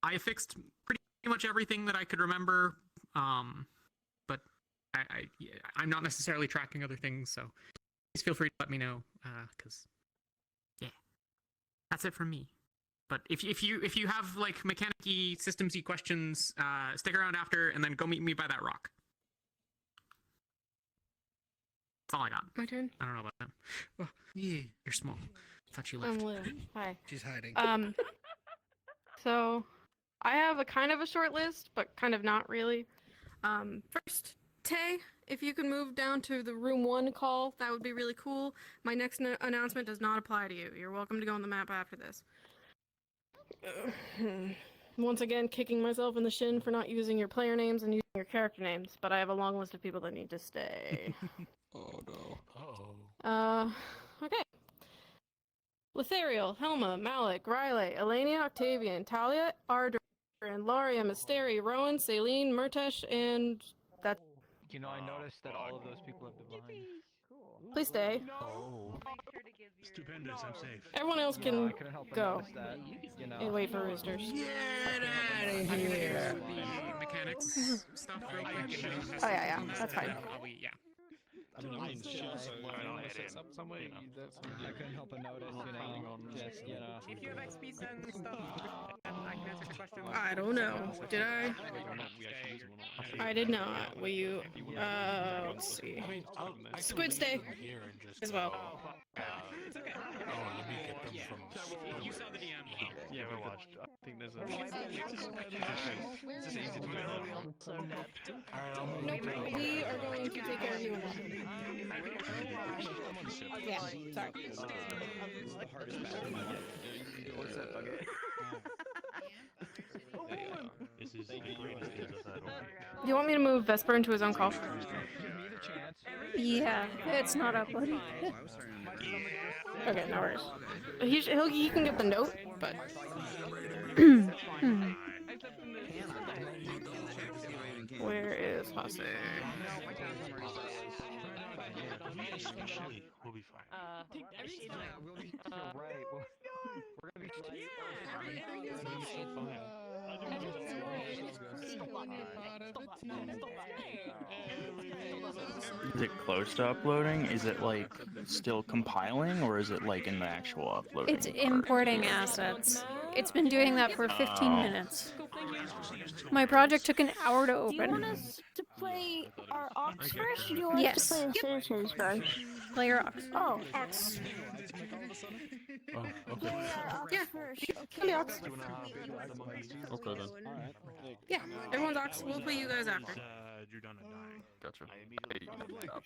I fixed pretty much everything that I could remember, but I'm not necessarily tracking other things, so please feel free to let me know, because yeah, that's it from me. But if you have like mechanic-y, systems-y questions, stick around after, and then go meet me by that rock. That's all I got. My turn. I don't know about them. Well, yeah, you're small. I thought you left. I'm little. Hi. She's hiding. So I have a kind of a short list, but kind of not really. First, Tay, if you can move down to the room 1 call, that would be really cool. My next announcement does not apply to you. You're welcome to go on the map after this. Once again, kicking myself in the shin for not using your player names and using your character names, but I have a long list of people that need to stay. Oh no. Okay. Lethariel, Helma, Malik, Riley, Elenia, Octavian, Talia, Ardor, and Laria, Mysteri, Rowan, Saline, Murtesh, and that's... You know, I noticed that all of those people have divine. Please stay. Oh. Stupendous, I'm safe. Everyone else Yeah, can I couldn't help but go notice that, you know. and wait for roosters. Get out of I'm gonna here! use the mechanics stuff real quick. Oh, yeah, that's fine. Yeah. I mean, I'm in shit, so I don't want to set some way. I couldn't help but notice, you know, just, you know. If you have XP send stuff, and I can answer questions. I don't know. Did I? I did not. Will you? Let's see. Squid stay as well. It's okay. You saw the DM. Yeah, we watched. I think there's a... Nope. We are going to take care of you. Yeah, sorry. What's that, Buggy? Do you want me to move Vesper into his own call? Yeah, it's not uploading. Okay, no worries. He can get the note, but... Where is Hase? We'll be fine. We'll be right. We're gonna be Is it close to uploading? Is it like still compiling, or is it like in the actual uploading? It's importing assets. It's been doing that for 15 minutes. My project took an hour to open. Do you want us to play our Ox first, or do you want Yes. us to play the Citizens first? Play your Ox. Oh, Ox. Oh, okay. Yeah, First. come here, Ox. Okay then. Yeah, everyone's Ox. We'll play you guys after. You're gonna die. Gotcha.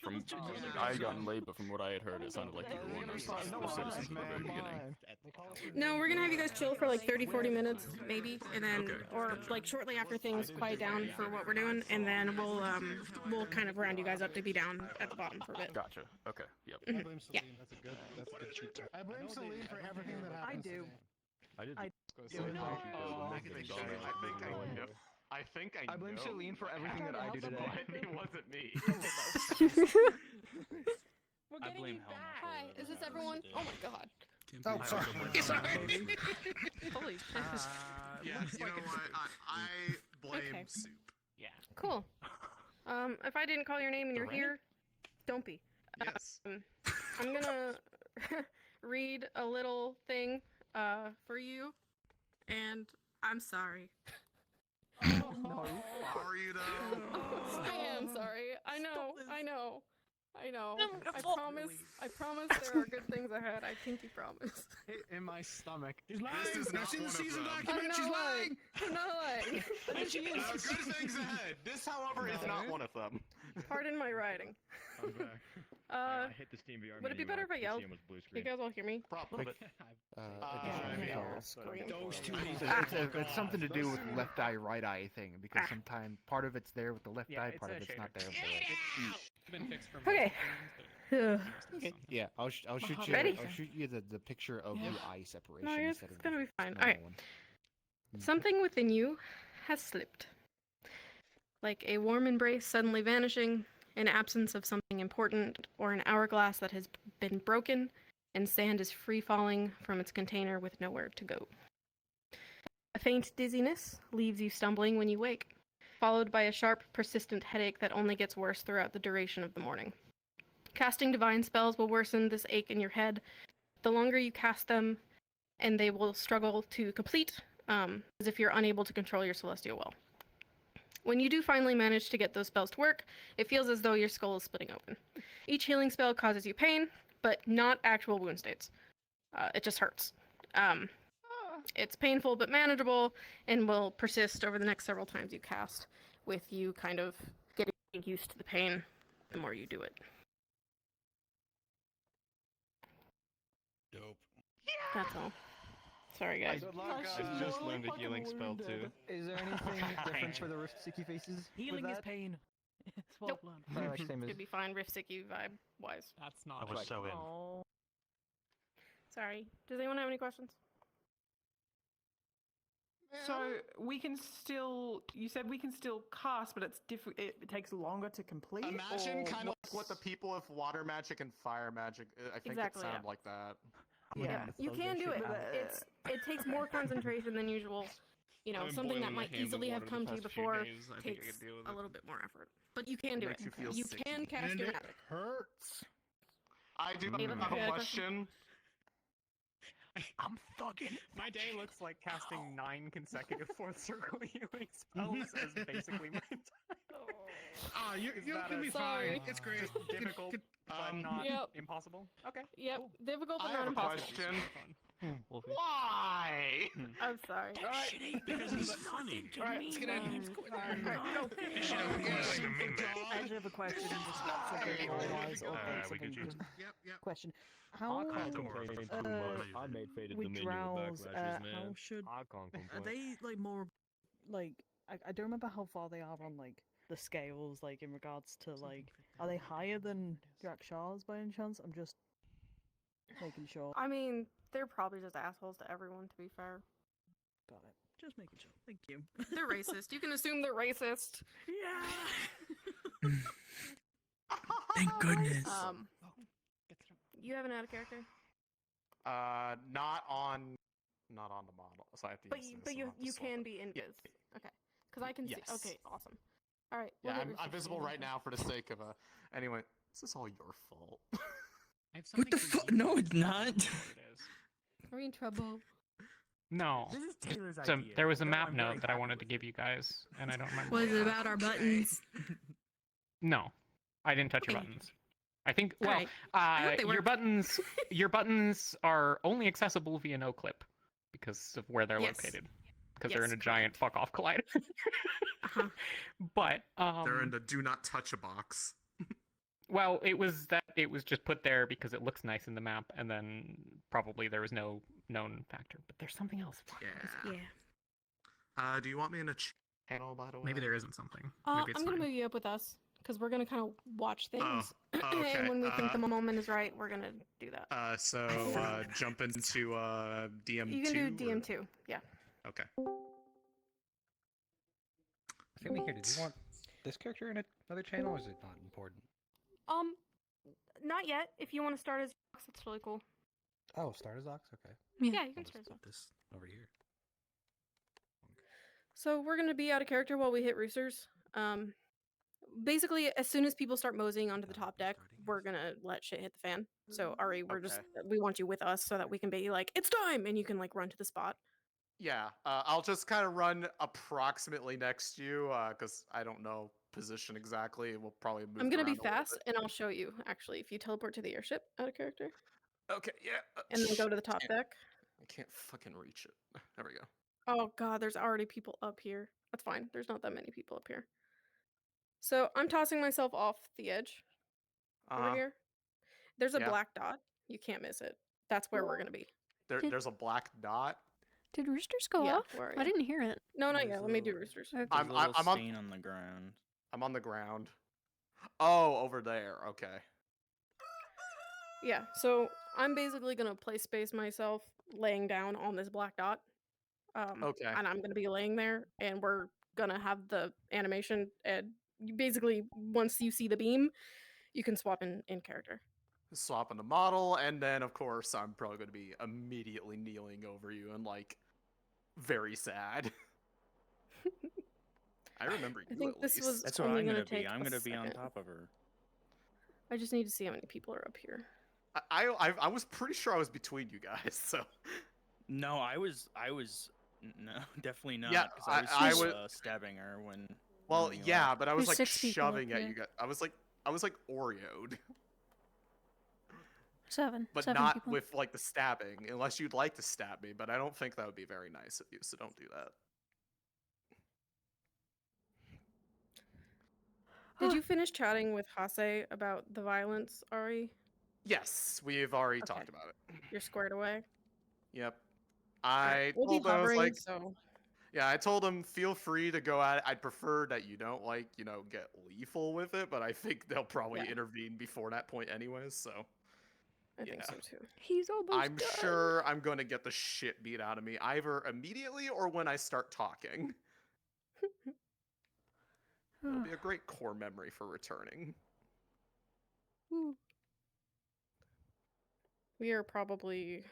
From I had gotten late, but from what I had heard, it sounded like you were one of the citizens from the very beginning. No, we're gonna have you guys chill for like 30-40 minutes, maybe, and then, or like shortly after things quiet down for what we're doing, and then we'll kind of round you guys up to be down at the bottom for a bit. Gotcha. Okay. Yep. Yeah. That's a good cheat. I blame Celine for everything that happens. I think I blame know. Celine for everything that I do today. It wasn't me. I blame Helma. Hi, is this everyone? Oh my god. Oh, sorry. Holy shit. Yeah, you know what? I blame Soup. Yeah. Cool. If I didn't call your name and you're here, don't be. Yes. I'm gonna read a little thing for you, and I'm sorry. Are you though? I am sorry. I know. I promise there are good things ahead. I pinky promise. In my stomach. She's lying. This is I've not seen the one of season them. document. She's lying. I'm not lying. And she is. Good things ahead. This, however, is not one of them. Pardon my writing. I hit the Steam VR Would it be better if I yelled? You guys all hear me? Probably. Those two. It's something to do with left eye, right eye thing, because sometimes part of it's there with the left eye, part of it's not there with the right. It's been fixed from Okay. Okay. Yeah, I'll shoot you. Ready? I'll shoot you the picture of the eye separation. No, it's instead of gonna the be fine. normal Alright. one. Something within you has slipped. Like a warm embrace suddenly vanishing, an absence of something important, or an hourglass that has been broken, and sand is free falling from its container with nowhere to go. A faint dizziness leaves you stumbling when you wake, followed by a sharp, persistent headache that only gets worse throughout the duration of the morning. Casting divine spells will worsen this ache in your head. The longer you cast them, and they will struggle to complete, as if you're unable to control your celestial will. When you do finally manage to get those spells to work, it feels as though your skull is splitting open. Each healing spell causes you pain, but not actual wound states. It just hurts. It's painful but manageable, and will persist over the next several times you cast, with you kind of getting used to the pain the more you do it. Dope. That's all. Sorry, guys. I just learned a healing spell too. Is there anything different for the rift sticky faces? Healing is pain. Nope. Same as... Should be fine, Riftsiki vibe-wise. That's not. I was so in. Oh. Sorry. Does anyone have any questions? So we can still. You said we can still cast, but it's it takes longer to complete. Imagine or kind of what's- like what the people with water magic and fire magic. I think Exactly, it sounded yeah. like that. Yeah. You can do it. It takes more concentration than usual. You know, something that might easily have come to you before takes a little bit more effort. But you can do it. Makes you feel You sick. can cast And your it magic. hurts. I do David, have you had a a question? question. I'm fucking. My day looks like casting 9 consecutive fourth circle healing spells is basically my time. Ah, you're Is gonna that be a- fine. It's great. Just difficult, but not Yep. impossible. Okay. Yep. cool. Difficult but I not have a impossible. question. Fun. Why? I'm sorry. Shit ain't because he's funny. All right, let's get in. Alright, go. I actually have a question. Just not something otherwise, or like we could something. use- Yep. Question: How I made faded with drows? How should Are they like more like? I don't remember how far they are on like the scales, like in regards to like, are they higher than Drakshars by any chance? I'm just making sure. I mean, they're probably just assholes to everyone, to be fair. Got it. Just making sure. Thank you. They're racist. You can assume they're racist. Thank goodness. You have an out of character? Not on the model. So I have to But use you, this, but so you, I'll have to you swap can it. be in Yeah, biz. Okay. Because I can see. Yes. Okay, awesome. All right. Yeah, we'll get I'm Riftsiki visible in right here. now for the sake of a. Anyway, this is all your fault. I have What the something for fuck? you. No, it's not. I don't know what it is. Are we in trouble? No. This is Taylor's So idea. there was a though map I'm very note that I happy wanted to with give it. you guys, and I don't remember. Was it about our buttons? No, I didn't touch your Okay. buttons. I think. Well, Alright. hope they your work. buttons are only accessible via no clip because of where they're Yes. located. Because they're Yes, in a giant fuck off collider. Uh-huh. But They're in the do not touch a box. well, it was just put there because it looks nice in the map, and then probably there was no known factor. But there's something else. Fuck, what is it? Yeah. Do you want me in a channel, by the way? Maybe there isn't something. Maybe it's I'm gonna fine. move you up with us because we're gonna kind of watch things, okay, and when we think the moment is right, we're gonna do that. So jump into DM2. You can do DM2. Yeah. Okay. Excuse me here, did you want this character in another channel, or is it not important? Not yet. If you want to start as Zox, that's really cool. Oh, start as Ox? Okay. Yeah, you I'll can just start as put Zox. this over here. So we're gonna be out of character while we hit roosters. Basically, as soon as people start moseying onto the top deck, we're gonna let shit hit the fan. So Ari, we want you with us so that we can be like, it's time, and you can like run to the spot. Yeah, I'll just kind of run approximately next to you, because I don't know position exactly. We'll probably move. I'm gonna be around a little fast, and I'll show you actually if you teleport to the airship out of character, bit. Okay, yeah. and then go to the top deck. I can't fucking reach it. There we go. Oh god, there's already people up here. That's fine. There's not that many people up here. So I'm tossing myself off the edge over here. There's a yeah. black dot. You can't miss it. That's where we're gonna be. There's a black dot. Did roosters go Yeah, off? where are I you? didn't hear it. No, not There's yet. a Let me do little- roosters. Okay. I'm There's a little on- stain on the ground. I'm on the ground. Oh, over there. Okay. Yeah, so I'm basically gonna place space myself laying down on this black dot. Okay. And I'm gonna be laying there, and we're gonna have the animation. And you basically, once you see the beam, you can swap in character. Swapping the model, and then of course I'm probably going to be immediately kneeling over you and like very sad. I remember you I think at this least. was That's what only I'm gonna gonna be. take I'm a gonna be on second. top of her. I just need to see how many people are up here. I was pretty sure I was between you guys, so. No, I was. No, definitely not. Yeah, 'cause I was was- stabbing her when. Well, when we yeah, left. but I was There's like 6 people up shoving at here. you guys. I was like Oreo'd, 7. but 7 not people. with like the stabbing, unless you'd like to stab me. But I don't think that would be very nice of you, so don't do that. Did you finish chatting with Hase about the violence, Ari? Yes, we've already Okay. talked about it. You're squared away. Yep. Alright, I we'll be told him I was hovering, like, so yeah, I told him feel free to go at it. I'd prefer that you don't like, get lethal with it, but I think they'll probably Yeah. intervene before that point anyways, so. I think Yeah. so too. He's almost I'm done. sure I'm going to get the shit beat out of me either immediately or when I start talking. It'll be a great core memory for returning. We are probably.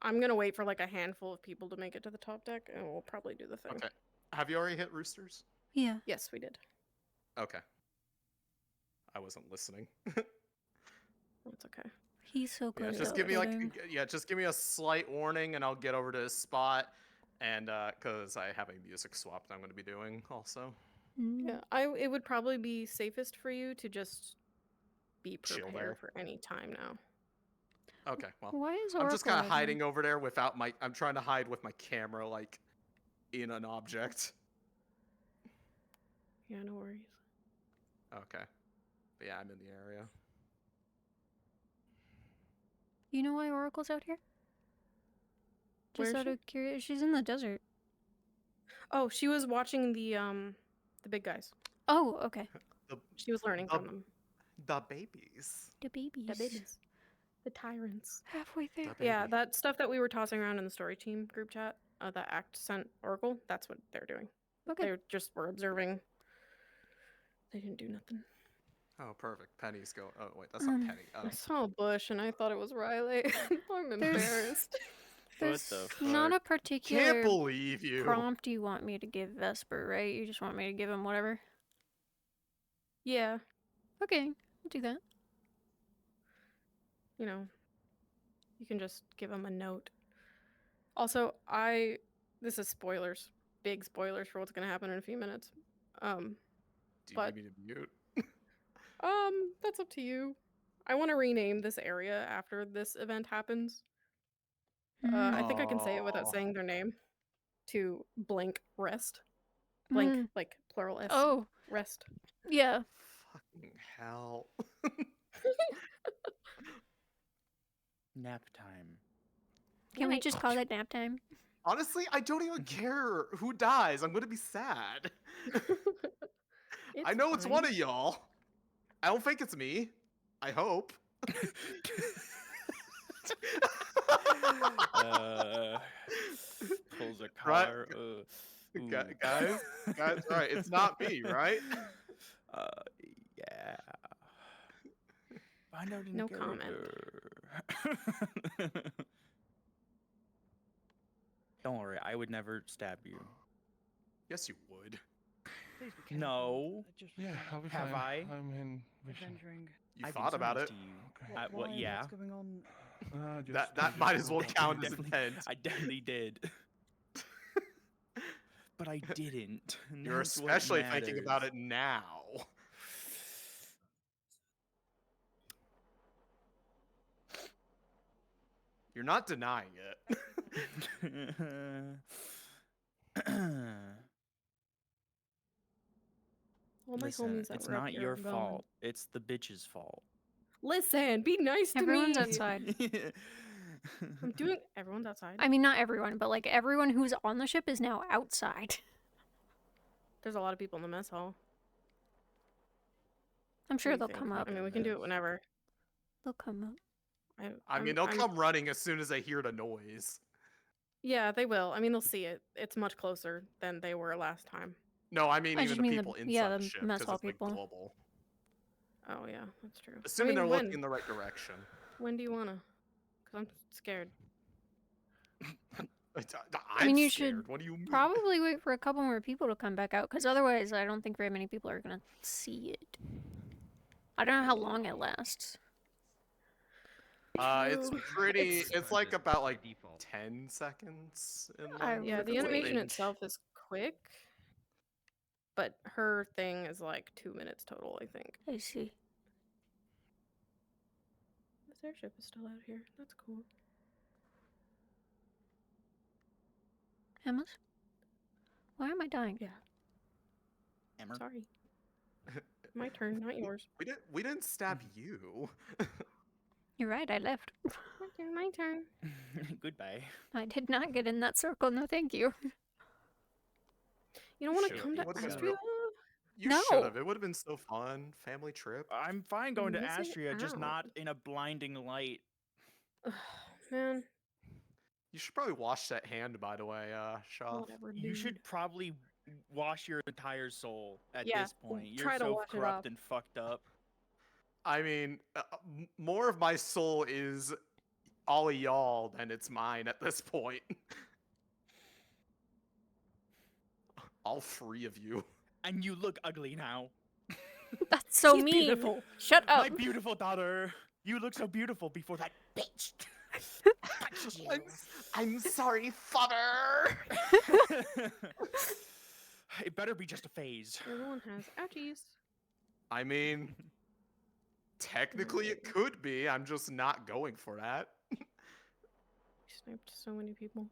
I'm gonna wait for like a handful of people to make it to the top deck, and we'll probably do the thing. Okay. Have you already hit roosters? Yeah. Yes, we did. Okay. I wasn't listening. That's okay. He's so Yeah, good. just at give me uploading. just give me a slight warning and I'll get over to his spot. And cause I have a music swap that I'm gonna be doing also. Yeah, it would probably be safest for you to just be Chill prepared there. for any time now. Okay, well. Why is I'm just Oracle kind of right hiding over there without I'm trying to hide with my camera like in an object. Yeah, no worries. Okay. But yeah, I'm in the area. You know why Oracle's out here? Where Just is out she? of curiosity, she's in the desert. Oh, she was watching the big guys. Oh, okay. She was learning from them. The babies. The babies. The babies. The tyrants. Halfway there. Yeah, that stuff that we were tossing around in the story team group chat, that Act sent Oracle, that's what they're doing. Okay. They just were observing. They didn't do nothing. Oh, perfect. Penny's go. Oh, wait, that's not Penny. I saw a bush and I thought it was Riley. I'm embarrassed. There's the not a fuck? particular Can't believe you. prompt you want me to give Vesper, right? You just want me to give him whatever? Yeah, Okay, I'll do that. you know, you can just give him a note. Also, this is spoilers, big spoilers for what's gonna happen in a few minutes. Do you but- need me to mute? That's up to you. I want to rename this area after this event happens. I think I can say it without Aw. saying their name. To blank rest. Blank, Mm. like plural S. Oh, Rest. yeah. Fucking hell. Nap time. Can we just call it nap time? Honestly, I don't even care who dies. I'm gonna be sad. I know it's one of y'all. I don't think it's me. I hope. Pulls a Right. collar. Guys, right? It's not me, right? Yeah. Find out in No comment. character. Don't worry, I would never stab you. Yes, you would. Please be careful. No. I just Yeah, I'll be Have fine. I? I mean, we should. adventuring. You I've thought been about nice it. to you. Okay. Well, Why? yeah. What's going on? That might as well I count as definitely- intent. I definitely did. But I didn't. and You're that's what especially thinking about matters. it now. You're not denying it. All my Listen, homies that it's were up not here your are gone. fault. It's the bitch's fault. Listen, be nice to Everyone's me. outside. I'm doing. Everyone's outside. I mean, not everyone, but like everyone who's on the ship is now outside. There's a lot of people in the mess hall. I'm sure What do they'll you come think? up. I mean, we can do it whenever. They'll come up. I mean, they'll come running as soon as they hear the noise. Yeah, they will. I mean, they'll see it. It's much closer than they were last time. No, I mean I even just the mean the- people inside yeah, the the ship mess because hall it's like people. global. Oh yeah, that's true. Assuming I mean, they're looking in the right direction. When do you wanna? Cause I'm scared. I mean, I'm you scared. should What do you mean? probably wait for a couple more people to come back out, because otherwise I don't think very many people are going to see it. I don't know how long it lasts. It's pretty. It's like about like 10 seconds in length. Yeah, if the it's, like, animation maybe- itself is quick, but her thing is like 2 minutes total, I think. I see. This airship is still out here. That's cool. Emma's? Why am I dying? Yeah. Hammer. Sorry. My turn, not yours. We didn't stab you. You're right, I left. My turn, my turn. Goodbye. I did not get in that circle, no thank you. You don't want to Should've. come to You would've been Astria? You No. should have. It would have been so fun. Family trip. I'm fine going to Missing Astria, just out. not in a blinding light. Ugh, man, You should probably wash that hand, by the way, Shaw. whatever. You dude. should probably wash your entire soul at Yeah, this point. You're try to so wash it corrupt off. and fucked up. I mean, more of my soul is all of y'all than it's mine at this point. All 3 of you. And you look ugly now. That's so She's mean. beautiful. Shut up. My beautiful daughter. You look so beautiful before that bitch. touched you. I'm sorry, father. It better be just a phase. Everyone has ouchies. I mean, technically it could be. I'm just not going for that. We sniped so many people.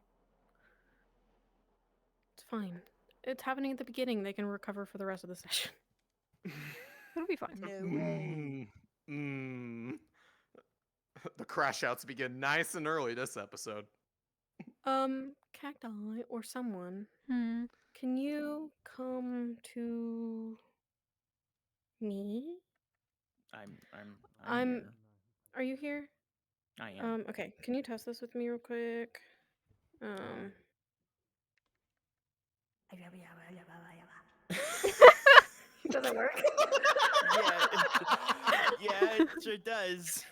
It's fine. It's happening at the beginning. They can recover for the rest of the session. It'll be fine. The crash outs begin nice and early this episode. Cacti or someone, Hmm. can you come to me? I'm here. Are you here? I am. Okay. Can you test this with me real quick? Does it work? Yeah, it sure does.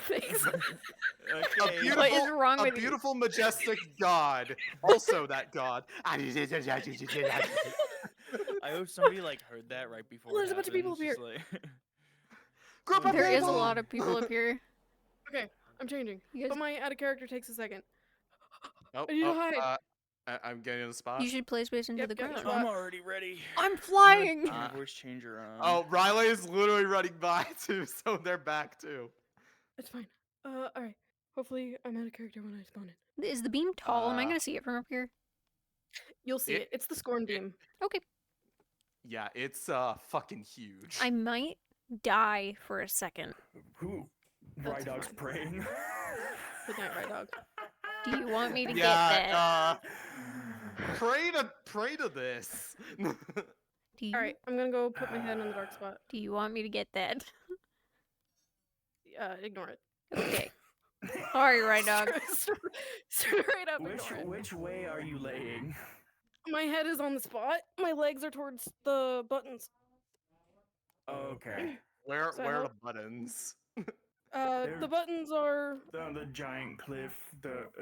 Thanks. Okay. What is wrong a with you? beautiful, majestic god. Also that god. I hope somebody like heard that right before. There's a bunch of people up here. Group of There is a people! lot of people up here. Okay, I'm changing. You guys- But my add a character takes a second. Oh, I need to hide. I'm getting in the spot. You should play space into Yep, the yep, ground. yep. I'm already ready. I'm flying! Turn my voice changer on. Oh, Riley is literally running by too, so they're back too. It's fine. Alright. Hopefully I'm out of character when I spawn in. Is the beam tall? Am I Uh, gonna see it from up here? You'll see it. It's the Scorn beam. Okay. Yeah, it's fucking huge. I might die for a second. Who? That's Rydog's fine. praying. Good night, Rye Dog. Do you want me to get yeah, that? pray to this. Do you, Alright, I'm gonna go put my head in the dark spot. do you want me to get that? Ignore it. Okay. Sorry, right dog. Straight up ignore it. Which way are you laying? My head is on the spot. My legs are towards the buttons. Okay. Where So are how- the buttons? The buttons are On the giant cliff.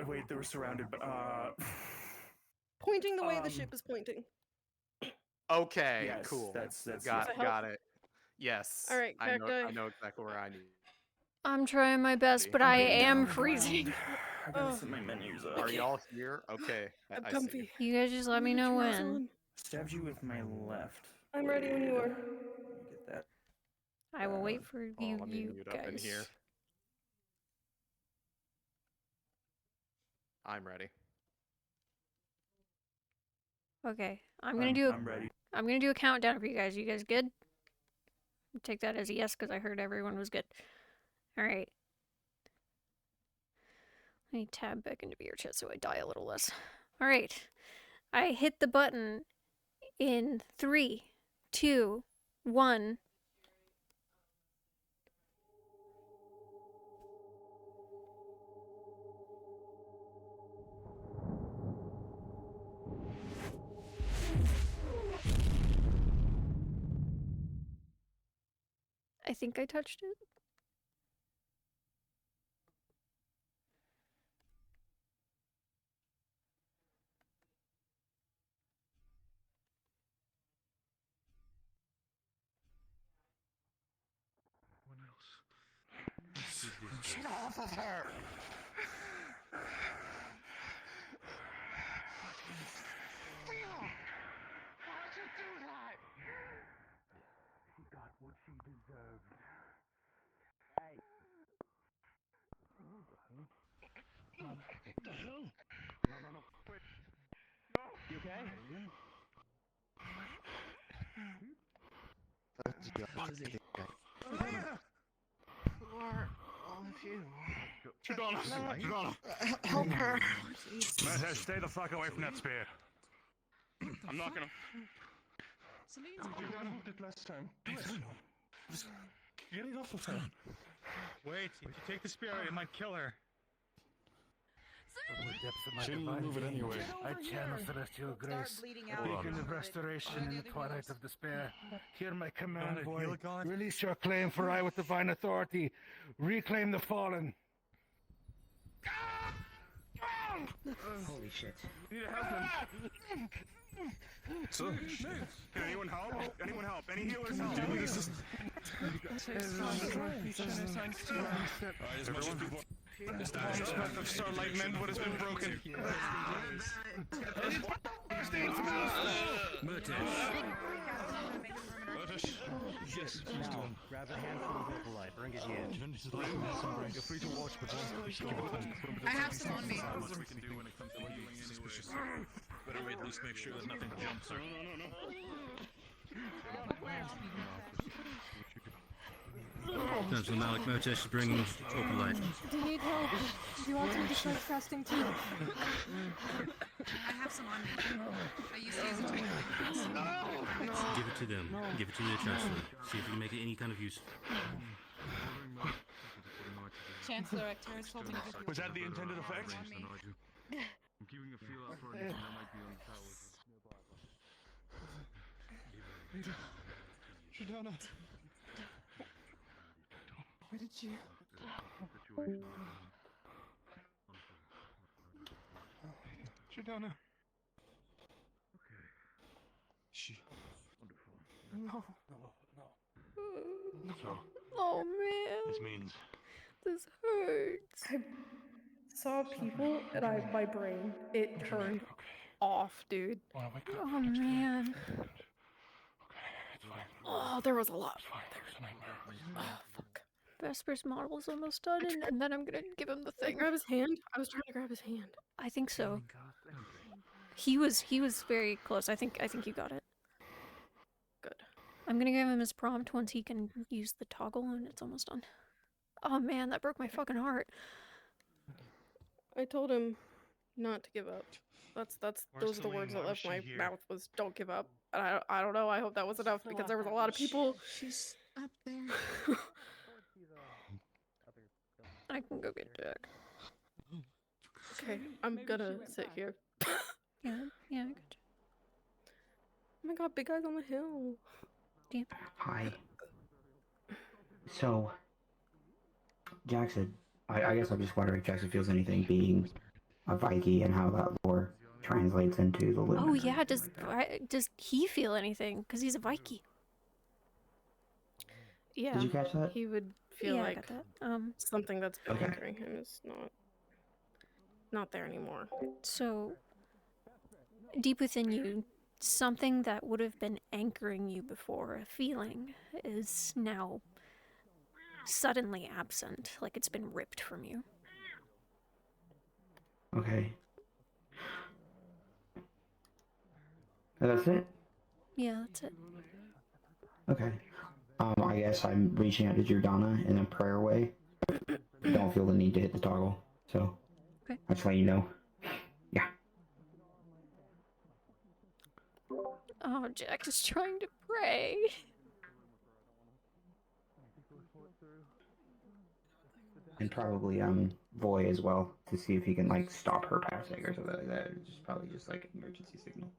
Wait, they were surrounded by. pointing the way the ship is pointing. Okay, Yes, cool. that's got Does that got it. Yes. All right, I know cacti. exactly where I need. I'm trying my best, but I am freezing. I gotta set my menus up. Are y'all here? Okay. I'm I see. comfy. You guys just let me know Shoes when. on. Stabbed you with my left. I'm ready when you are. Let me get that. I will wait for you, let me you mute up in guys. here. I'm ready. Okay, I'm gonna I'm ready. do a countdown for you guys. You guys good? Take that as a yes, because I heard everyone was good. All right. Let me tab back into VR chat so I die a little less. All right. I hit the button in 3, 2, 1. I think I touched it. Get off of her! Why'd you do that? She got what she deserved. Hey. What the hell? No. Wait. No. You okay? Who are all of you? Jordana! Help her. Mate, stay the fuck away from that spear. I'm not gonna. Jordana did last time. Do it. Just get it off of her. Wait, if you take the spear, it might kill her. From the depths of my Shouldn't divine move it being, anyway. I channel celestial grace, beacon of restoration in the twilight of despair. Hear my command, God, boy. heal God. Release your claim, for I, with divine authority, reclaim the fallen. Holy shit. You need to help him. Sir, Can anyone help? Anyone help? Any healers help? this is. Aspect of starlight mend what has been broken. Yes. Now, grab a handful of opalite. Bring it here. You're free to watch, but I have some on me. Much we can do when it comes to healing anyway. Better at least make sure that nothing jumps her. Councillor Malik Motesh is bringing opalite. Do you need help? Do you want some discharge casting too? I have some on me. I used to use it to make Give it to them. Give it to the Chancellor. See if you can make it any kind of use. Chancellor Ector is holding a Was that the intended effect? on me. I'm keeping a feel out for anything that might be on the towers. Jordana. Where did you? Jordana. She. Wonderful. No. So, Oh man, this means. this hurts. I saw people and my brain, it turned off, dude. Oh man. Oh, there was a lot. Oh, fuck. Vesper's model is almost done, and then I'm gonna give him the thing. Grab his hand? I was trying to grab his hand. I think so. He was very close. I think you got it. Good. I'm gonna give him his prompt once he can use the toggle, and it's almost done. Oh man, that broke my fucking heart. I told him not to give up. Those are the words that left my mouth was "don't give up." And I don't know. I hope that was enough because there was a lot of people. She's up there. I can go get Jack. Okay, I'm gonna sit here. Yeah, I got you. Oh my god, big guys on the hill. Damn. Hi. So, Jackson, I guess I'm just wondering if Jackson feels anything being a Viking and how that lore translates into the Lunar. Oh yeah, does he feel anything? Because he's a Viking. Yeah. Did you catch that? He would feel Yeah, I like got that. something that's been Okay. anchoring him is not there anymore. So, deep within you, something that would have been anchoring you before, a feeling, is now suddenly absent, like it's been ripped from you. Okay. That's it? Yeah, that's it. Okay. I guess I'm reaching out to Jordana in a prayer way. Don't feel the need to hit the toggle, so Okay. I just let you know. Yeah. Oh, Jack is trying to pray. And probably Voy as well to see if he can like stop her passing or something like that. It's just probably just like an emergency signal.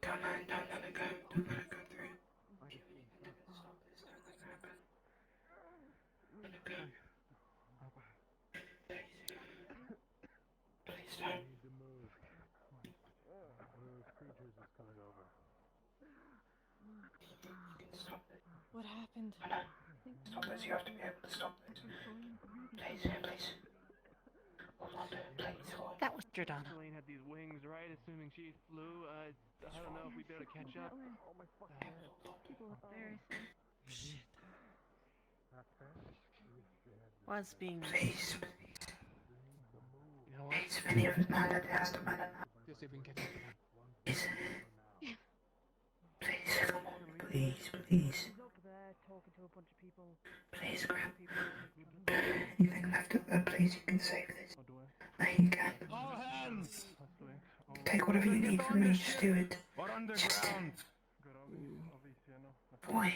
Don't let it go through. Please don't. What happened? Stop this, you have to be able to stop this. Please, please. Hold on to it, please. Hold on. That was Jordana. Celine had these wings, right? Assuming she flew. I don't know if we'd be able to catch up. Oh my fucking head. People up there. Shit. Was being. Please. You know what? Please, if any of us man, it has to man. Just see if we can catch up. Please. Please, come on. Please, please. He's up there talking to a bunch of people. Please, grab. Anything left of there, please, you can save this. No, you can. All hands! Take whatever you need from me, just do it. Or underground! Boy.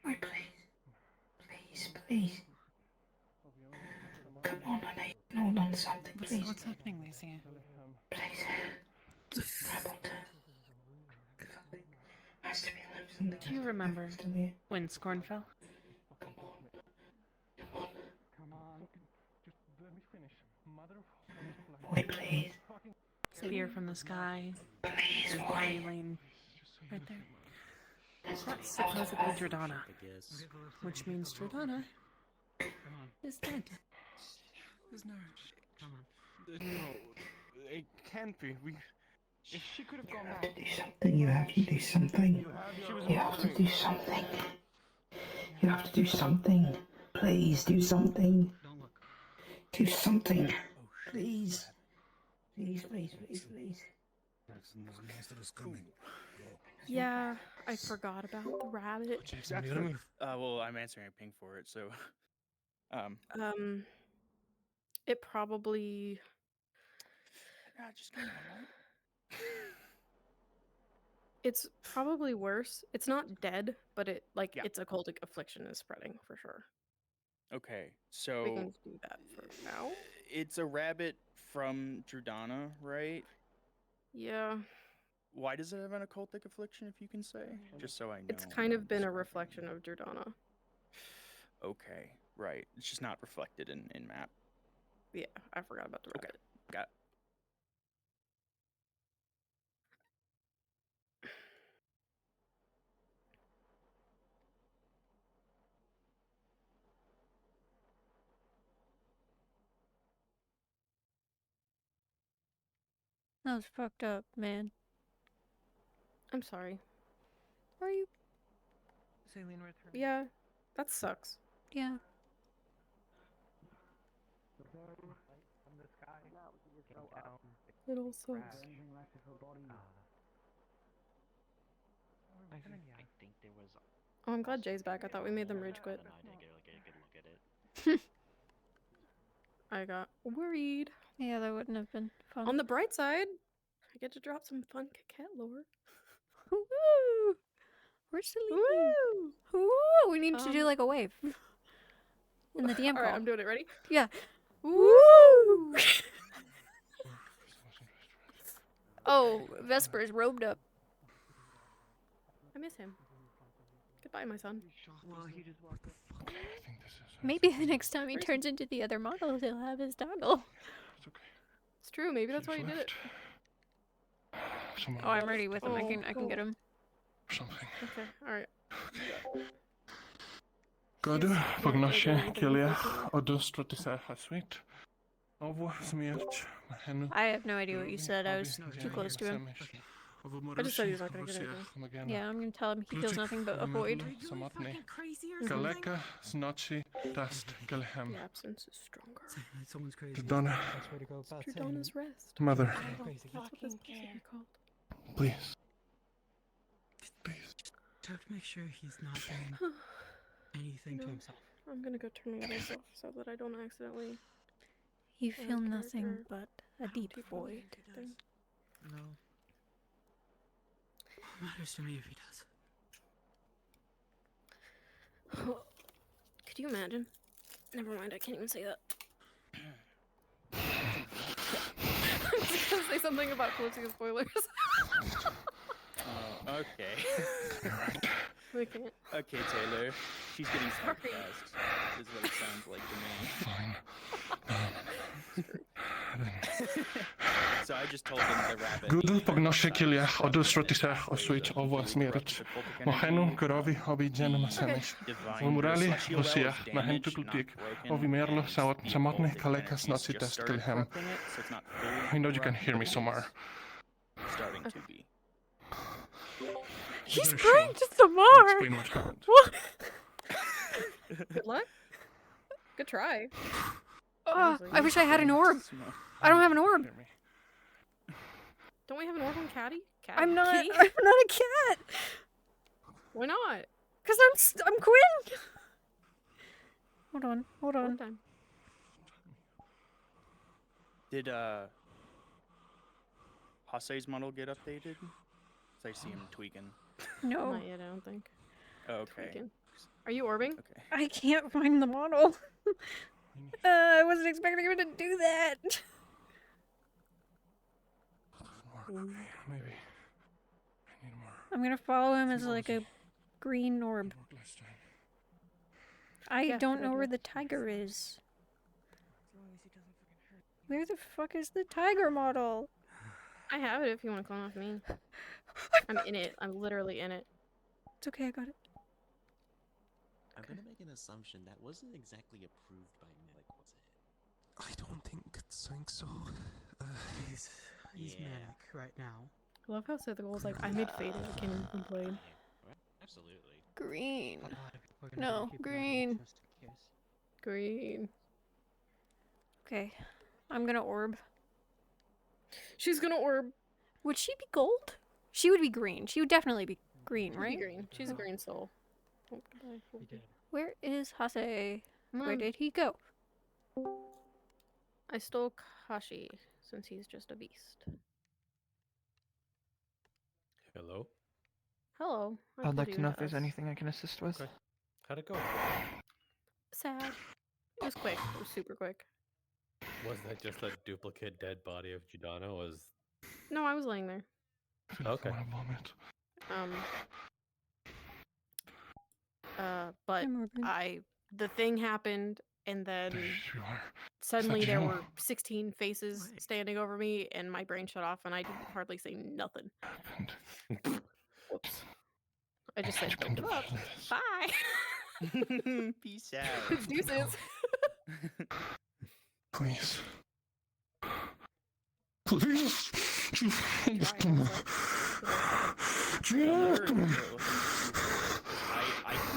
Boy, please. Please, please. Come on, I know you can hold on to something, please. What's happening, Lucia? Please. Grab onto something. Has to be left something. Do you remember when Scorn fell? Come on. Just let me finish. Mother of... Boy, please. Spear from the sky. Please, Bonnie boy. Lane. Right there. That's supposedly Jordana. Which means Jordana is dead. There's no... Come on. No, it can't be. If she could have gone back... Do something, you have to do something. You have to do something. You have to do something. Please, do something. Do something. Please. Please, please, please, please. Yeah, I forgot about the rabbit. Well, I'm answering a ping for it, so. It probably. Just give me one moment. It's probably worse. It's not dead, but it's a cultic affliction is spreading for sure. Okay, We so can do that for now. it's a rabbit from Jordana, right? Yeah, Why does it have an occultic affliction, if you can say? Just so I know. it's kind of been a reflection of Jordana. Okay, right. It's just not reflected in map. Yeah, I forgot about the rabbit. Okay, got it. That was fucked up, man. I'm sorry. Are you? Celine returned. Yeah, that sucks. Yeah. From the sky. It all sucks. I think there was... Oh, I'm glad Jay's back. I thought we made them rage quit. And I didn't get a good look at it. I got worried. Yeah, that wouldn't have been fun. On the bright side, I get to drop some fun cat lore. Woo! Where's Celine? Woo! Woo! We need to do like a wave. In the DM call. Alright, I'm doing it. Ready? Yeah. Woo! Oh, Vesper is robed up. I miss him. Goodbye, my son. Well, he just walked up. Maybe the next time he turns into the other model, he'll have his doggle. It's true. Maybe that's why you did it. Oh, I'm ready with him. I can get him. Okay. All right. Gadu, pognosie, Kilia, odostratise haswit. Ovo smierć, henu. I have no idea what you said. I was too close to him. I just said he's not gonna get anything. Yeah, I'm gonna tell him he feels nothing but a void. Samotny. Galeka, znoci, dast, galhem. The absence is stronger. Someone's crazy. Jordana. Jordana's rest. Mother. That's what this is called. Please. Try to make sure he's not doing anything to himself. I'm gonna go turn my lights off so that I don't accidentally. You feel nothing but a deep void. No. What matters to me if he does? Could you imagine? Never mind, I can't even say that. I'm just gonna say something about closing spoilers. Okay. We can't. Okay, Taylor. She's getting sarcastic. Is what it sounds like to me. Fine. So I just told them the rabbit. Gudl pognosi kiliach odusrotisach oswit ovas mirit. Mohenu gorovi obi genem semis. Umurali lusiach mahentu kultik. Ovi merlo sawat samotne kalekas nocitas kilhem. I know you can hear me somewhere. Starting to be. He's praying to Samar! Explain what happened. What? Good luck. Good try. I wish I had an orb. I don't have an orb. Don't we have an orphan caddy? I'm not a cat. Why not? Cause I'm Quinn. Hold on. One time. Did Hase's model get updated? 'Cause I see him tweaking. No. Not yet, I don't think. Oh, okay. Tweaking. Are you orbing? Okay. I can't find the model. I wasn't expecting him to do that. Maybe. I'm gonna follow him as like a green orb. I don't know where the tiger is. Where the fuck is the tiger model? I have it if you want to clone off me. I'm in it. I'm literally in it. It's okay, I got it. I'm gonna make an assumption that wasn't exactly approved by Nick, was it? I don't think so. He's manic right now. I love how Sith was like, I made faded. I can't even complain. Absolutely. Green. No, green. Green. Okay. I'm gonna orb. She's gonna orb. Would she be gold? She would be green. She would definitely be green, She'd right? be green. She's a green soul. Where is Hase? Where did he go? I stole Kashi since he's just a beast. Hello? Hello. I'd like to know if there's anything I can assist with. Okay. How'd it go? Sad. It was quick. It was super quick. Was that just a duplicate dead body of Giordano? Was No, I was laying there. okay. But the thing happened, and then suddenly there were 16 faces standing over me, and my brain shut off, and I didn't hardly say nothing. Whoops. I just said, don't give up. Bye. Peace out. Deuces. Please. Please.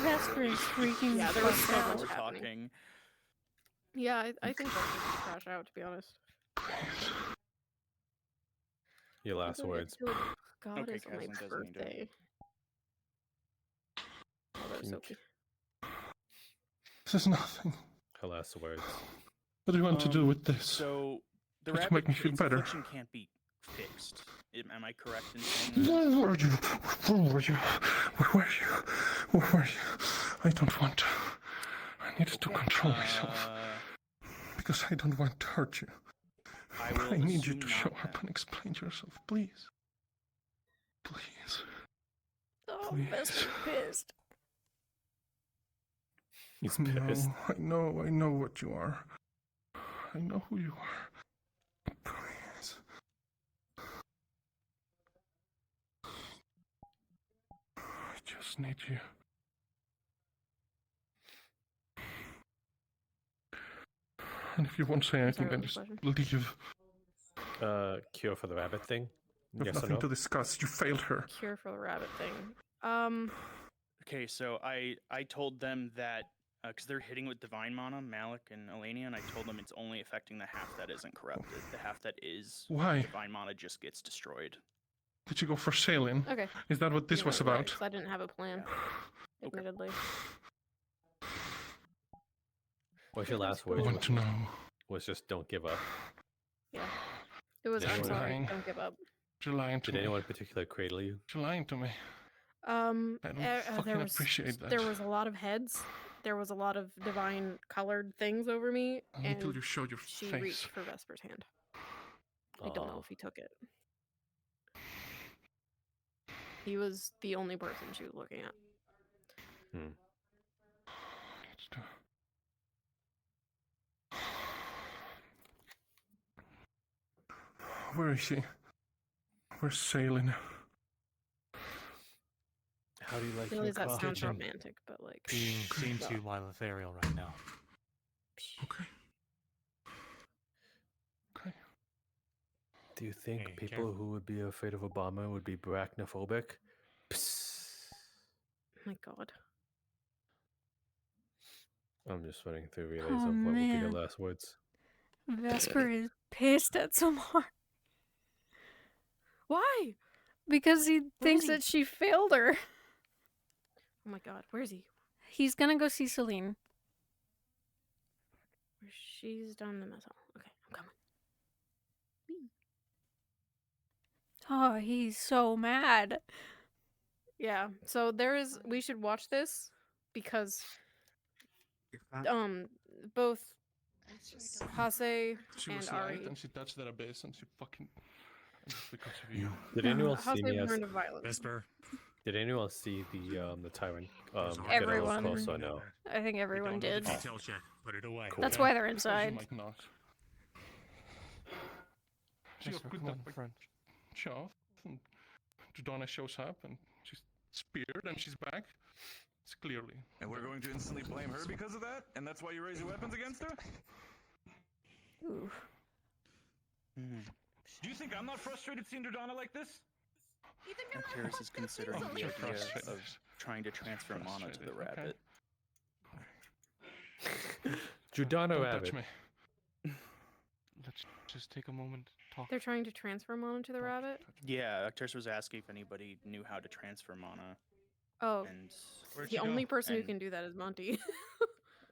Vesper is freaking Yeah, there was fucked so out. much happening. Yeah, I think Vesper should crash out, to be honest. Your last words. God, Okay, it's my cousin, doesn't need to- birthday. Oh, that was Sophie. This is nothing. Her last words. What do you want to do with this? So the Just rabbit make me feel its better. affliction can't be fixed. Am I correct in saying that? Where were you? Where were you? Where were you? Where were you? I don't want to. I need to control myself. Because I don't want to hurt you. I need you to show up and explain yourself, please. Please. Oh, Please. Vesper's pissed. He's pissed. No, I know what you are. I know who you are. Please. I just need you. And if you won't say anything, then just leave. Cure for the rabbit thing? You have Yes or nothing no? to discuss. You failed her. Cure for the rabbit thing. Okay, so I told them that because they're hitting with divine mana, Malik and Elenia, and I told them it's only affecting the half that isn't corrupted. The half that is Why? divine mana just gets destroyed. Did you go for sailing? Okay. Is that what this was about? 'Cause I didn't have a plan. Admittedly. What's your last I word? want to know. Was just don't give up. Yeah. It was, Did I'm anyone- sorry, don't give up. You're lying to Did me. anyone in particular cradle you? You're lying to me. I don't fucking there was, appreciate that. There was a lot of heads. There was a lot of divine colored things over me, Only and till you showed your she face. reached for Vesper's hand. I don't know if he took it. He was the only person she was looking at. Hmm. Where is she? Where's Sailing? How do you like Really, your that sounds coffee? romantic, but like. Being seen no. to while ethereal right now. Okay. Okay. Do you think Hey, people careful. who would be afraid of Obama would be arachnophobic? Psst. Oh my god. I'm just running through relays Oh, of what would be your man. last words. Vesper is pissed at Samar Why? because he thinks he? that she failed her. Oh my god, where is he? He's gonna go see Celine. She's down in the mess hall. Okay, I'm coming. Oh, he's so mad. Yeah, so we should watch this because both Hase She and was Ari. light and she touched that abyss and she fucking. Just because of you. Did anyone Hase see me as learned of violence. Vesper. Did anyone see the tyrant? Everyone. Get close, or no? I think everyone did. Detail check. Put it away. Cool. That's why they're inside. Might not. She got put that French off, and Jordana shows up, and she's speared, and she's back. It's clearly. And we're going to instantly blame her because of that? And that's why you raise your weapons against her? Ooh. Do you think I'm not frustrated seeing Jordana like this? Terrace is considering the You're idea frustrated. of trying to transfer mana to the Frustrated, okay. rabbit. Jordana Don't Rabbit. touch me. Let's just take a moment to talk. They're trying to transfer mana to the rabbit? Yeah, Terrace was asking if anybody knew how to transfer mana. Oh, And the only person who and- can do that is Monty.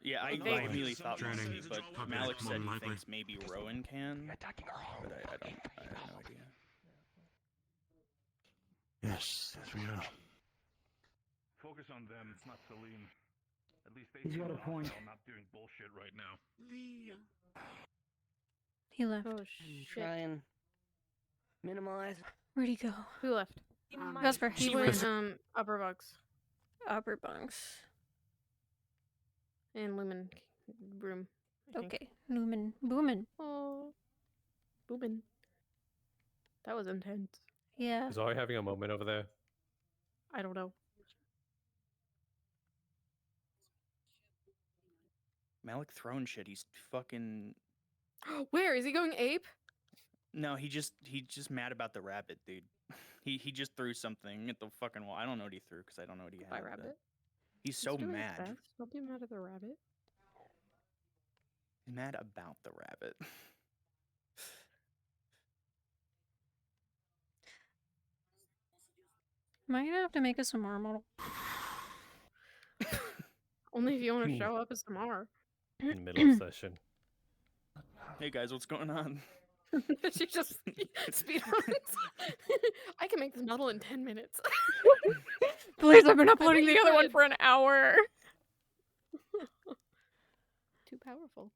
Yeah, I think- immediately thought Drowning. Monty, but Probably Malik more said than he likely. thinks maybe Rowan can. But I have no idea. Yes, we are. Focus on them, it's not Celine. At least they He's got a seem point. hostile, not doing bullshit right now. He left. Oh, Try and minimize. Where'd he go? Who left? Vesper. He went, upper box. Upper bunks. In Lumen room. I think. Okay. Lumen. Boomin. Oh. Boomin. That was intense. Yeah. Is Ari having a moment over there? I don't know. Malik throwing shit. He's fucking. Where? Is he going ape? No, he's just mad about the rabbit, dude. He just threw something at the fucking wall. I don't know what he threw because I don't know what he had. By but rabbit? He's so doing his mad. best. Don't be mad at the rabbit. Mad about the rabbit. Am I gonna have to make us some more model? Only if you want to show up as Samar. In the middle of session. Hey guys, what's going on? She just speed runs. I can make this model in 10 minutes. Please, I've been uploading you the other one could. for an hour. Too powerful.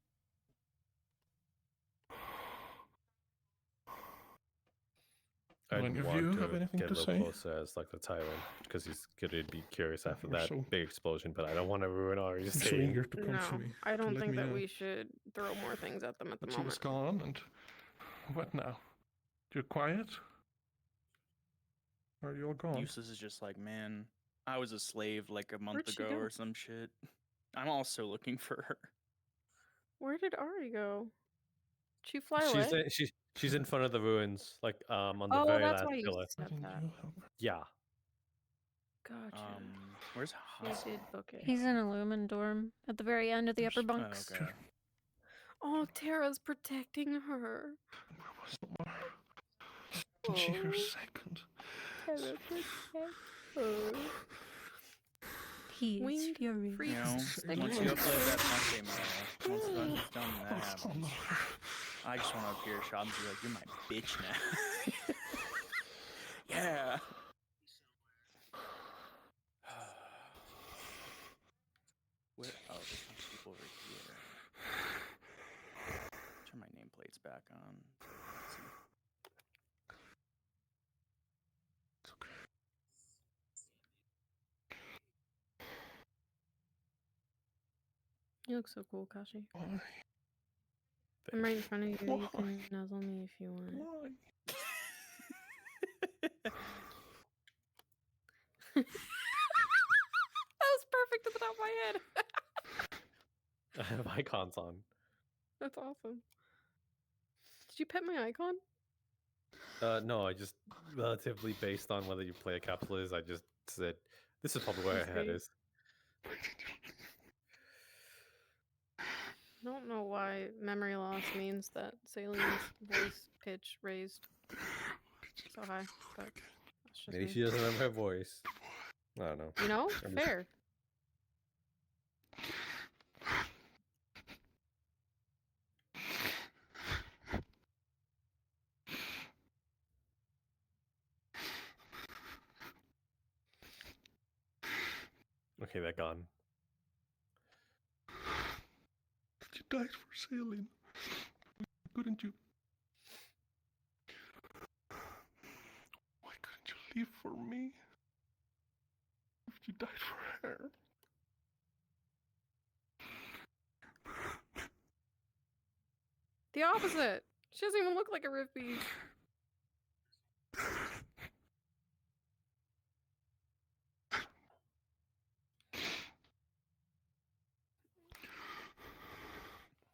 I'd Any of want you to have anything get to a little say? closer as like the tyrant because he's gonna be curious after You're that so- big explosion. But I don't want to ruin Ari's I'm so scene. eager to come No, to me. I don't Let think me that know. we should throw more things at them at the But she was moment. gone, and what now? You're quiet? Are you all gone? Useless is just like, man, I was a slave like a month Where'd she ago go? or some shit. I'm also looking for her. Where did Ari go? Did she fly away? She's in front of the ruins, like on the Oh, very that's last why you pillar. said that. Yeah. Gotcha. Where's She Haas? did book it. He's in a Lumen dorm at the very end of the upper bunks. Okay. Oh, Tara's protecting her. Can she hear a Oh. second? Tara, protect her. He's Winged furious. You know, Freaks. once you upload that Monday model, once that's done and that happens, I just want to appear shot and be like, you're my bitch now. Yeah. Where? Oh, there's some people over here. Turn my nameplates back on. Let's see. You look so cool, Kashi. I'm right in front of you. You can nuzzle me if you want. That was perfect at the top of my head. I have icons on. That's awesome. Did you pet my icon? No, I just relatively based on whether you play a capitalist, I just said this is probably where her head Sweet. is. I don't know why memory loss means that Saline's voice pitch raised so high, but that's just Maybe me. she doesn't remember her voice. I don't know. You know, I'm just- fair. Okay, they're gone. You died for Celine. Couldn't you? Why couldn't you leave for me? If you died for her. The opposite. She doesn't even look like a Riffy.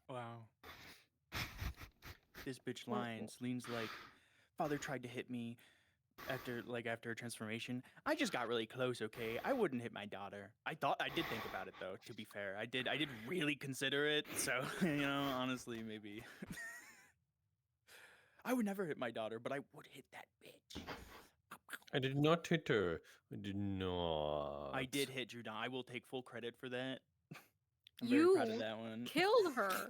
Wow. This bitch lying. Leans like, father tried to hit me after her transformation. I just got really close, okay? I wouldn't hit my daughter. I did think about it though, to be fair. I did really consider it, so honestly, maybe. I would never hit my daughter, but I would hit that bitch. I did not hit her. I did not. I did hit Judon. I will take full credit for that. I'm very proud of that one. Killed her.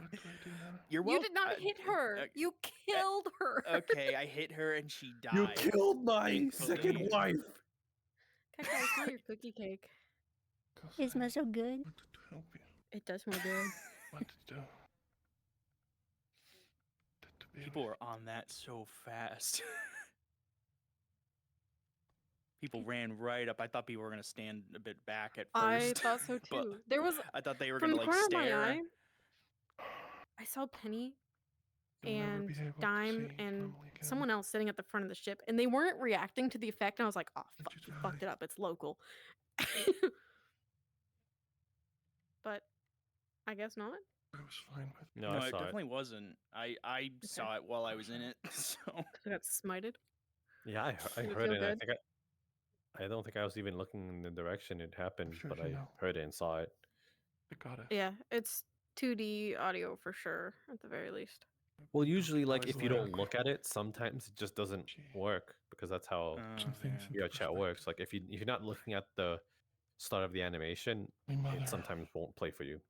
You're You did not hit her. You killed her. Okay, I hit her and she died. You killed my second wife. Kaka, I smell your cookie cake. It smells so good. It does smell good. What to do? People are on that so fast. People ran right up. I thought people were gonna stand a bit back at first. I thought so but too. There was I thought they were from gonna the like corner stare. of my eye, I saw Penny and Dime and someone else sitting at the front of the ship, and they weren't reacting to the effect. And I was like, "Oh fuck, you fucked it up. It's local." But I guess not. I was fine with No, No, I it saw definitely wasn't. I saw it while I was in it. So I got smited. Yeah, I Did it heard feel it. And good? I don't think I was even looking in the direction it happened, sure but you I know. heard it and saw it. I got it. Yeah, it's 2D audio for sure, at the very least. Well, usually, like Always if you don't look. look at it, sometimes it just doesn't work because that's how Some things into your chat works. Like if you're not looking at the start of the animation, mother. it sometimes won't play for you.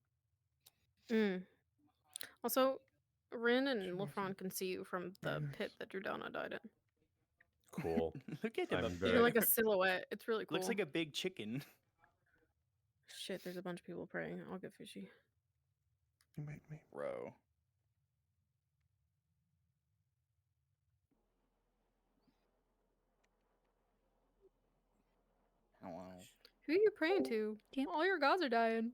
Also, Rin and Lafron can see you from the pit that Jordana died in. Cool. look at him up You're there. like a silhouette. It's really cool. Looks like a big chicken. Shit, there's a bunch of people praying. I'll get fishy. You made me. Bro. Hello. Who are you praying to? All your gods are dying.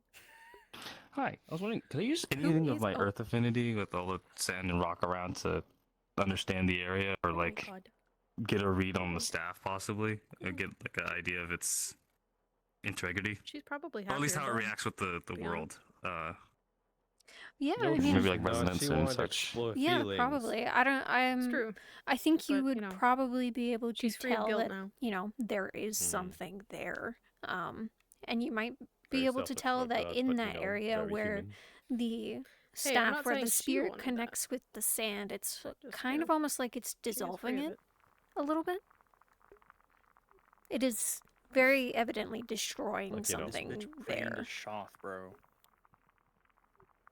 Hi, I was wondering, could I use anything of my Earth affinity with all the sand and rock around to understand the area, or like get a read on the staff, possibly, or get like an idea of its integrity, She's probably or at least how it happier, reacts with the be world. Yeah, No, I mean, maybe like no, resonance she and wanted to such. explore yeah, feelings. probably. It's true. I think you But, would you know, probably be able to she's free of tell guilt that now. there is something there, and you might be Very able to tell that self-absorbed, in but, that area very where human. the I'm staff not where saying the she spirit wanted that. connects with the sand, it's Just, kind you of know, almost like it's she is free dissolving of it a little bit. It is very evidently destroying Like, you know, something Bitch praying to there. Shoth, bro.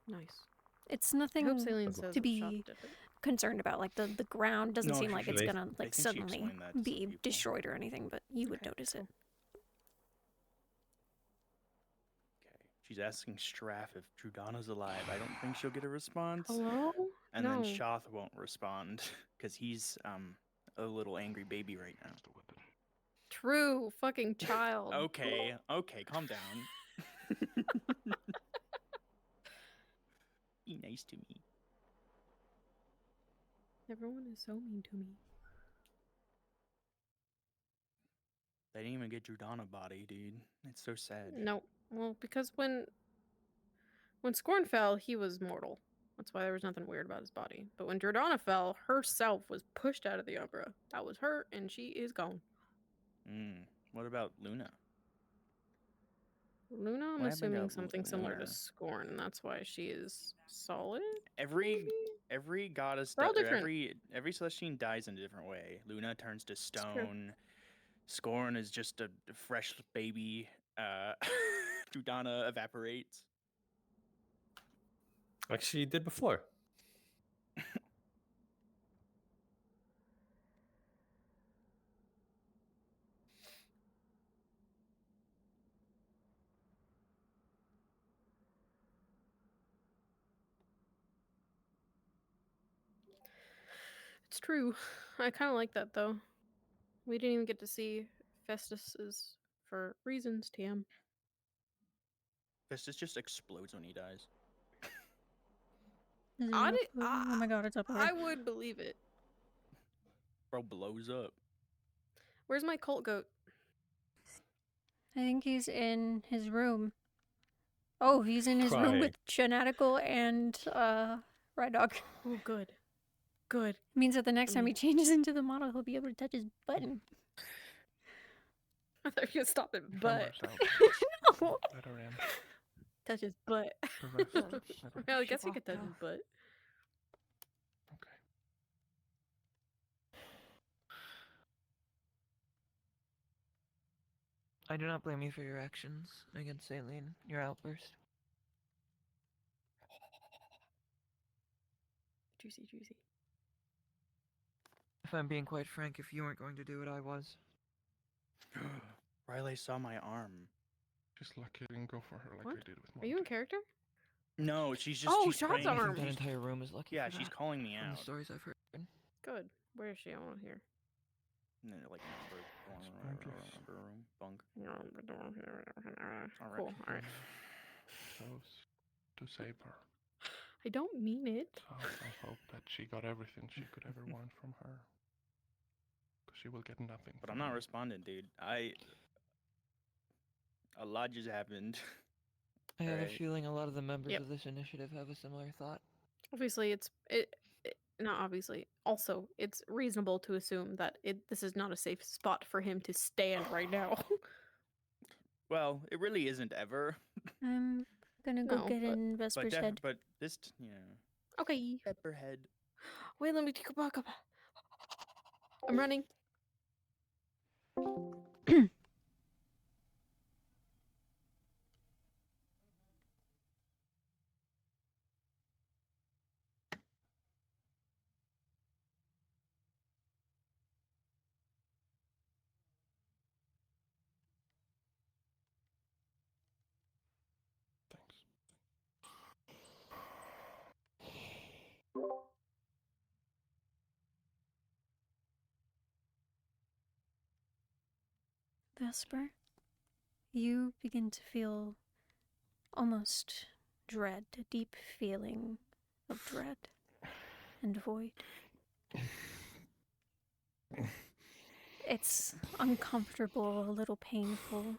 Nice. It's I nothing hope Celine says to that be Shoth did it. concerned about. Like the ground doesn't No, seem she- like it's they- gonna I like think she suddenly explained that to some be people. destroyed or anything, but you would Okay, notice it. Okay. She's asking Straff if Drudana's alive. I don't think she'll get a response. Hello? And no. then Shoth won't respond because he's a little angry baby right now. True fucking child. Okay, calm down. Be nice to me. Everyone is so mean to me. They didn't even get Jordana body, dude. It's so sad. No, well, because when Scorn fell, he was mortal. That's why there was nothing weird about his body. But when Jordana fell, herself was pushed out of the Umbra. That was her, and she is gone. What about Luna? Luna, I'm What happened to assuming something similar to Luna? Scorn, and that's why she is solid. Every goddess, They're all or different. every Celestine dies in a different way. Luna turns to true. stone. Scorn is just a fresh baby. Jordana evaporates. Like she did before. It's true. I kind of like that though. We didn't even get to see Festus's for reasons, TM. Festus just explodes when he dies. Oh my god, it's up there. I would believe it. Bro blows up. Where's my cult goat? I think he's in his room. Oh, he's in his room with Shenanical and Ride Dog. Oh, good. Good. Means that the next time he changes into the model, he'll be able to touch his button. I thought you could stop it, but no. Let her in. Touch his butt. Well, I guess you could touch his butt. I do not blame you for your actions against Aileen, your outburst. Juicy, juicy. If I'm being quite frank, if you weren't going to do it, I was. Riley saw my arm. Just lucky I didn't go for her like What? I did with Are you in character? No, she's just. Oh, she's Shot's praying. arm. That entire room is lucky. Yeah, for she's that, calling me from out. the stories I've heard. Good. Where is she? I want to hear. And then, like, number room, bunk. Cool. All right. chose to save her. I don't mean it. So I hope that she got everything she could ever want from her. Because she will get nothing. But I'm not responding, dude. A lot just happened. I have a Right. feeling a lot of the members Yep. of this initiative have a similar thought. Obviously, not obviously. Also, it's reasonable to assume that this is not a safe spot for him to stand right now. Well, it really isn't ever. I'm gonna go get in Vesper's head. But this, Okay. Pepperhead. Wait, let me take a back up. I'm running. Vesper, you begin to feel almost dread, a deep feeling of dread and void. It's uncomfortable, a little painful,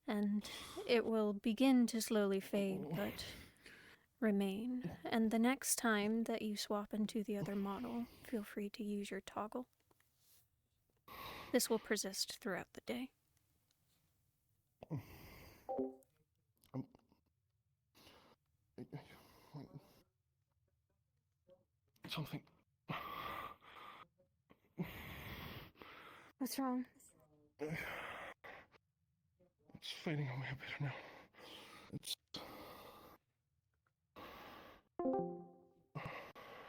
and it will begin to slowly fade, but remain. And the next time that you swap into the other model, feel free to use your toggle. This will persist throughout the day. Something. What's wrong? It's fading away a bit now. It's.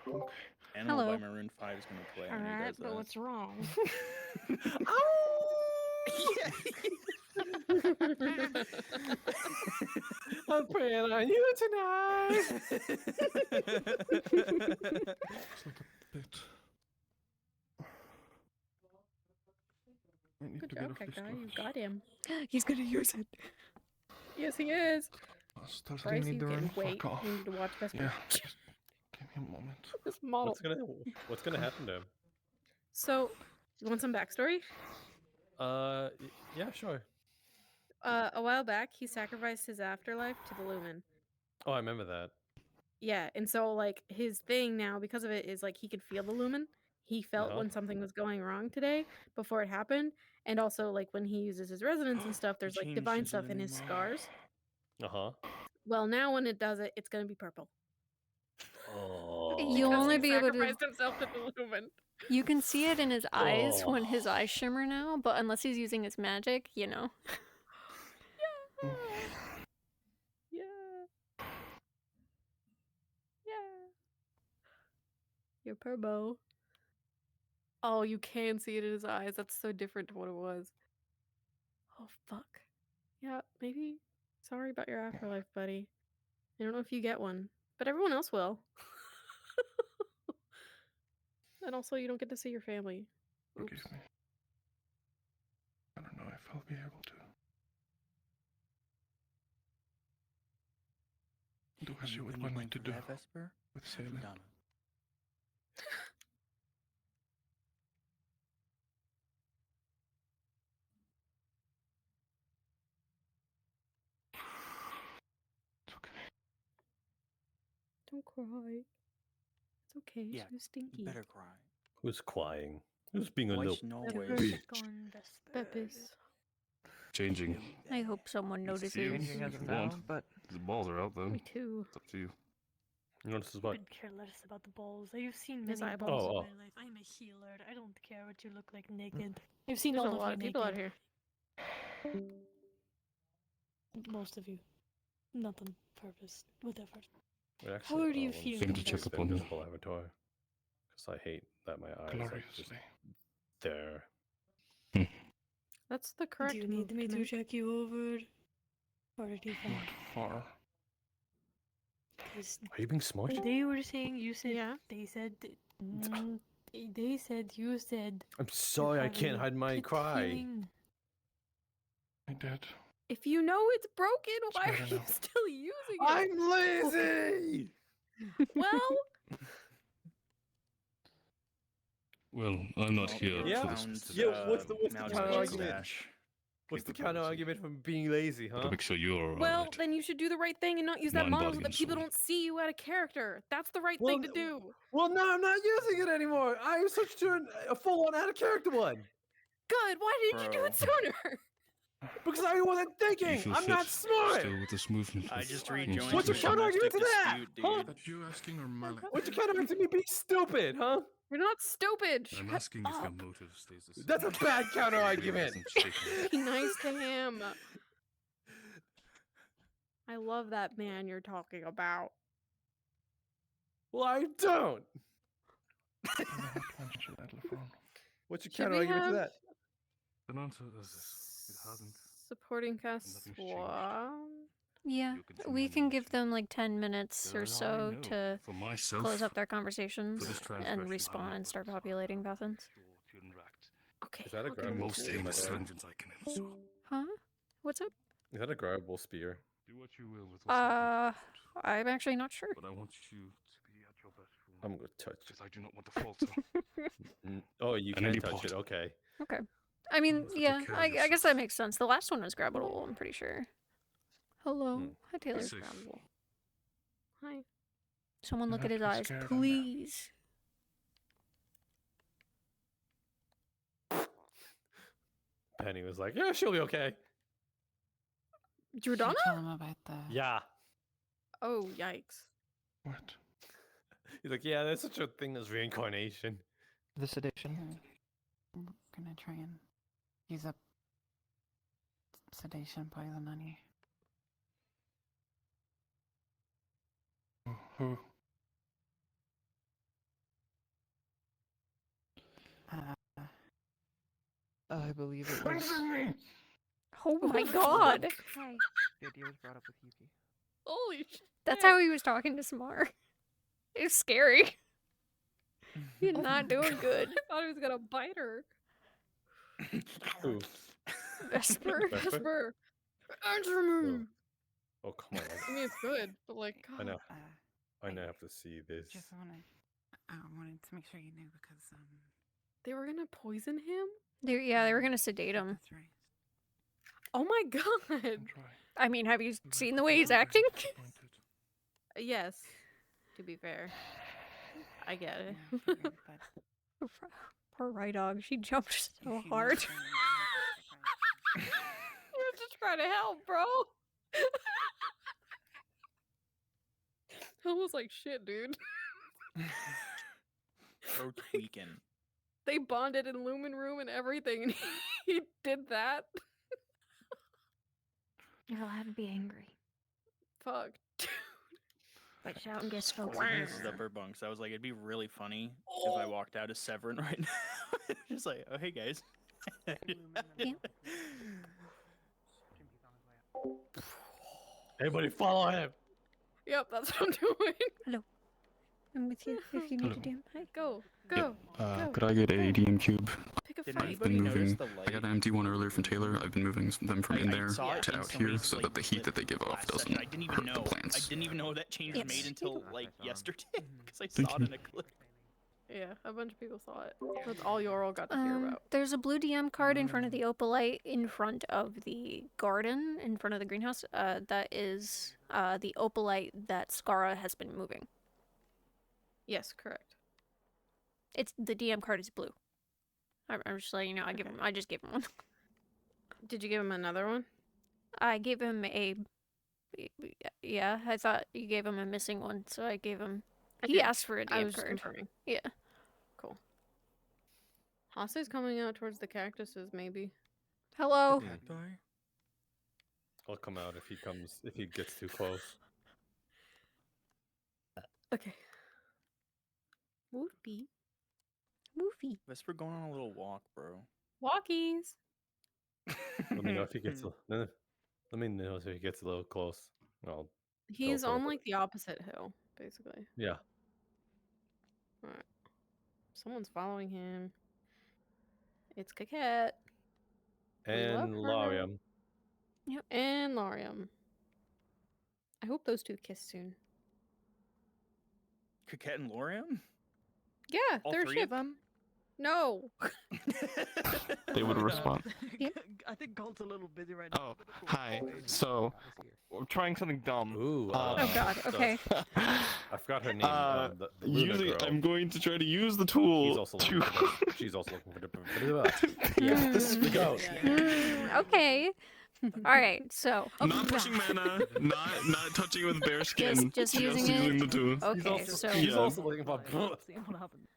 Okay. Animal Hello. by Maroon 5 is gonna play. when he Alright, does but that. what's wrong? I'm praying on you tonight. It's like a bit. I need Good to get job, off that this guy. glass. You got him. He's gonna use it. Yes, he is. Still Bryce, need you to can run. wait. Fuck off. You need to watch Vesper. Yeah, just give me a moment. This model. What's gonna happen to him? So, you want some backstory? Yeah, sure. A while back, he sacrificed his afterlife to the Lumen. Oh, I remember that. Yeah, and so like his thing now, because of it, is like he could feel the Lumen. He felt when something was going wrong today before it happened, and also like when he uses his resonance and stuff, there's like changed divine his stuff in his Lumen. scars. Uh-huh. Well, now when it does it, it's gonna be purple. Oh. You'll Because only he be able to. sacrificed himself to the Lumen. You can see it in his eyes when his eyes shimmer now, but unless he's using his magic, you know. Yeah. Your purple. Oh, you can see it in his eyes. That's so different to what it was. Oh, fuck. Yeah, maybe. Sorry about your afterlife, buddy. I don't know if you get one, but everyone else will. And also, you don't get to see your family. Forgive me. I don't know if I'll be able to. Do as you would want me to do with sailing. Don't cry. It's okay. Yeah, She's stinky. better cry. Who's crying? Who's being a White little Norway. Peppers. Changing. I hope someone notices. Changing as of now, but the balls are out though. Me too. It's up to you. You notice I couldn't care less about the balls. I've seen His many eyeballs. balls Oh, in my life. I'm a healer. I don't care what you look like naked. I've seen There's all a lot of of you people out naked. here. Most of you. Not on purpose. Whatever. Wait, How are you feeling? Need to check up on you. Invisible avatar. Because I hate that my eyes are just there. That's the correct. Do you need me to check you over? Or did you find? Far. Are you being smushed? They were saying you said. Yeah. They said. They said you said. I'm sorry, I can't hide my cry. Feeling. I did. If you know it's broken, why are better you now. still using it? I'm lazy! Well, Well, I'm not here Yeah, for this. yeah. What's the Mountain counter West argument? Dash. What's the counter argument from being lazy, huh? To make sure you're well, alright. then you should do the right thing and not use that Mind, model body, so that and people soul. don't see you out of character. That's the right thing to do. Well, no, I'm not using it anymore. I switched to a full-on out-of-character one. Good. Why didn't you do it sooner? Because I wasn't You thinking. feel I'm fit not smart. Still with this movement. I with just fucking rejoined. What's your situation. counter argument to that? Dispute, Huh? dude. That you asking or my What's your counter argument to me being stupid, huh? You're not stupid. I'm Shut asking if your up. motive stays the same. That's a bad counter It argument. hasn't shaken. Be nice to him. I love that man you're talking about. Well, I don't. What's your Should counter we argument to have that? The answer is it hasn't. supporting cast Nothing's swap? Yeah, we can give them like 10 minutes or Well, I so know to for myself, close up their conversations this transgression, and I respawn will and start populating Bethans. Okay. Is that a I'll give grab? him Most two. aimless vengeance I can inflict. Huh? What's up? Is that a grabbable spear? Do what you will with what's I'm actually not sure. but I want you to be at your best. I'm gonna touch it. Because I do not want to falter. Oh, you And can any touch part. it. Okay. Okay. I mean, Take yeah, care of I guess yourself. that makes sense. The last one was grabbable, I'm pretty sure. Hello. Hi, Taylor. Safe. Grabbable. Hi. Someone You look at have his to be eyes, scared on that. please. Penny was like, "Yeah, she'll be okay." Jordana? Tell him about the. Yeah. Oh, yikes. What? He's like, "Yeah, there's such a thing as reincarnation." The sedation. I'm gonna try and use up sedation poison on you. Who? I believe it was. Oh my god. The idea was brought up with Yuki. Holy shit. That's how he was talking to Smar. It's scary. You're not doing good. I thought he was gonna bite her. Who? Vesper. Vesper? Vesper. Answer me. Oh, come on. I mean, it's good, but like, I know. God. I now have to see this. Just wanna I wanted to make sure you knew because They were gonna poison him? They were gonna sedate him. that's right. Oh my god! I mean, have you seen the way he's acting? Yes, to be fair. I get it. Poor Rye Dog, she jumped so hard. You're just trying to help, bro. I was like, shit, dude. Bro tweaking. They bonded in Lumen Room and everything, and he did that. You're allowed to be angry. Fuck. But shout and get folks. This is upper bunks. I was like, it'd be really funny if I walked out as Severin right now. Just like, oh, hey guys. Everybody follow him. Yep, that's what I'm doing. Hello. I'm with you if you need to DM. Hi. Go, go. Could I get a DM cube? Pick a Did fight. I've been anybody notice moving. the I got an empty one earlier from Taylor. I've been moving them from in I there saw it to in out here somebody's, so like, that the heat that they give off last doesn't session. I didn't even hurt know. the plants. I didn't even know that change was made until like yesterday because I Thank saw you. it in a clip. Yeah, a bunch of people saw it. That's all Yoral got to hear about. There's a blue DM card in front of the opalite, in front of the garden, in front of the greenhouse. That is the opalite that Skara has been moving. Yes, correct. It's the DM card is blue. I'm just letting you know. I just gave him one. Did you give him another one? I gave him a. Yeah, I thought you gave him a missing one, so I gave him. He Okay. asked for a DM I was just card. confirming. Yeah. Cool. Hase's coming out towards the cactuses, maybe. Hello. I'll come out if he gets too close. Okay. Whoopee. Woofy. Vesper going on a little walk, bro. Walkies. Let me know if he gets. Let me know if he gets a little close. I'll He's teleport. on like the opposite hill, basically. Yeah. Alright. Someone's following him. It's Coquette. We love And her. Lariam. Yep. And Lariam. I hope those two kiss soon. Coquette and Loriam? Yeah, All they're a three ship. of them? No. They would respond. I think Galt's a little busy right now. Oh, hi. So, I'm trying something dumb. Ooh. Oh God. Okay. I forgot her name. The Luna Usually, girl. I'm going to try to use the He's tool also to. looking for she's also looking for the. Yeah, this is Go. Okay. All right. So. Not pushing mana, not touching with bare skin. Just using it. the tool. Okay. So. He's also looking for. See what happens.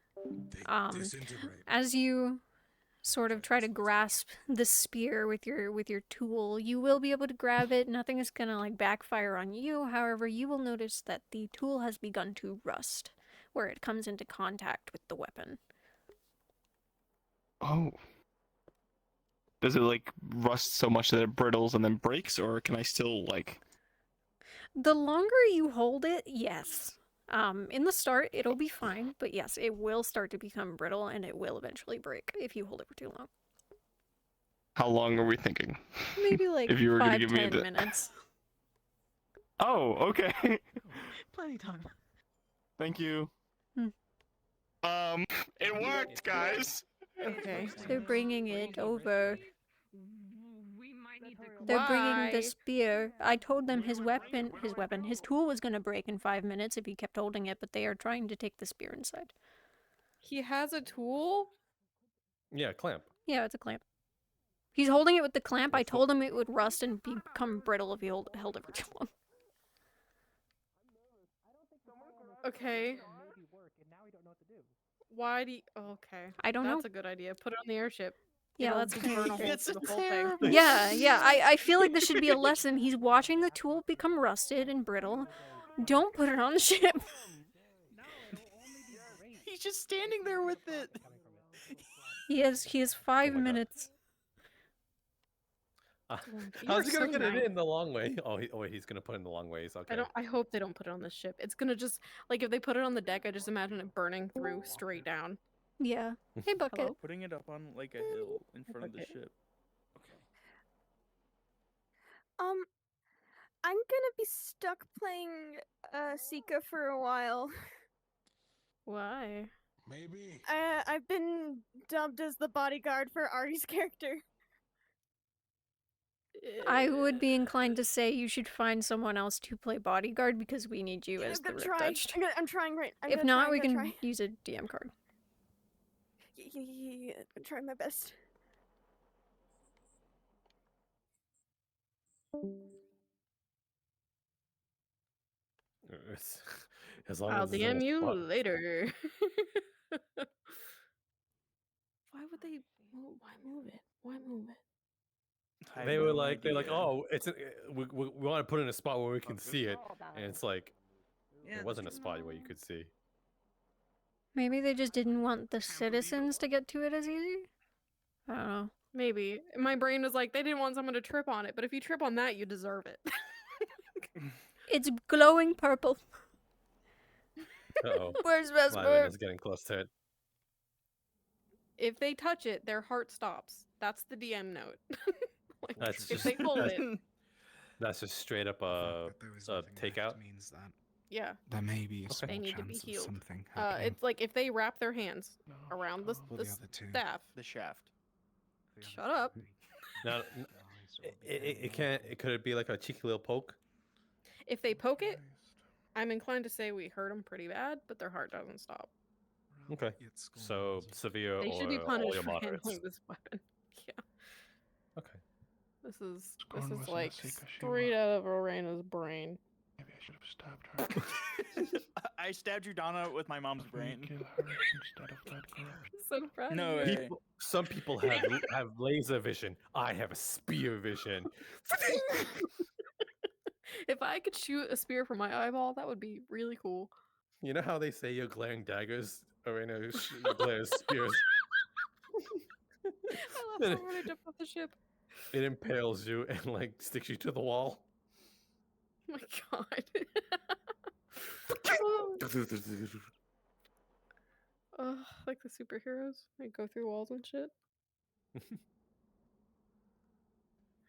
As you sort of try to grasp the spear with your tool, you will be able to grab it. Nothing is gonna like backfire on you. However, you will notice that the tool has begun to rust where it comes into contact with the weapon. Oh. Does it like rust so much that it brittles and then breaks, or can I still like? The longer you hold it, yes. In the start, it'll be fine, but yes, it will start to become brittle and it will eventually break if you hold it for too long. How long are we thinking? Maybe like If you were gonna 5, give me 10 minutes. Oh, okay. Plenty time. Thank you. It worked, guys. Okay. They're bringing it over. They're Why? bringing the spear. I told them his tool was gonna break in 5 minutes if he kept holding it, but they are trying to take the spear inside. He has a tool? Yeah, clamp. Yeah, it's a clamp. He's holding it with the clamp. I told him it would rust and become brittle if he held it for too long. Okay. Why do you... Okay. I don't know. That's a good idea. Put it on the airship. Yeah, It'll that's burn a hole It's through the whole thing. Yeah. I feel like this should be a lesson. He's watching the tool become rusted and brittle. Don't put it on the ship. He's just standing there with it. He has 5 minutes. How's he gonna get it in the long way? Oh, wait, he's gonna put it in the long ways. Okay. I hope they don't put it on the ship. It's gonna just like if they put it on the deck, I just imagine it burning through straight down. Yeah. Hey, Bucket. Hello? Putting it up on like a hill in front of the ship. I'm gonna be stuck playing Sika for a while. Why? Maybe. I've been dubbed as the bodyguard for Artie's character. I would be inclined to say you should find someone else to play bodyguard because we need you as I'm the gonna Rip try. Dutch. I'm trying right. I'm If gonna not, try, we I'm can gonna try. use a DM card. Yeah, I'm trying my best. It's, as long I'll as it's in a DM you spot. later. Why would they? Why move it? Why move it? They were like, they're like, oh, we want to put it in a spot where we can see it, and it's like, it wasn't a spot where you could see. Maybe they just didn't want the citizens to get to it as easy? I don't know. Maybe. My brain was like, they didn't want someone to trip on it, but if you trip on that, you deserve it. It's glowing purple. Uh-oh. Where's Vesper? Lyman is getting close to it. If they touch it, their heart stops. That's the DM note. Like, That's if just, they hold it. That's just straight up a takeout. Means that Yeah. there may be a small They need to be chance of healed. something happening. It's like if they wrap their hands around the Or the other two. staff. The shaft. Shut up. Now, it can't. Could it be like a cheeky little poke? If they poke it, I'm inclined to say we hurt them pretty bad, but their heart doesn't stop. Okay. So severe They or should be all punished your for moderates. handling this weapon. Yeah. Okay. This is Scorn was like Masika straight out of Arena's brain. Maybe I should have stabbed her. I stabbed your Donna with my mom's brain. Kill her instead of that corruption. So proud of No you. way. Some people have laser vision. I have a spear vision. If I could shoot a spear from my eyeball, that would be really cool. You know how they say you're glaring daggers? Arena glares spears. I love how when I jumped off the ship. It impales you and like sticks you to the wall. Oh my god. Oh, like the superheroes. They go through walls and shit.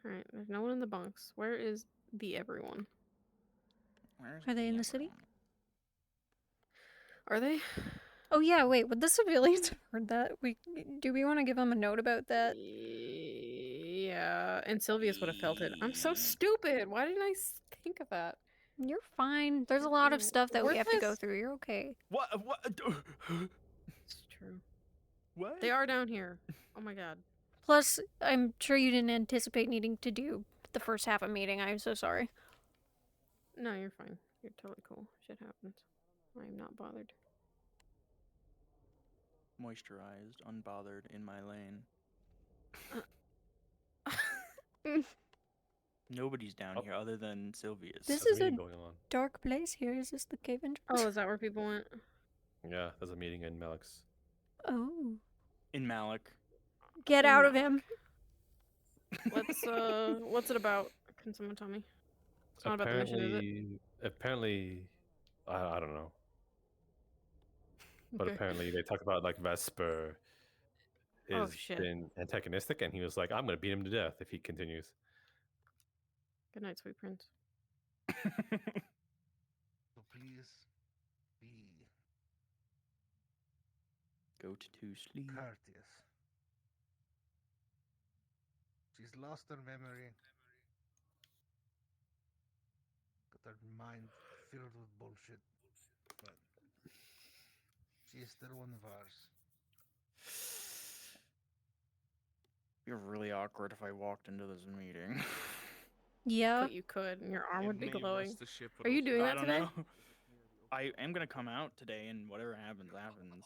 Alright, there's no one in the bunks. Where is the everyone? Are they in the city? Are they? Oh yeah, wait, would the civilians have heard that? Do we want to give them a note about that? Yeah, and Sylvius would have felt it. I'm so stupid. Why didn't I think of that? You're fine. There's a lot of stuff that we have to go Worthless. through. You're okay. What? It's true. What? They are down here. Oh my god. Plus, I'm sure you didn't anticipate needing to do the first half of meeting. I'm so sorry. No, you're fine. You're totally cool. Shit happens. I am not bothered. Moisturized, unbothered, in my lane. Nobody's down here other than Sylvius. This There's is a meeting going on. dark place here. Is this the cave entrance? Oh, is that where people went? Yeah, there's a meeting in Melix. Oh. In Malik. Get out of him. What's it about? Can someone tell me? It's not about the mission, is it? Apparently, I don't know. But Okay. apparently they talk about like Vesper Oh, is shit. been antagonistic, and he was like, "I'm gonna beat him to death if he continues." Good night, sweet prince. So please be Go to sleep. courteous. She's lost her memory. Got her mind filled with bullshit. But she is still one of ours. It'd be really awkward if I walked into this meeting. Yeah. But you could, and your arm would be May rest glowing. the ship Are you doing I that don't today? know. I am gonna come out today, and whatever happens, happens.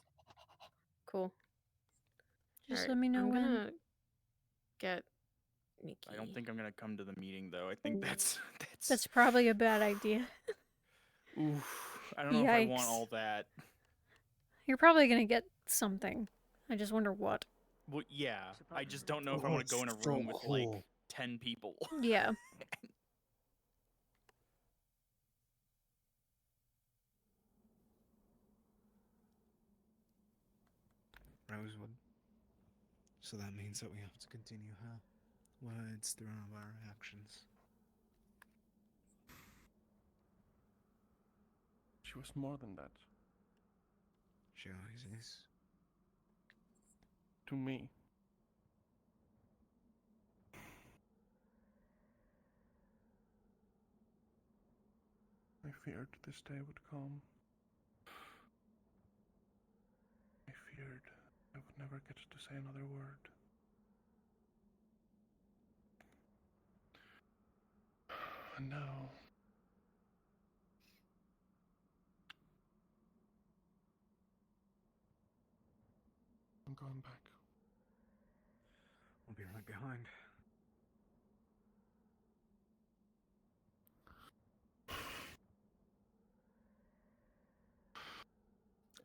Cool. Just Alright, let me know I'm when. gonna get Nikki. I don't think I'm gonna come to the meeting though. I think that's That's probably a bad idea. Oof. I don't know if I want Yikes. all that. You're probably gonna get something. I just wonder what. Well, yeah. I just don't know if I Oh, want to go in a it's so room with like cool. 10 people. Yeah. Rosewood. So that means that we have to continue her words through our actions. She was more than that. She always is. To me. I feared this day would come. I feared I would never get to say another word. And now, I'm going back. I'll be right behind.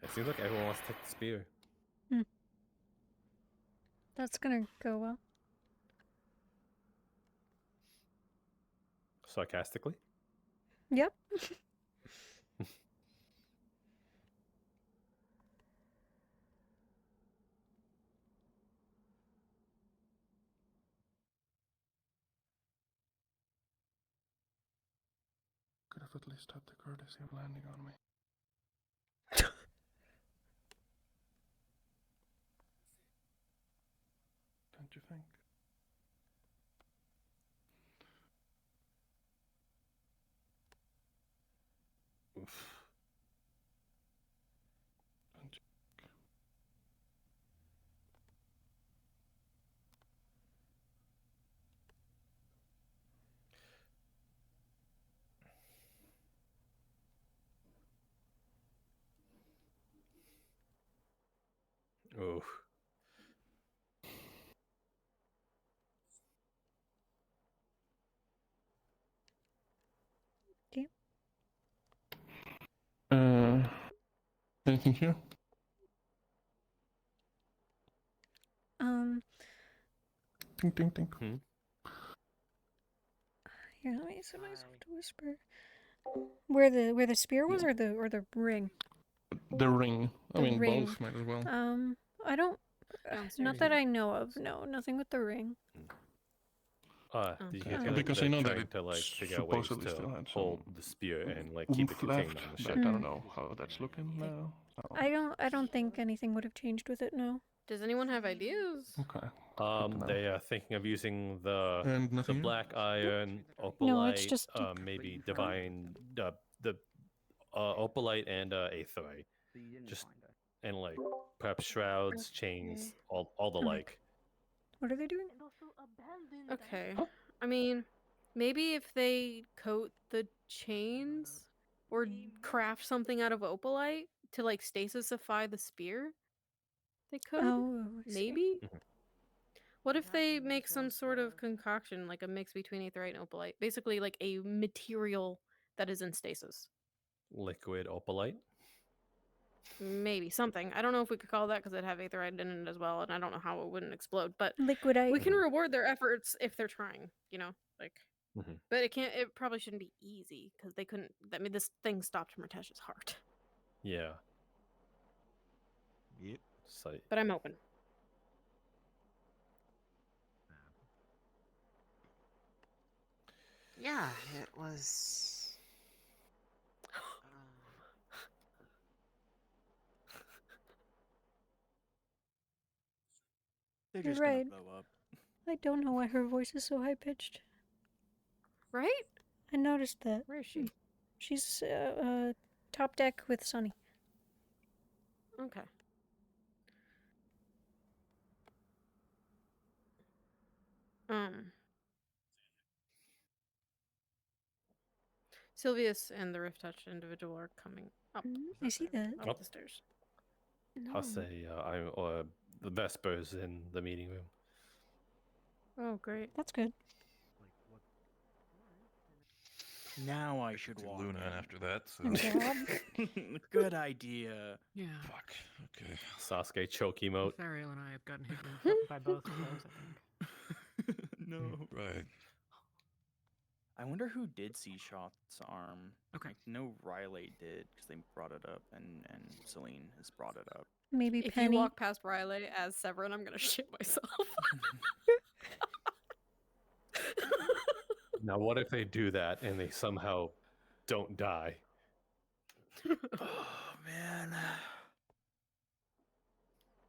It seems like everyone wants to take the spear. That's gonna go well. Sarcastically? Yep. Could have at least had the courtesy of landing on me. Don't you think? Oof. Don't you think? Oh. Okay. Anything here? Ding, ding, ding. Here, let me set myself to whisper. Where the spear was, or the ring? The ring. I The mean, ring. both might as well. I don't. Downstairs. Not that I know of. No, nothing with the ring. Did you Okay. get to, Because they're I know that trying it to like figure out ways supposedly to still had hold some the spear and like keep it oomph contained left, on the but ship? I don't know how that's looking now. So. I don't think anything would have changed with it. No. Does anyone have ideas? Okay. They are thinking of using the And nothing black iron, opalite, No, it's just maybe divine, the opalite and aetherite, just and like perhaps shrouds, chains, all the like. What are they doing? Okay. I mean, maybe if they coat the chains or craft something out of opalite to like stasify the spear, they could. Oh, I see. Maybe. What if they make some sort of concoction, like a mix between aetherite and opalite? Basically, like a material that is in stasis. Liquid opalite. Maybe something. I don't know if we could call that because it'd have aetherite in it as well, and I don't know how it wouldn't explode. But Liquidite. we can reward their efforts if they're trying. You know, like. Mhm. But it can't. It probably shouldn't be easy because they couldn't. I mean, this thing stopped Murtesh's heart. Yeah. Yep. So, But I'm open. Yeah, it was. They're You're just right. gonna blow up. I don't know why her voice is so high pitched. Right? I noticed that. Where is she? She's top deck with Sunny. Okay. Sylvius and the Rift Touch individual are coming up. I see that. Up the stairs. I'll say I'm the Vespers in the meeting room. Oh, great. That's good. Now I should walk. Luna after that. So. Good job. Good idea. Yeah. Fuck. Okay. Sasuke choke emote. Thariel and I have gotten hit by both of those, I think. No. Right. I wonder who did see Shot's arm. Okay. Like, no, Riley did because they brought it up, and Celine has brought it up. Maybe If Penny. you walk past Riley as Severin, I'm gonna shit myself. Now, what if they do that and they somehow don't die? Oh man.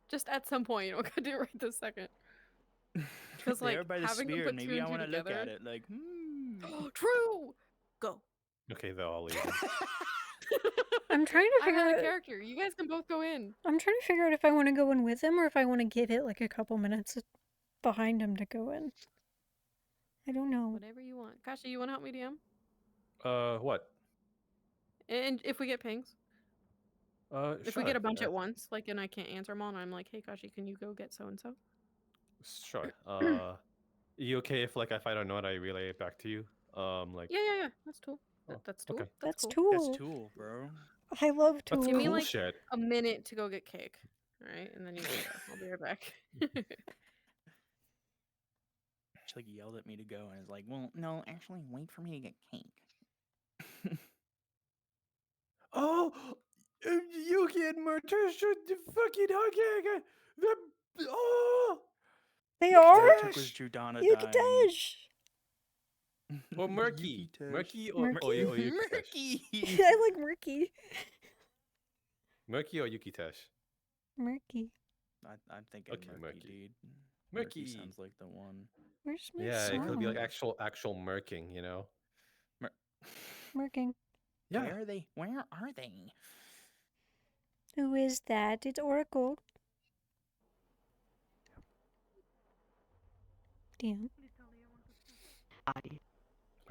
Just at some point, you don't gotta do it right this second. Because They like are by the having them spear. put two Maybe I and two want to look together. at it. Like, True. Go. Okay, they're all leaving. I'm trying to I figure had a out. character. You guys can both go in. I'm trying to figure out if I want to go in with him or if I want to give it like a couple minutes behind him to go in. I don't know. Whatever you want. Kashi, you want to help me DM? What? And if we get pings. If we Sure. get a bunch at once, like, and I can't answer them all, and I'm like, hey, Kashi, can you go get so and so? Sure. You okay if like if I don't know it, I relay it back to you? Like. Yeah. That's Tool. That's Tool. okay. That's cool. Tool. That's Tool, bro. I love Tool. That's Give me cool like shit. a minute to go get cake. Alright, and then you go. I'll be right back. She like yelled at me to go, and is like, "Well, no, actually, wait for me to get cake." Oh, Yuki and Marta should fucking hugging. Oh, They All are? it took was Judana dying. Yukitesh! or Murky. Yukitesh. Murky or Murky. I like Murky. Murky or Yukitesh? Murky. I'm thinking Okay, Murky, Murky. dude. Murky. Sounds like the one. Where's my Yeah, it could be like song? actual murking, you know? Murking. Yeah. Where are they? Where are they? Who is that? It's Oracle. Damn.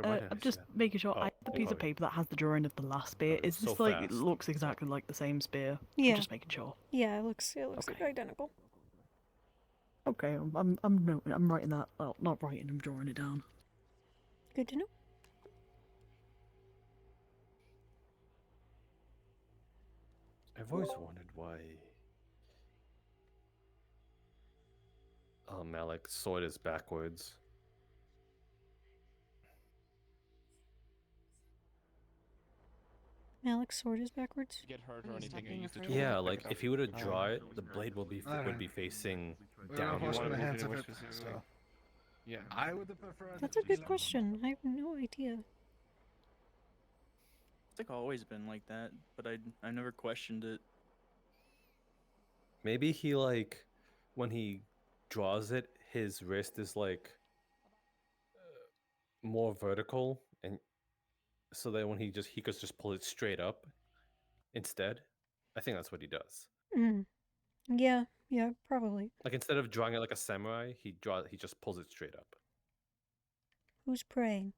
I'm just making sure I have the piece of paper that has the drawing of the last spear. Is this so like it fast. looks exactly like the same spear? Yeah. I'm just making sure. Yeah, it looks like identical. Okay, I'm writing that. Well, not writing. I'm drawing it down. Good to know. I've always wondered why Malik's sword is backwards. Malik's sword is backwards. Get hurt or anything. You use the tool. Yeah, like if you were to draw it, the blade would be facing down. Wash my hands of more it. specifically. So. Yeah. I would have preferred. That's a good question. I have no idea. It's like always been like that, but I never questioned it. Maybe he like when he draws it, his wrist is like more vertical, and so that when he could just pull it straight up instead. I think that's what he does. Yeah, probably. Like instead of drawing it like a samurai, he just pulls it straight up. Who's praying?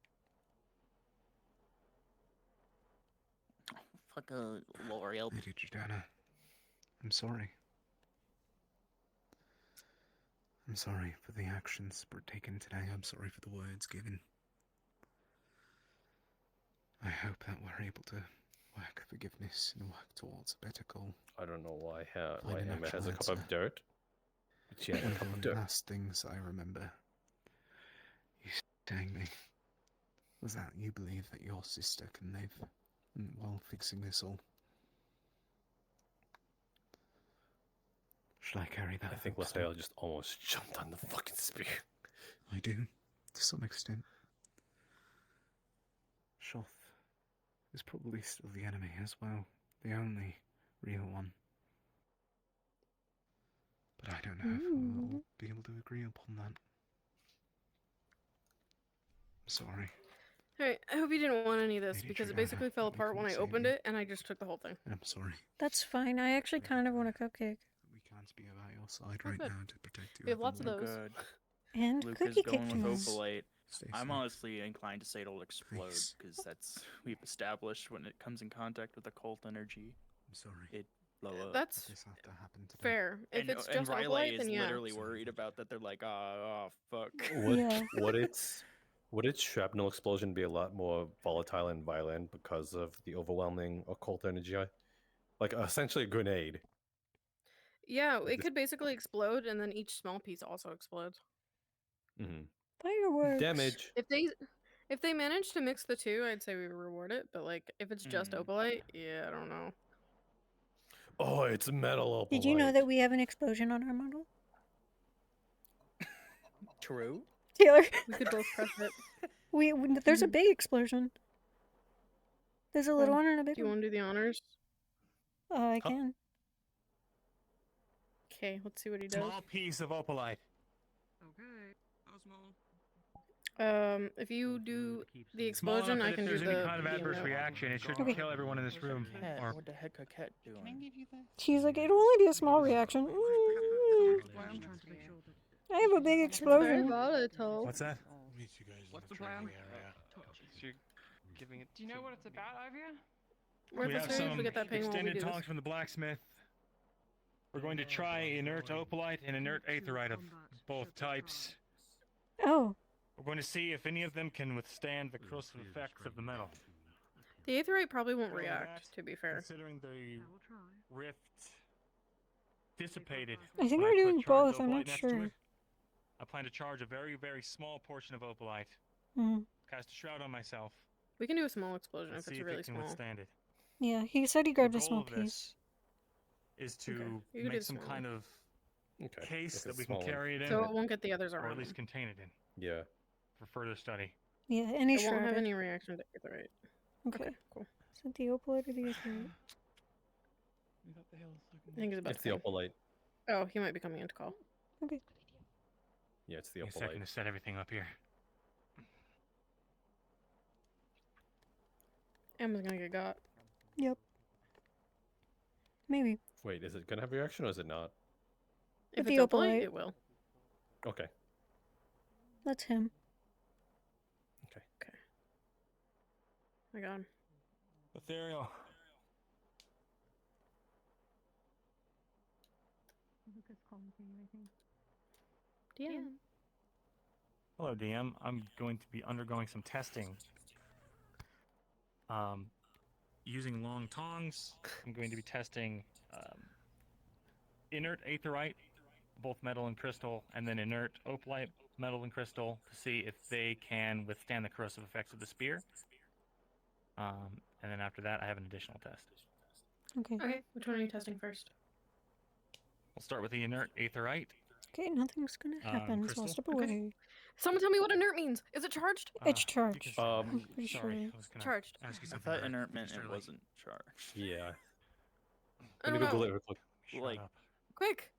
Fuck L'Oreal. Lady Judana, I'm sorry. I'm sorry for the actions that were taken today. I'm sorry for the words given. I hope that we're able to work forgiveness and work towards a better goal. I don't know why Find an Emma has actual a cup of answer. dirt. But she has a One cup of of the dirt. last things I remember you telling me was that you believe that your sister can live while fixing this all. Should I carry that? I think hope still? Raphael just almost jumped on the fucking spear. I do, to some extent. Shoth is probably still the enemy as well, the only real one. But I don't know if we'll be able to agree upon that. I'm sorry. Alright, I hope you didn't want any of this Lady because it Jordana, basically fell we apart when I couldn't save opened you. it and I just took the whole thing. I'm sorry. That's fine. I actually kind of want a cupcake. We can't be about your side Oh, right good. now to protect you. We have lots of evermore. those. Good. And Luke cookie is going cake with tomorrow. Opalite. Stay I'm safe. honestly inclined to say it'll explode Please. because that's we've established when it comes in contact with occult energy, I'm sorry. it blow up. That's This had to happen today. fair. If and, it's and just Riley Opalite, is then yeah. literally worried about that. They're like, oh fuck. Would its shrapnel explosion be a lot more volatile and violent because of the overwhelming occult energy? Like essentially a grenade. Yeah, it could basically explode and then each small piece also explodes. Fireworks. Damage. If they manage to mix the two, I'd say we reward it, but like if it's just Opalite, yeah, I don't know. Oh, it's metal opalite. Did you know that we have an explosion on our model? True. Taylor. We could both press it. There's a big explosion. There's a little one and a big Do you one. want to do the honors? I can. Okay, let's see what he does. Small piece of opalite. Okay. How small? If you do the Small explosion, enough I that can if do there's any the. kind of the adverse amount. reaction, it shouldn't kill everyone in this room. Cat, Or what the heck a cat doing? She's like, it'll only be a small reaction. I have a big explosion. what's that? What's the plan? You're giving it. Do you know what it's about, Ivia? We're We at have the stage, some we get that ping while we extended do this. tongs from the blacksmith. We're going to try inert opalite and inert aetherite of both types. Oh. We're going to see if any of them can withstand the corrosive effects of the metal. The aetherite probably won't Knowing react, that, to be fair. Considering the rift dissipated. I think when we're put doing charged both, I'm opalite not next to sure. it, I plan to charge a very, very small portion of opalite. Mm. Cast a shroud on myself. We can do a small explosion and if see it's if really it can small. withstand it. Yeah, he said he grabbed The a small goal of piece. this is to You can do make the some small kind one. of Okay, case if that it's we can small one. carry it in. So it won't get the others or around at least them. contain it in Yeah. for further study. Yeah, any It won't have shrouded. any reaction to aetherite. Okay. Cool. Is it the opalite or the aetherite? I think it's about It's the opalite. Oh, he might be coming in to call. Okay. Yeah, it's the Give me a second opalite. to set everything up here. Emma's gonna get got. Yep. Maybe. Wait, is it gonna have a reaction or is it not? If the it's opalite, opalite. it will. Okay. That's him. I got him. Ethereal. DM. Hello, DM. I'm going to be undergoing some testing. Using long tongs, I'm going to be testing inert aetherite, both metal and crystal, and then inert opalite, metal and crystal, to see if they can withstand the corrosive effects of the spear. And then after that, I have an additional test. Okay. Okay, which one are you testing first? We'll start with the inert aetherite. Okay, nothing's gonna happen, so I'll crystal? step Okay. away. Someone tell me what inert means. Is it charged? It's charged. Um, pretty sorry, sure. I was gonna Charged. ask you I something. thought very inert meant it surely. wasn't charged. Yeah. I Let me don't Google know. it real quick. Shut Like- up. Quick.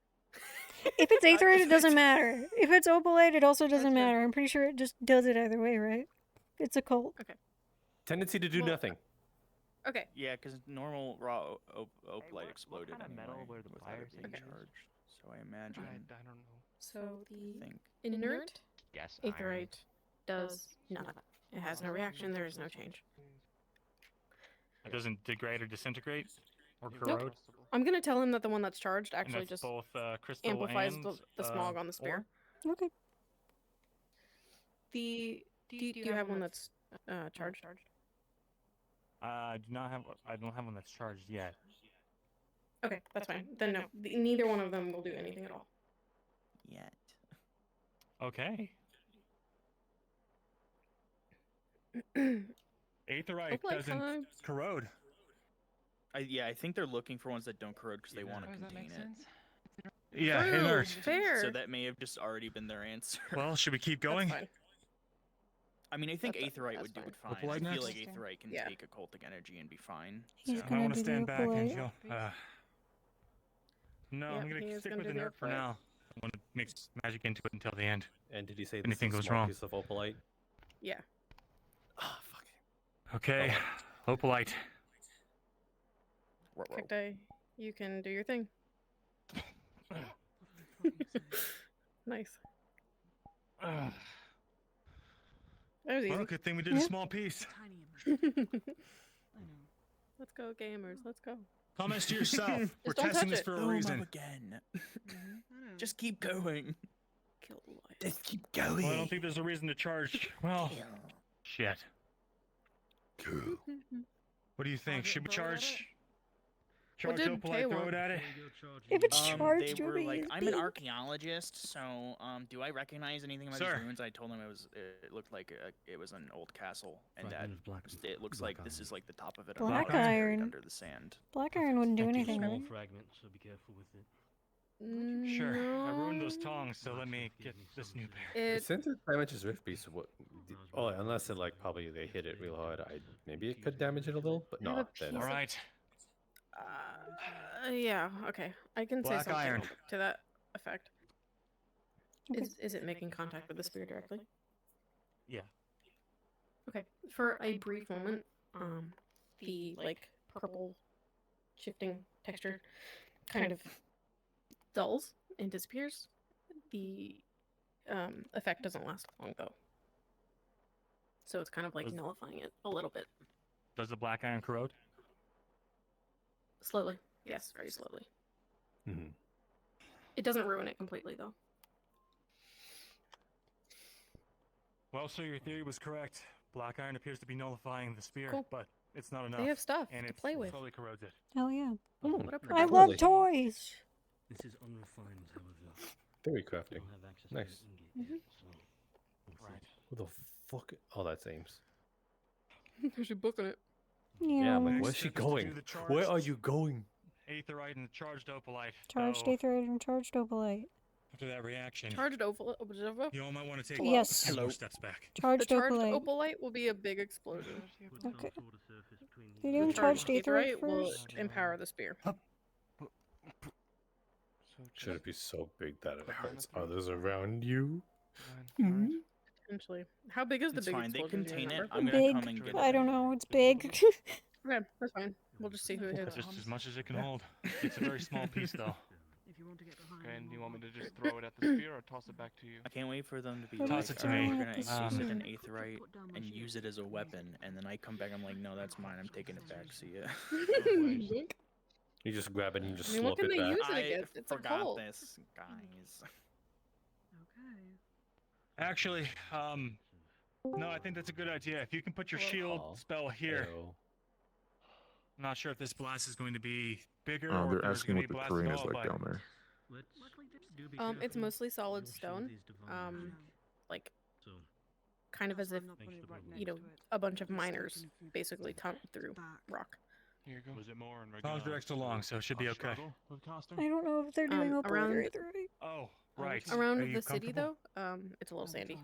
If it's aetherite, it doesn't matter. If it's opalite, it also doesn't matter. I'm pretty sure it just does it either way, right? It's a cult. Okay. Tendency to do Well, nothing. Okay. Yeah, because normal raw opalite exploded kind of anyway, metal were the without pliers it being they used? charged. So I imagine. I don't know. So the think. inert Guess aetherite does not. It has no reaction. There is no change. It doesn't degrade or disintegrate or corrode. I'm gonna tell him that the one that's charged And actually that's just both crystal amplifies and the smog on the spear. ore? Okay. Do you have one that's charged? I do not have. I don't have one that's charged yet. Okay, that's fine. Then no, neither one of them will do anything at all. Yet. Okay. Aetherite Opalite doesn't time. corrode. I think they're looking for ones that don't corrode because they want to Does that contain make it. sense? Yeah, True, inert. fair. So that may have just already been their answer. Well, should we keep going? That's fine. I mean, I think That's aetherite that's would do fine. it fine. Opalite I feel next? like aetherite can Yeah. take occultic energy and be fine. He's so- I gonna want to do the stand back and opalite. feel. No, Yep, I'm he gonna is stick gonna with do the inert for opalite. now. I want to mix magic into it until the end. And did he say this Anything is a goes small wrong. piece of opalite? Yeah. Ah, fuck. Okay, opalite. Cacti, you can do your thing. Nice. That was easy. Well, good thing we did a small piece. Let's go, gamers. Let's go. Comments to yourself. We're don't testing touch this it. for a Boom, reason. up again. Just keep going. Kill the light. Just keep going. Well, I don't think there's a reason to charge. Well, shit. What do you think? Should we charge? Charge did opalite, Tay throw want? it at it? If it's charged, They you're were like, being I'm an big. archaeologist, so do I recognize anything about Sir. these ruins? I told him it looked like it was an old castle, and that it looks like this is like the top of it. Black it's buried iron. under the sand. Black iron wouldn't do anything, Small right? fragment, so be careful with it. Sure. I ruined those tongs, so let me get this new pair. Since it damages Rift Beast, what? Oh, unless it like probably they hit it real hard, maybe it could damage it a little, but not then. All right. Yeah. Okay. I can say Black something iron. to that effect. Okay. Is it making contact with the spear directly? Yeah. Okay. For a brief moment, the like purple shifting texture kind of dulls and disappears. The effect doesn't last long though. So it's kind of like nullifying it a little bit. Does the black iron corrode? Slowly. Yes, very slowly. Mm-hmm. It doesn't ruin it completely though. Well, so your theory was correct. Black iron appears to be nullifying the spear, Cool. but it's not enough. They have stuff and to it play with. slowly corrodes it. Hell yeah. Oh, what a I product. love toys. This is unrefined, however. Very crafting. I'll have access Nice. to the ingot, so we'll Right. Who the fuck? Oh, that's Ames. There's a book in it. Yeah, I'm like, Next where's she step is to going? do the Where are charged you going? Aetherite and charged opalite. Charged So, aetherite and charged opalite. after that reaction, Charged opal. you all might want to take Yes. a few more steps back. Charged the charged opalite. opalite will be a big explosion. Okay. The You're doing charged aetherite aetherite will first? empower the spear. Should it be so big that it hurts others around you? Potentially. How big is the It's big fine, they explosion? do you contain it. remember? I'm gonna Big. come and get I it. don't know. It's big. Okay, that's fine. We'll just see who it hits. Just as much as it can hold. It's a very small piece, though. Okay, and you want me to just throw it at the spear or toss it back to you? I can't wait for them to be Toss like, it to "Alright, me. we're gonna encase it in Um, aetherite and use it as a weapon, and then I come back, I'm like, no, that's mine, I'm taking it back, see ya. You just grab it and you just I mean, what slurp can it they back. use it I against? It's a forgot cult. this, guys. Actually, no, I think that's a good idea. If you can put your shield spell here. I'm not sure if this blast is going to be bigger or They're if there's asking going to what be the blast terrain at is all, like but down there. It's mostly solid stone. Like, kind of as if, you know, a bunch of miners basically tunneled through rock. Here you go. Was it more in regular? Are extra long, so it should be okay. I don't know if they're doing opalite around- or aetherite. Oh, right. Around Are the you city, comfortable? though, it's a little sandy.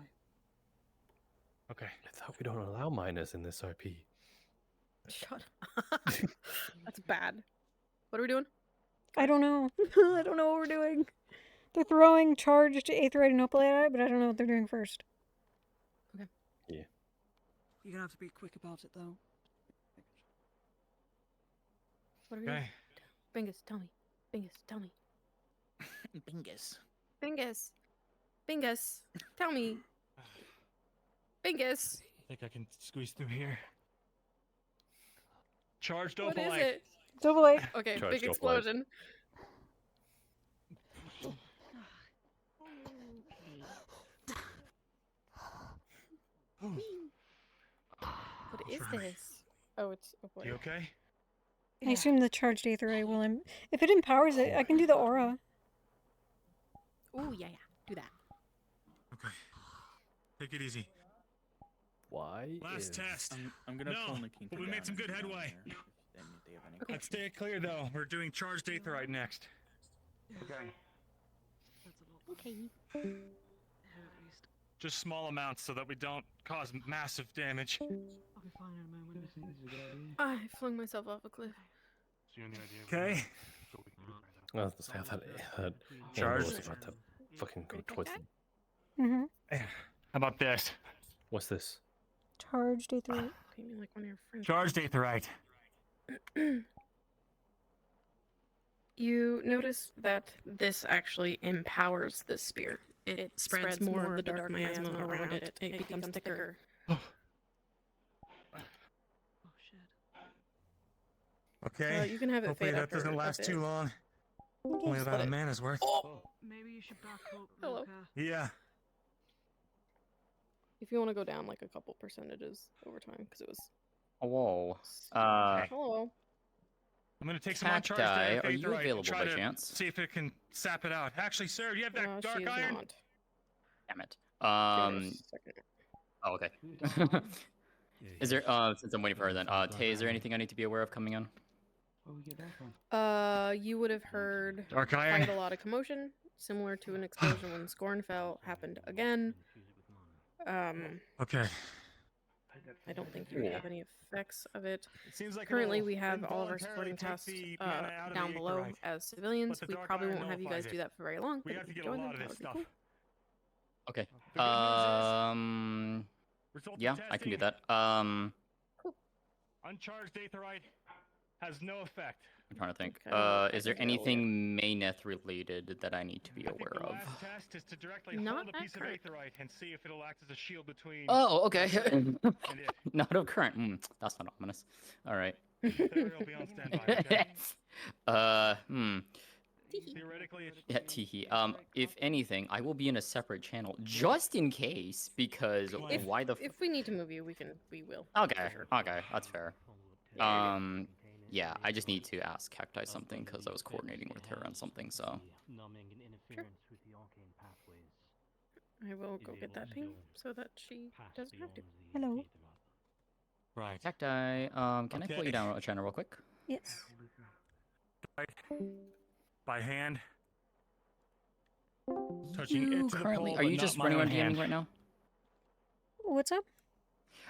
Okay. I thought we don't allow miners in this RP. Shut up. That's bad. What are we doing? I don't know. I don't know what we're doing. They're throwing charged aetherite and opalite at it, but I don't know what they're doing first. Okay. Yeah. You're gonna have to be quick about it, though. What are we doing? Okay. Bingus, tell me. Bingus, tell me. Bingus. Bingus. Bingus, tell me. Bingus. I think I can squeeze through here. Charged What is opalite. it? It's opalite. Okay, Charged big opalite. explosion. What is this? Oh, it's opalite. You okay? I assume the charged aetherite will. If it empowers it, I can do the aura. Ooh, yeah, do that. Okay. Take it easy. Why? Last test. I'm gonna no, pull Nikita but we made down some and good see down headway. there if they have any Let's stay clear, though. We're doing charged aetherite next. Okay. Okay. Just small amounts so that we don't cause massive damage. I flung myself off a cliff. Okay. Well, I thought that Charged. was about to fucking go towards. Mm-hmm. How about this? What's this? Charged aetherite. You mean like one of your friends? Charged aetherite. You notice that this actually empowers the spear. It spreads more of the dark miasma around it. It becomes thicker. Okay. You can have it Hopefully fade that after doesn't last a too bit. long. We'll Only split about a it. mana's worth. Maybe you should back up. Hello. Yeah. If you want to go down like a couple percentages over time, because it was. Whoa. Hello. I'm gonna take some more charged Cacti, aetherite are you and available try by to chance? see if it can sap it out. Actually, sir, do you have that dark she is iron? not. Damn it. Give it a second. Oh, okay. Is there, since I'm waiting for her then, Tay, is there anything I need to be aware of coming on? You would have heard Dark iron. quite a lot of commotion, similar to an explosion when Scorn fell happened again. Okay. I don't think you would have any effects of it. It seems like Currently, it'll we have all of our supporting tasks down below as civilians. We probably won't have you guys do that for very long, but if you join them, that would be cool. Okay. The good news is, Yeah, I can do that. Uncharged aetherite has no effect. I'm trying to think. Okay, Is there that's anything Mayneth related that I need to be aware The of? last test is to directly Not hold a at piece of current. aetherite and see if it'll act as a shield between. Oh, okay. and it. Not of current. That's not ominous. All right. Ethereal be on standby. Okay? Theoretically, it's Yeah, teehee. If anything, I will be in a separate channel just in case, because why the? If we need to move you, we will. Okay, for sure. okay, that's fair. Yeah, I just need to ask Cacti something because I was coordinating with her on something. So. Sure. I will go get that ping so that she doesn't have to. Hello. right. Cacti, can I pull you down a channel real quick? Yes. By hand. Touching You it to currently the pole, are you but just not running my around own DMing hand. right now? What's up?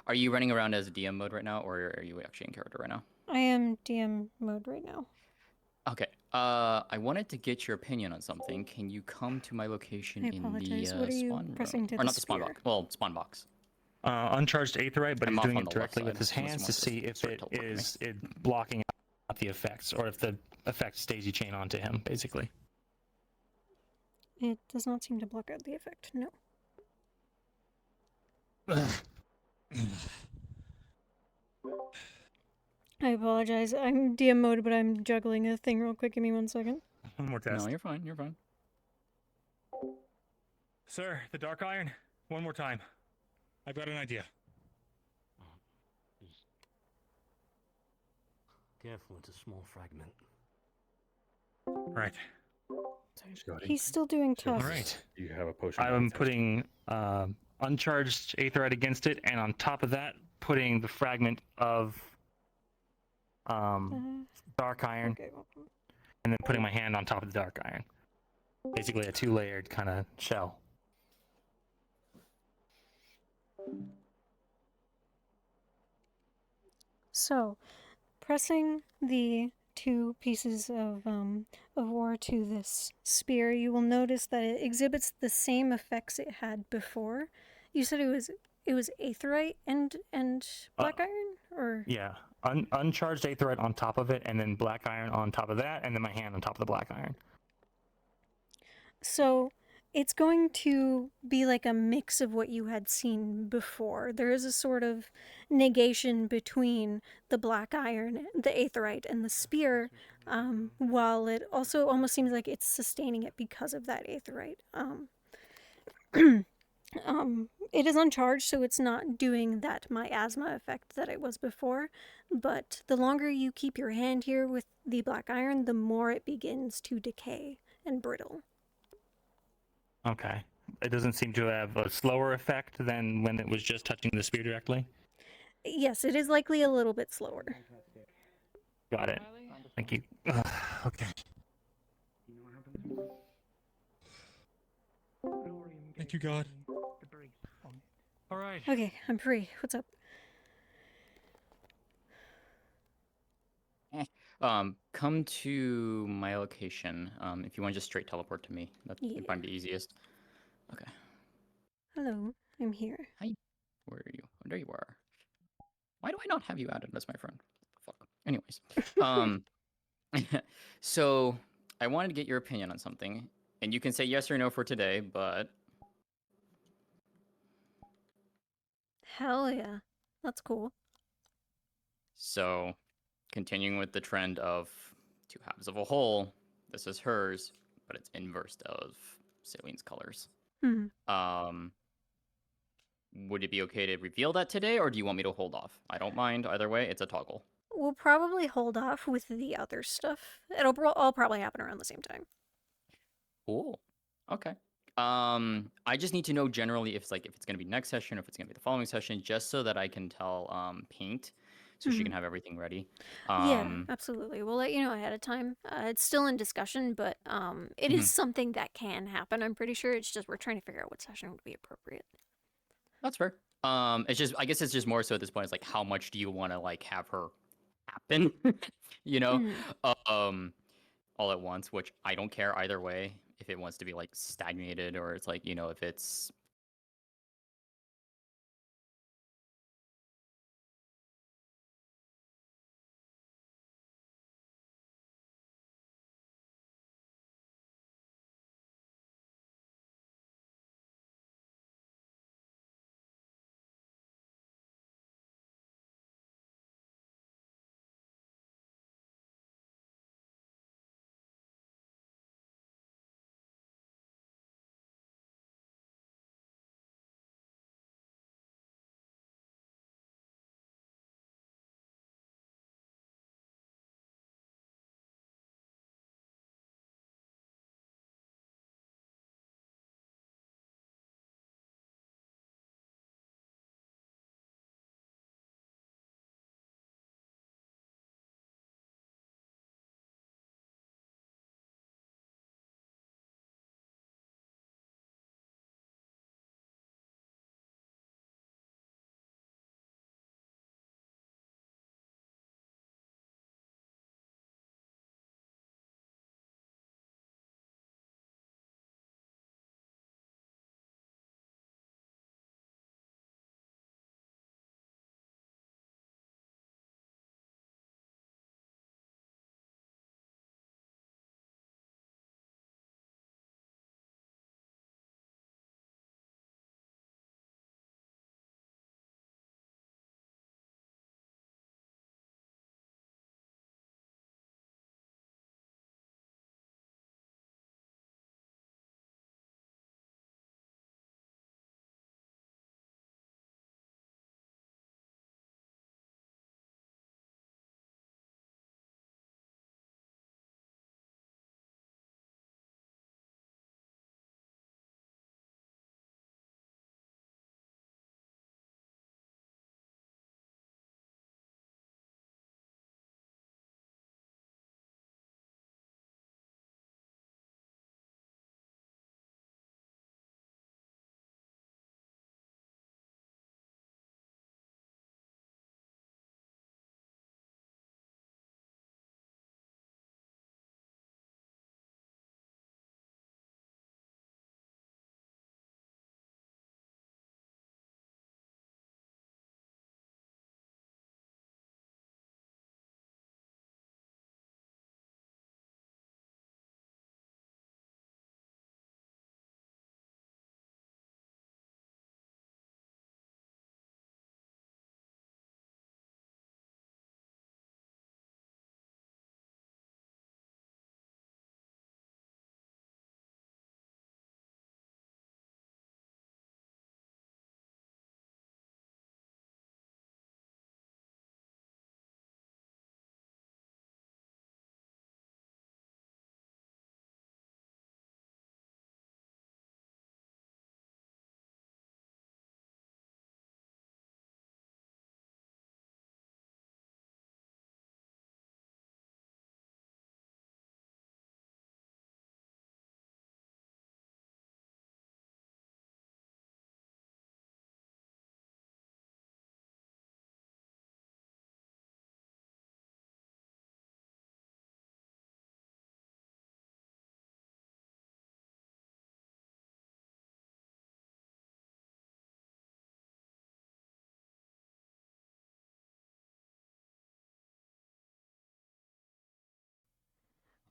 Are you running around as DM mode right now, or are you actually in character right now? I am DM mode right now. Okay. I wanted to get your opinion on something. Can you come to my location I in the apologize. What are you spawn pressing room? to Or the not the spawn spear? box. Well, spawn box. Uncharged aetherite, but I'm he's off doing on it the left directly with side, his so unless hands you to want see to if sort of it teleport me. is blocking out the effects, or if the effects daisy chain onto him, basically. It does not seem to block out the effect, no. I apologize. I'm DM mode, but I'm juggling a thing real quick. Give me 1 second. One more test. No, you're fine. You're fine. Sir, the dark iron. One more time. I've got an idea. Careful, it's a small fragment. Right. He's still doing tough. All right. You have a potion. I'm putting uncharged aetherite against it, and on top of that, putting the fragment of dark iron, Okay. and then putting my hand on top of the dark iron. Basically, a two-layered kind of shell. So, pressing the 2 pieces of ore to this spear, you will notice that it exhibits the same effects it had before. You said it was aetherite and black iron, or Yeah, uncharged aetherite on top of it, and then black iron on top of that, and then my hand on top of the black iron. so it's going to be like a mix of what you had seen before. There is a sort of negation between the black iron, the aetherite, and the spear, while it also almost seems like it's sustaining it because of that aetherite. It is uncharged, so it's not doing that miasma effect that it was before, but the longer you keep your hand here with the black iron, the more it begins to decay and brittle. Okay. It doesn't seem to have a slower effect than when it was just touching the spear directly? Yes, it is likely a little bit slower. Got it. Thank you. Okay. Thank you, God. All right. Okay, I'm free. What's up? Come to my location. If you want to just straight teleport to me, that would probably be easiest. Okay. Hello, I'm here. Hi. Where are you? Oh, there you are. Why do I not have you added as my friend? Fuck. Anyways, so I wanted to get your opinion on something, and you can say yes or no for today, but Hell yeah. That's cool. so continuing with the trend of 2 halves of a whole, this is hers, but it's inverse of Celine's colors. Hmm. Would it be okay to reveal that today, or do you want me to hold off? I don't mind either way. It's a toggle. We'll probably hold off with the other stuff. It'll all probably happen around the same time. Cool. Okay. I just need to know generally if it's gonna be next session, or if it's gonna be the following session, just so that I can tell Paint, so she can have everything ready. Yeah, absolutely. We'll let you know ahead of time. It's still in discussion, but it is something that can happen. I'm pretty sure it's just we're trying to figure out what session would be appropriate. That's fair. It's just I guess it's just more so at this point. It's like how much do you want to like have her happen? you know, all at once. Which I don't care either way. If it wants to be like stagnated or it's like if it's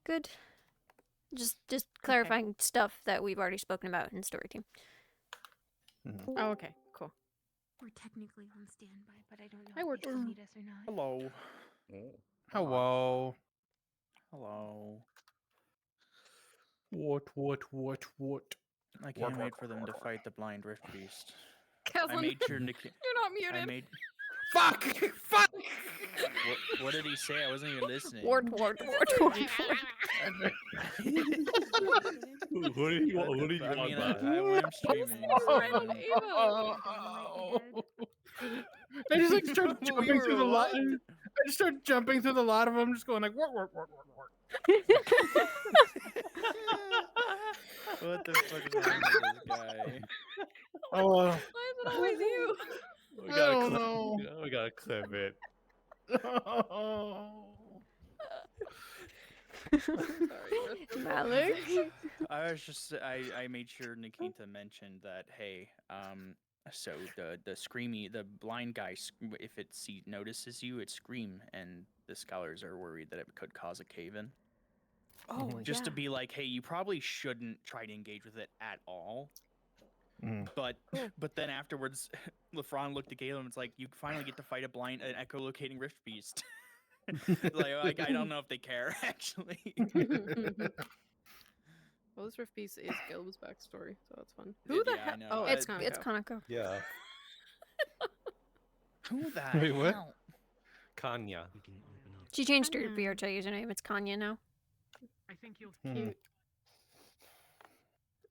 Good. Just clarifying stuff that we've already spoken about in story team. Oh, okay, cool. We're technically on standby, but I don't know I if worked. they still need us or not. Hello. Hello. Hello. What? I can't wait for them to fight the blind rift beast. Kevin, I made sure Nick. you're not muted. I made. Fuck! Fuck! What did he say? I wasn't even listening. Wart. What do you want? I mean, when I'm streaming. I just like started jumping through the lot. I just started jumping through the lot of them, just going like, wart. What the fuck is wrong with this guy? Oh. Why is it always you? gotta Oh, clip. no. We gotta clip it. Malik? I was just I made sure Nikita mentioned that. Hey, so the screamy, the blind guy, if it notices you, it scream, and the scholars are worried that it could cause a cave-in. Oh, Just to yeah. be like, hey, you probably shouldn't try to engage with it at all. But then afterwards, Lefron looked at Galen and was like, "You finally get to fight an echolocating rift beast." like I don't know if they care actually. Well, this rift piece is Gilb's backstory, so that's fun. Who the Yeah, I hell? know. Oh, It's Kanako. Kanako. Yeah. Who the Wait, what? hell? Kanya. She changed her VRChat username. It's Kanya now. I think you'll. Cute.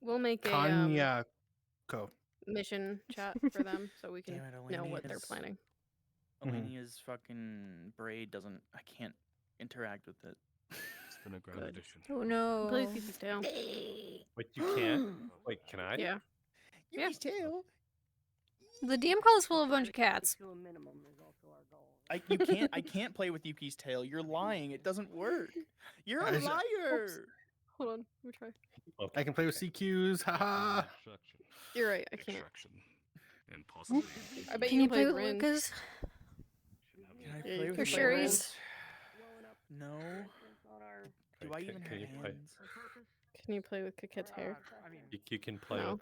We'll make a Kanyako. mission chat for them so we can Damn it, know what they're Elenia's- planning. Elenia's fucking braid doesn't. I can't interact with it. It's been a grand Good. addition. Oh no. Play with Yuki's tail. Wait, you can't? Wait, can I? Yeah. Yuki's tail. The DM call is full of a bunch of cats. You can't. I can't play with Yuki's tail. You're lying. It doesn't work. You're a Oops. liar. Hold on, let me try. I can play with CQs. Haha. You're right, I can't. Impossible. I bet Can you you can play play with Rin. Lucas? Can I Yeah, play you with can For play sure Rin. he's. No. Do I even have Can you play? hands? Can you play with Kaket's hair? You can play No. with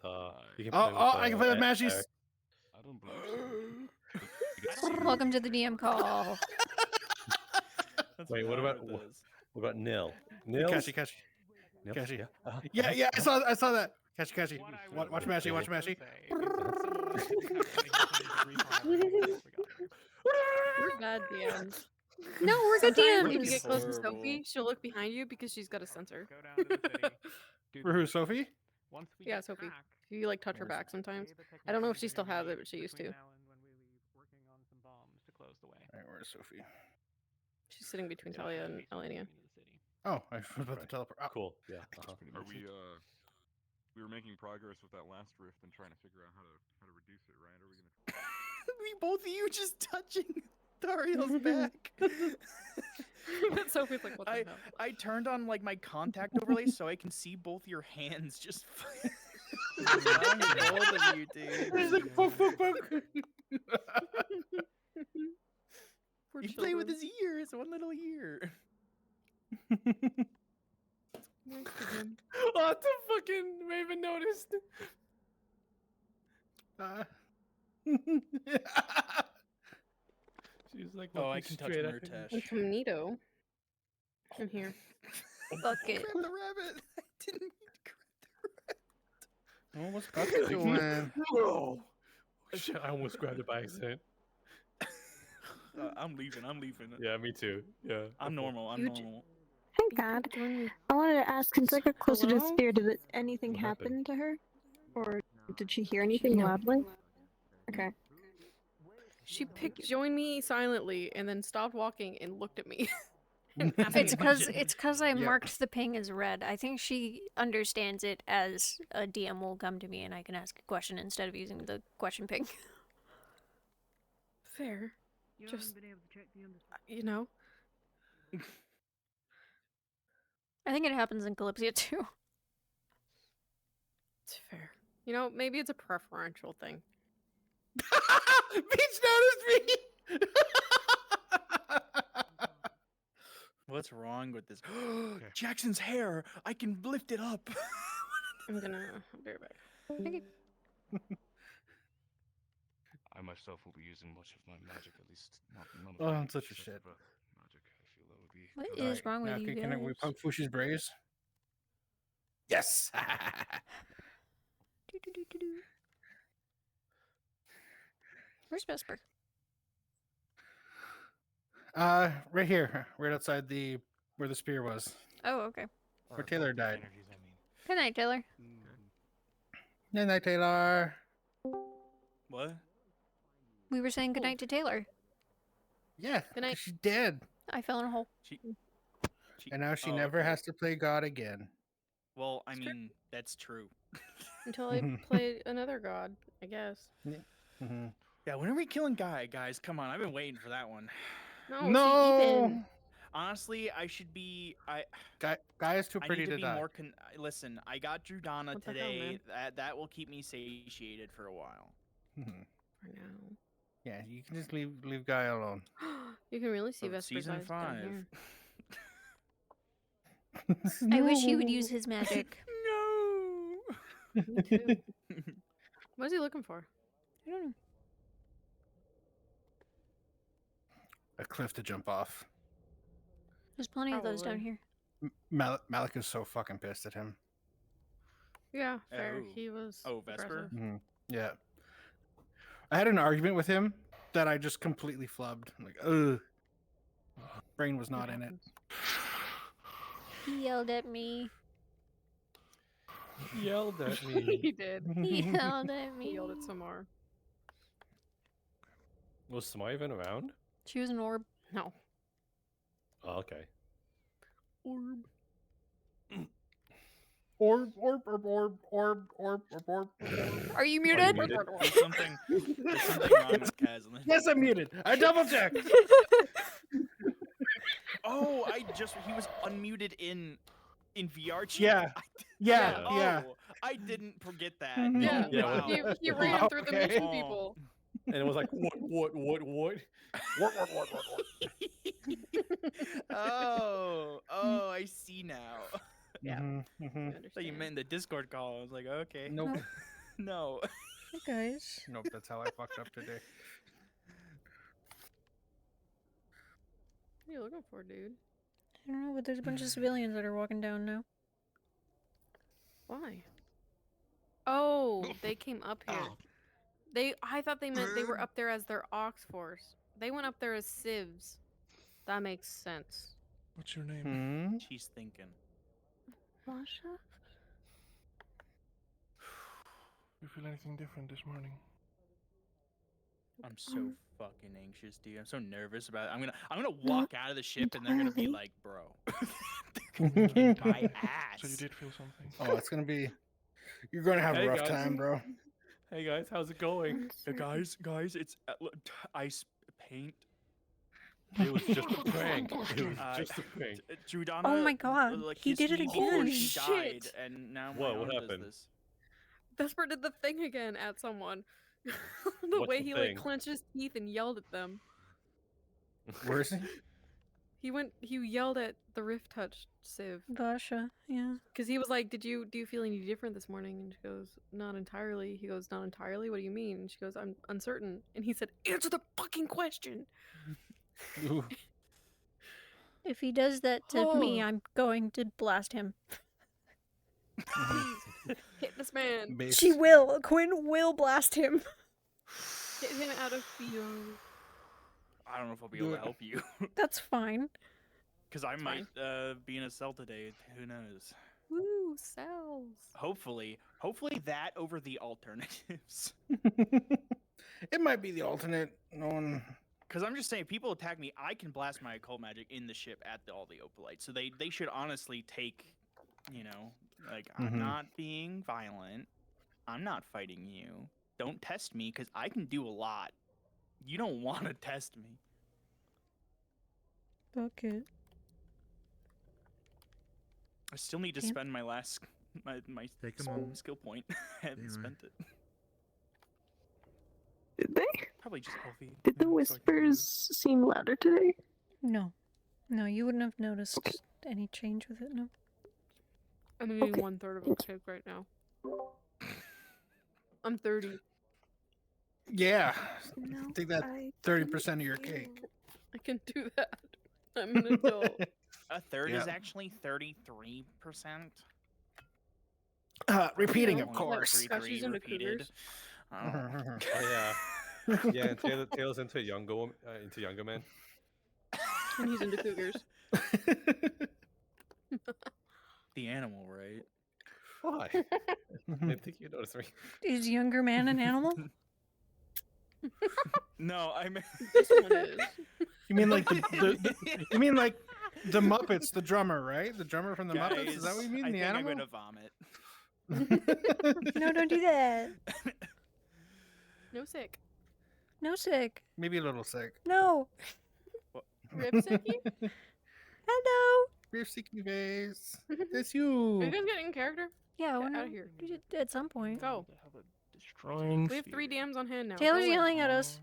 You can play with, I can play with Mashies. Eric. I don't believe so. Welcome to the DM call. Wait, what about Nil? Nil. Kashi. Nil? Kashi. Yeah. Uh-huh. Yeah, I saw that. Kashi. Watch Mashi. Watch Mashi. We're bad DMs. No, we're good Sometimes if you DMs. get close to Sophie, she'll look behind you because she's got a sensor. For who, Sophie? Yeah, Sophie. You like touch her back sometimes. I don't know if she still has it, but she used to. Alright, where's Sophie? She's sitting between Talia and Elenia. Oh, I was about to teleport. Oh. Cool. Yeah. Are we we were making progress with that last rift and trying to figure out how to reduce it, right? Are we gonna We both of you just touching Dariel's back. Sophie's like, what the hell? I turned on like my contact overlay so I can see both your hands just both of you, dude. He's like, book. Poor You play with children. his ears, one little ear. Nice to him. Oh, the fucking Raven noticed. She's like, Oh, I looking can touch straight at him. Murtash. Incognito. I'm here. Fuck it. Grab the rabbit. I didn't mean to grab the rabbit. Oh, what's Puppy doing? Oh shit! I almost grabbed it by accident. I'm leaving. Yeah, me too. Yeah. I'm normal. I'm normal. Thank God. I wanted to ask, since I got closer to the Hello? spear, did anything What happen happened? to her? Or did she hear anything loudly? Okay. She joined me silently and then stopped walking and looked at me. and asked me It's a because question. I marked the ping as red. I think she understands it as a DM will come to me and I can ask a question instead of using the question ping. Fair. Just, you know. I think it happens in Calypsia too. It's fair. You know, maybe it's a preferential thing. Beach noticed me. What's wrong with this? Jackson's hair. I can lift it up. I'll be right back. Thank you. I myself will be using much of my magic, at least not none of Oh, my I'm such a stuff, shit. but magic. I feel that would be. What good. is wrong with Now, you can we guys? punk Fushi's brace? Yes. Where's Vesper? Right here, right outside where the spear was, Oh, okay. where Taylor died. Good night, Taylor. Good night, Taylor. What? We were saying goodnight to Taylor. Yeah, Good night. 'cause she's dead, I fell in a hole. and now she oh, never okay. has to play God again. Well, I mean, that's true. Until I play another god, I guess. Mm-hmm. Yeah, when are we killing Guy, guys? Come on, I've been waiting for that one. No, see, Ethan. Honestly, I should be. Guy is too I pretty need to to be die. more. Listen, I got Drudana What the hell, today. man? That will keep me satiated for a while. For now. Yeah, you can just leave Guy alone. You can really see Oh, Vesper's season eyes down 5. here. I wish he would use his magic. No. Me too. What is he looking for? I don't know. A cliff to jump off. There's plenty of those down Probably. here. Malik is so fucking pissed at him. Yeah, fair. Oh. He was. Oh, Vesper? aggressive. Yeah. I had an argument with him that I just completely flubbed. I'm like, ugh. Brain was not in it. He yelled at me. Yelled at me. He did. He yelled at me. He yelled at Samar. Was Samar even around? She was an orb. No. Oh, okay. Orb. Orb. Are you muted? There's something wrong with Kazlin. Yes, I'm muted. I double checked. Oh, he was unmuted in VR chat. Yeah. Yeah. Oh, Yeah. I didn't forget that. Yeah. Yeah, Wow. He ran through the Okay. mission people. And it was like, what? Oh, I see now. Yeah. So you meant the Discord call. I was like, okay. Nope. No. Hey guys. Nope, that's how I fucked up today. What are you looking for, dude? I don't know, but there's a bunch of civilians that are walking down now. Why? Oh, they came up here. I thought they meant they were up there as their Ox Force. They went up there as civs. That makes sense. What's your name? She's thinking. Masha? You feel anything different this morning? I'm so fucking anxious, dude. I'm so nervous about it. I'm gonna walk out of the ship and they're gonna be like, bro. They're gonna kick my ass. So you did feel something? Oh, it's gonna be. You're gonna have a Hey, rough guys. time, bro. Hey guys, how's it going? Guys, it's ice paint. It was just a prank. It was just a prank. Drudana, Oh my god, he kissed did it me before again. she died, Shit. and now What? my What arm does happened? this. Vesper did the thing again at someone. the What's way the he thing? like clenched his teeth and yelled at them. Where is he? He yelled at the Rift Touch Civ. Basha, yeah. Because he was like, do you feel any different this morning? And she goes, not entirely. He goes, not entirely? What do you mean? And she goes, I'm uncertain. And he said, answer the fucking question. Ooh. If he does that to me, I'm going to blast him. Hit this man. Base. She will. Quinn will blast him. Get him out of fear. I don't know if I'll be able to help you. That's fine. Because I might be in a cell today. Who knows? Woo, cells. Hopefully that over the alternatives. It might be the alternate. No one. Because I'm just saying, people attack me. I can blast my occult magic in the ship at all the Opalites. So they should honestly take, like, I'm not being violent. I'm not fighting you. Don't test me, because I can do a lot. You don't want to test me. Okay. I still need to spend my last my skill point. I haven't spent it. Did they? Probably just healthy. Did the whispers seem louder today? No. No, you wouldn't have noticed any change with it, no. I'm eating 1/3 of a cake right now. I'm 30. Yeah. No, Take that 30% of your cake. I can do that. I'm an adult. A third is Yeah. actually 33%. Repeating, of Yeah, course. 33 she's into repeated. cougars. Oh yeah. Yeah, and Taylor's into a younger woman, into younger men. And he's into cougars. The animal, right? Why? I didn't think you noticed me. Is younger man an animal? No, I mean This one is. You mean like you mean like the Muppets, the drummer, right? The drummer from the Muppets? Is that what you mean? I The think animal? I'm gonna vomit. No, don't do that. No sick. No sick. Maybe a little sick. No. Rip sicky? Hello. Rip sicky face. That's Are you you. guys getting in character? Yeah, Get when out of here. at some point. Go. Destroying. We have 3 DMs on hand now. Taylor's Go in. yelling at us.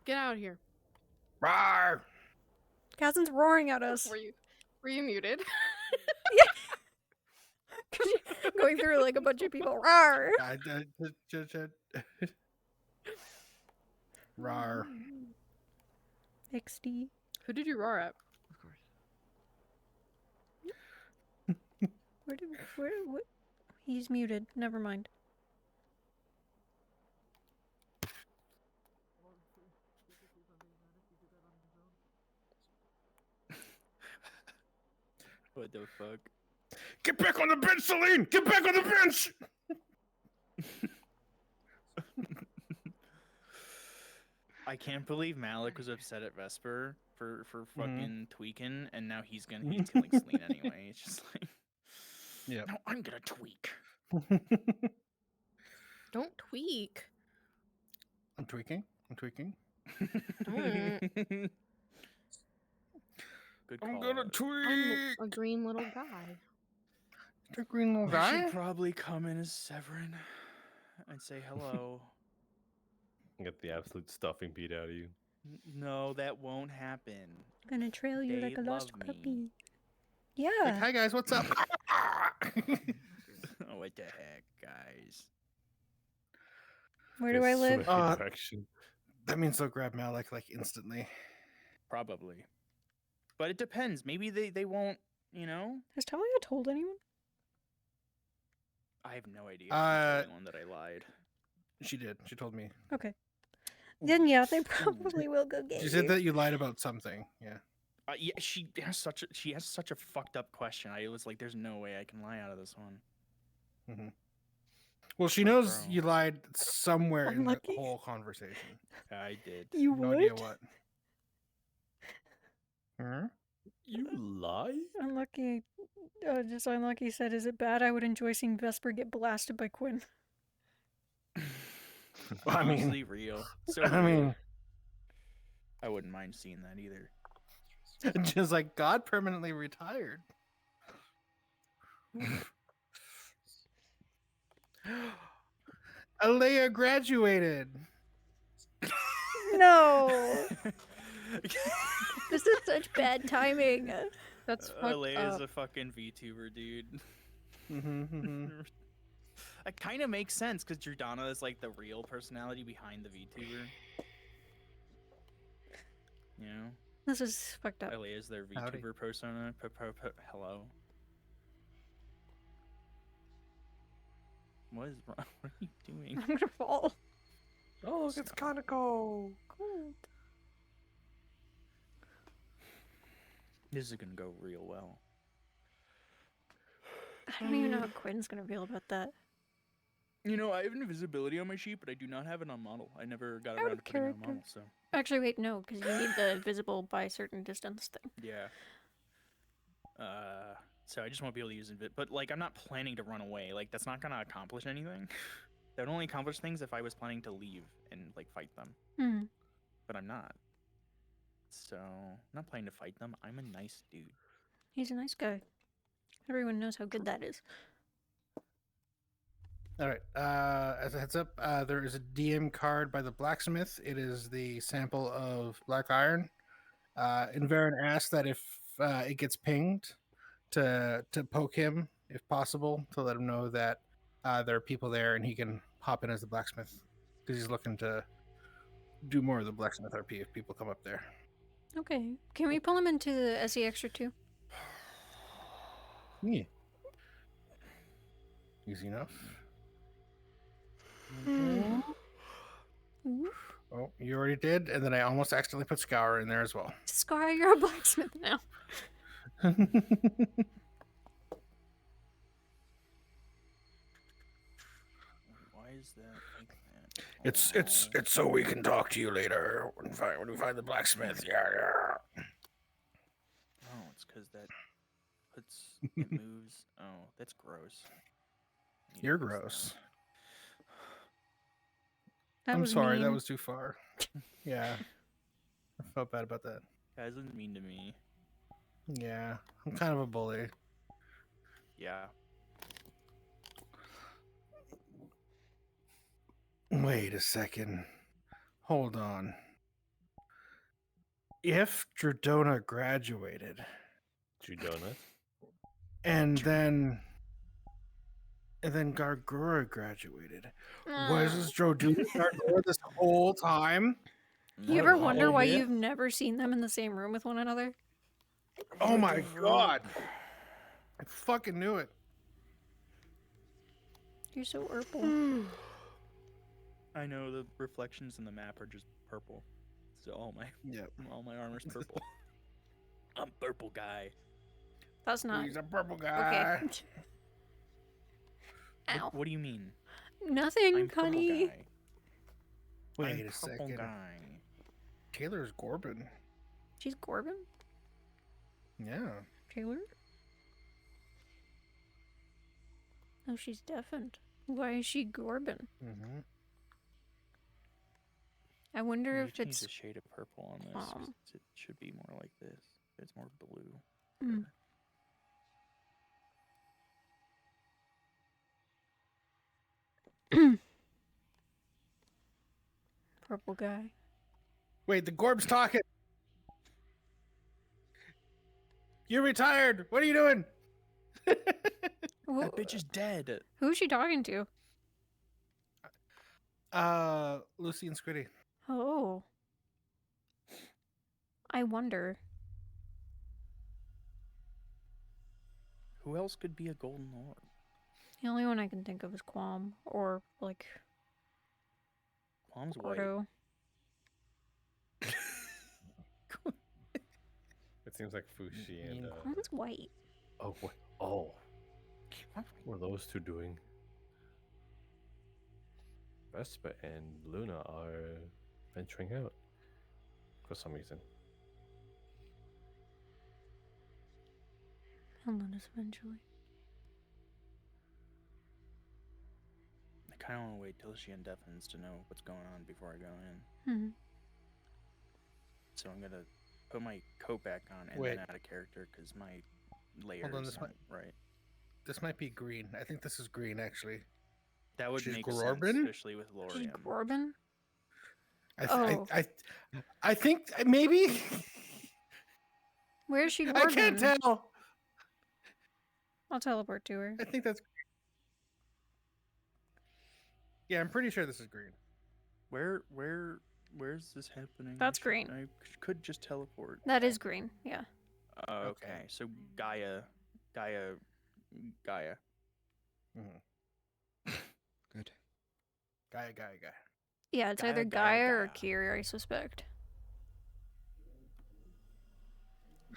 Get out of here. Rawr! Cousin's roaring at us. Were you muted? Going through like a bunch of people. Rawr. Rawr. XD. Who did you roar at? What? He's muted. Never mind. What the fuck? Get back on the bench, Celine! Get back on the bench! I can't believe Malik was upset at Vesper for fucking tweaking, and now he's killing Celine anyway. It's just like, yeah. No, I'm gonna tweak. Don't tweak. I'm tweaking. Don't. Good call. I'm gonna tweak. I'm a green little guy. The green little I guy? should probably come in as Severin and say hello. Get the absolute stuffing beat out of you. No, that won't happen. Gonna trail you They like a lost love me. puppy. Yeah. Like, hi guys, what's up? Oh, what the heck, guys? Where do I live? That means they'll grab Malik like instantly. Probably. But it depends. Maybe they won't, you know? Has Talia told anyone? I have no idea. If she's the one that I lied. She did. She told me. Okay. Then yeah, they probably will go get She you. said that you lied about something. Yeah. Yeah, she has such a fucked up question. I was like, there's no way I can lie out of this one. Mm-hmm. Well, she knows you lied somewhere in the Unlucky. whole conversation. I did. You no would? idea what. Huh? You lie? Unlucky. Just Unlucky said, "Is it bad? I would enjoy seeing Vesper get blasted by Quinn." I mean, Honestly, real. So I mean, I wouldn't mind seeing that either. just like God permanently retired. Alea graduated. No. This is such bad timing. That's Alea is a fucking VTuber, dude. It kind of makes sense because Jordana is like the real personality behind the VTuber. You know? This is fucked up. Alea is their VTuber Howdy. persona. Hello. What is wrong? What are you doing? I'm gonna fall. Oh, look, it's kind of cold. Cold. This is gonna go real well. I don't even know how Quinn's gonna feel about that. You know, I have invisibility on my sheet, but I do not have it on model. I never got Out around of to putting it on character. model, so. Actually, wait, no, because you need the visible by a certain distance thing. Yeah. So I just won't be able to use it. But, like, I'm not planning to run away. Like, that's not gonna accomplish anything. That would only accomplish things if I was planning to leave and, like, fight them. Hmm. But I'm not. So, I'm not planning to fight them. I'm a nice dude. He's a nice guy. Everyone knows how good that is. All right. As a heads up, there is a DM card by the blacksmith. It is the sample of black iron. Inverin asked that if it gets pinged, to poke him if possible, to let him know that there are people there and he can hop in as the blacksmith because he's looking to do more of the blacksmith RP if people come up there. Okay. Can we pull him into the SE Extra too? Yeah. Easy enough. Oh, you already did, and then I almost accidentally put Scour in there as well. Scar, you're a blacksmith now. Why is that like that? It's so we can talk to you later when we find the blacksmith. Yeah. Oh, it's because that it moves. Oh, that's gross. You're gross. I'm was sorry, that mean. was too far. Yeah. I felt bad about that. Guys, isn't mean to me. Yeah. I'm kind of a bully. Yeah. Wait a second. Hold on. If Dradona graduated Judona? and then Gargura graduated, was this Drodona Gargura this whole time? You ever wonder why yeah? you've never seen them in the same room with one another? Oh my god! I fucking knew it. You're so purple. I know the reflections in the map are just purple. So all my armor's purple. I'm purple guy. That's not. He's a purple guy. Okay. Ow. What do you mean? Nothing, I'm purple honey. guy. Wait I'm a purple second. guy. Taylor's Gorbin. She's Corbin? Yeah. Taylor? Oh, she's deafened. Why is she Gorbin? Mm-hmm. I wonder You if change it's the shade of purple on this. 'Cause it should be more like this. It's more blue. Mm. Purple guy. Wait, the Gorb's talking. You're retired. What are you doing? That bitch is dead. Who is she talking to? Lucy and Squiddy. Oh. I wonder. Who else could be a golden orb? The only one I can think of is Qualm or like Qualm's white. Gordo. It seems like Fushi and Qualm's white. oh what are those two doing? Vespa and Luna are venturing out for some reason. He'll notice eventually. I kind of want to wait till she indefinitely to know what's going on before I go in. Hmm. So I'm gonna put my coat back on and Wait. then add a character because my layer Hold on, is this not might- right. This might be green. I think this is green, actually. That would She's make Gorbin? sense, especially with She's Lorium. Gorbin? I, I think maybe. Where's she Gorbin? I can't tell. I'll teleport to her. I think that's. Yeah, I'm pretty sure this is green. Where's this happening? That's green. I could just teleport. That is green, yeah. Okay, so Gaia. Good. Gaia. Yeah, it's Gaia, either Gaia, Gaia or Gaia. Kiri, I suspect.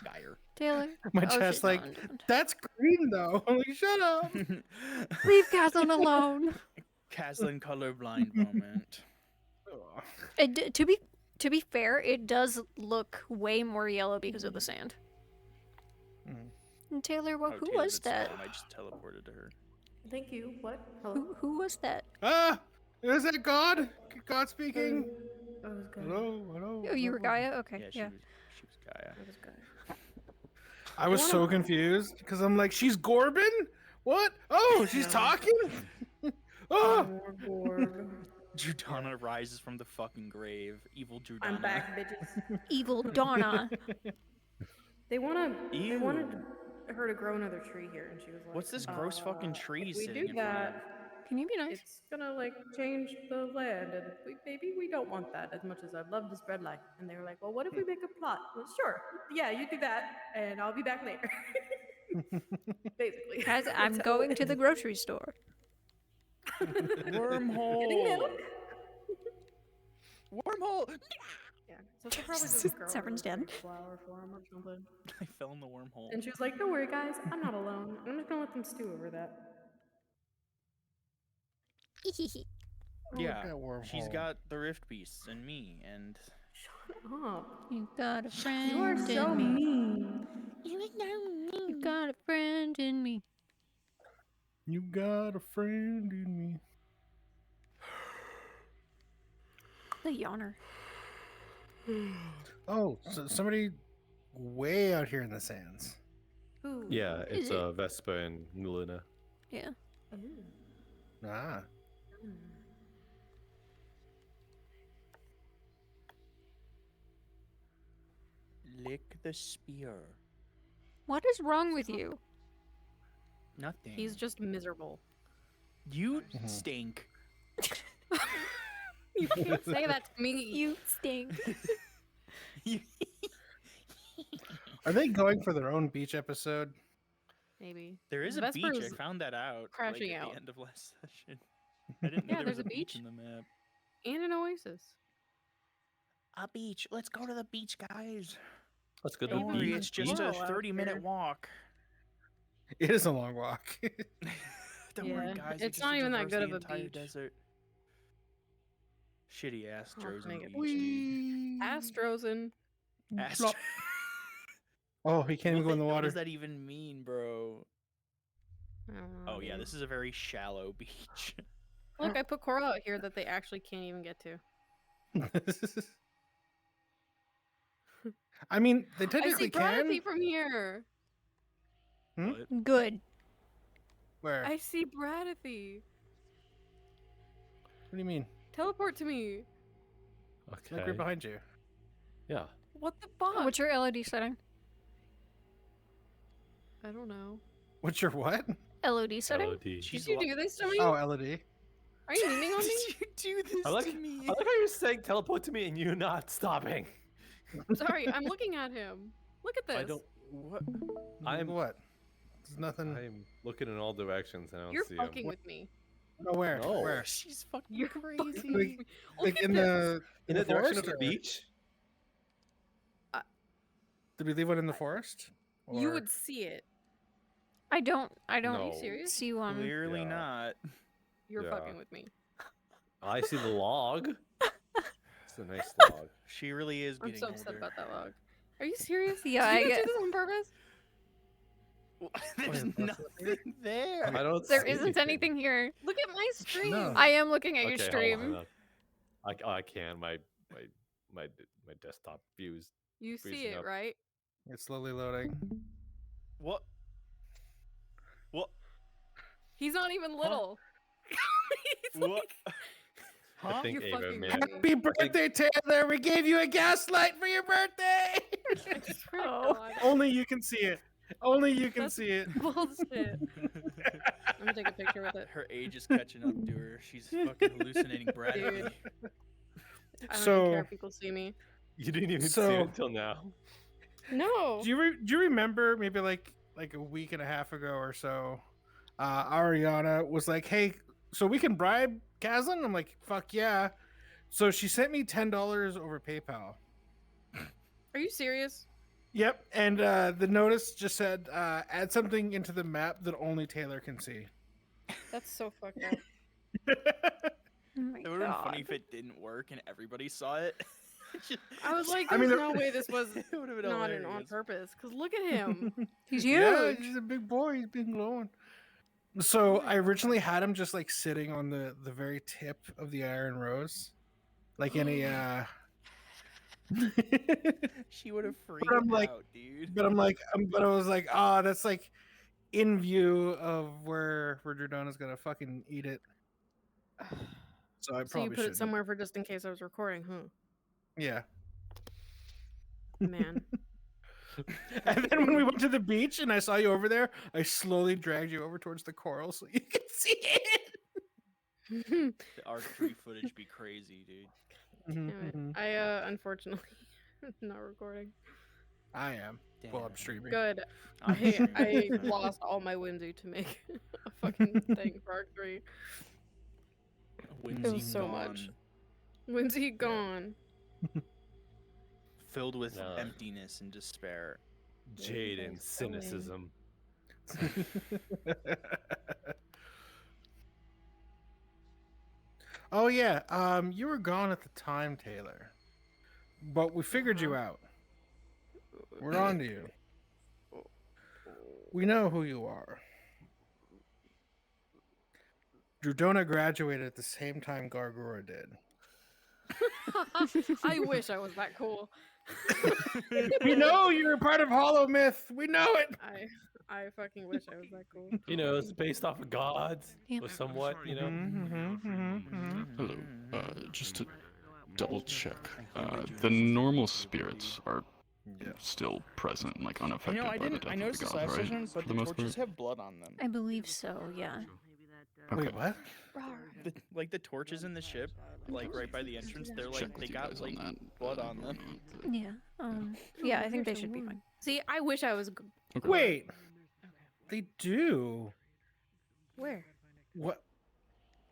Gaia. Taylor? My Oh, chest shit, like no, I'm done. that's green though. I'm like, shut up. Leave Caslin alone. Caslin colorblind moment. To be fair, it does look way more yellow because of the sand. And Taylor, Oh, who Taylor was did that? spawn, I just teleported to her. Thank you. What? Hello? Who was that? Is that God? God speaking? I was good. Hello. Oh, you were Gaia? Okay, Yeah, yeah. she was Gaia. I was good. I was so confused because I'm like, she's Gorbin? What? Oh, she's talking? Oh! Judana rises from the fucking grave. Evil Judana. I'm back, bitches. Evil Donna. They wanted Ew. her to grow another tree here, and she was like, What's this gross fucking tree if we sitting do in front of? that, Can you be nice? it's gonna like change the land, and maybe we don't want that as much as I'd love to spread life. And they were like, well, what if we make a plot? Well, sure, yeah, you do that, and I'll be back later. Basically, Guys, I'm That's going how- to the grocery store. Wormhole. Getting milk? Wormhole. Yeah, so she'll probably just grow Severn's another dead. flower for him or something. I fell in the wormhole. And she was like, don't worry, guys, I'm not alone. I'm just gonna let them stew over that. Yeah, that wormhole. she's got the rift beasts and me and. Shut up. You got a friend You are so in me. mean. You got a friend in me. You got a friend in me. The yawner. Oh, so somebody way out here in the sands. Ooh. Yeah, Is it's it? Vespa and Luna. Yeah. Ah. Lick the spear. What is wrong with you? Nothing. He's just miserable. You stink. You can't say that to me. You stink. Are they going for their own beach episode? Maybe. There is a Vesper's beach. I found that out crashing at out. the end of last session. I didn't know Yeah, there was there's a a beach beach. in the map. And an oasis. A beach. Let's go to the beach, guys. Let's go to Don't the worry, beach. it's just a Coral out 30-minute here. walk. It is a long walk. Don't worry, Yeah, guys. we it's just not even that traversed good the of a entire beach. Desert. Shitty Astros make on it the beach, dude. Astrosin. Astro. Oh, he can't even go in the What water. does that even mean, bro? I don't know. Oh yeah, dude. this is a very shallow beach. Look, I put coral out here that they actually can't even get to. I mean, they I technically see can. Bradley from here. Good. Where? I see Bradley. What do you mean? Teleport to me. Like Okay. right behind you. Yeah. What the fuck? What's your LOD setting? I don't know. What's your what? LOD setting? LOD. Did you do this to me? Oh, LOD. Are you memeing on me? Did you do this I like to me? how you're saying teleport to me and you not stopping. Sorry, I'm looking at him. Look at this. I don't. What? I'm what? There's nothing. I'm looking in all directions and I don't You're see fucking him. with me. No, where? No. Where? She's fucking You're crazy. fucking with me. Look Like at in this. the In the direction of forest, the or- beach? Did we leave one in the forest? You Or- would see it. I don't No. serious? see one. Clearly Yeah. not. You're Yeah. fucking with me. I see the log. It's a nice log. She really is I'm getting so upset older. about that log. Are you serious? Yeah, Did I you get- do this on purpose? There's nothing there. I don't There see isn't anything here. Look at my stream. No. I am looking at your Okay, stream. hold on. I can. My desktop views. You see freezing it, up. right? It's slowly loading. What? What? He's not even little. He's What? like, I think You're Ava, fucking man. with me. Happy birthday, Taylor! We gave you a gaslight for your birthday. I swear to Oh. God. Only you can see it. Only you can That's see it. bullshit. I'm gonna take a picture with it. Her age is catching up to her. She's fucking hallucinating Bradley. Dude. I don't So- even care if people see me. You didn't even see So- it until now. No. Do you remember maybe like a week and a half ago or so? Ariana was like, "Hey, so we can bribe Kazan?" I'm like, "Fuck yeah!" So she sent me $10 over PayPal. Are you serious? Yep, and the notice just said, "Add something into the map that only Taylor can see." That's so fucked up. Oh my It would have been God. funny if it didn't work and everybody saw it. I was like, I there's mean, no way this was It would have been not on hilarious. purpose. Cause look at him. He's Yeah, huge. he's a big boy. He's been glowing. So I originally had him just like sitting on the very tip of the Iron Rose, like in a. She would have freaked I'm like- out, dude. But I was like, ah, that's like in view of where Dradona's gonna fucking eat it. So I So probably you put should. it somewhere for just in case I was recording, huh? Yeah. Man. And then when we went to the beach and I saw you over there, I slowly dragged you over towards the coral so you could see it. The archery footage be crazy, dude. Damn it. I unfortunately not recording. I am. Well, I'm streaming. Good. I'm I lost all my whimsy to make a fucking thing for archery. Whimsy It was so gone, much. Whimsy gone. filled with No. emptiness and despair. Jade and cynicism. Oh yeah, you were gone at the time, Taylor. But we figured you out. We're on to you. We know who you are. Drudona graduated at the same time Gargura did. I wish I was that cool. We know you're a part of Hollow Myth. We know it. I fucking wish I was that cool. You know, it's based off of gods, or somewhat. You know. Hello. Just to double check, the normal spirits are still present, like unaffected You know, I by the didn't. death I of the noticed this god, last right? session, but For the the most torches part. have blood on them. I believe so, yeah. Okay. Wait, what? Like the torches in the ship, like right by the entrance, they're Check like with they you got guys like on that. blood on them. Yeah. Yeah, I think they should be fine. See, I wish I was. Wait. They do. Where? What?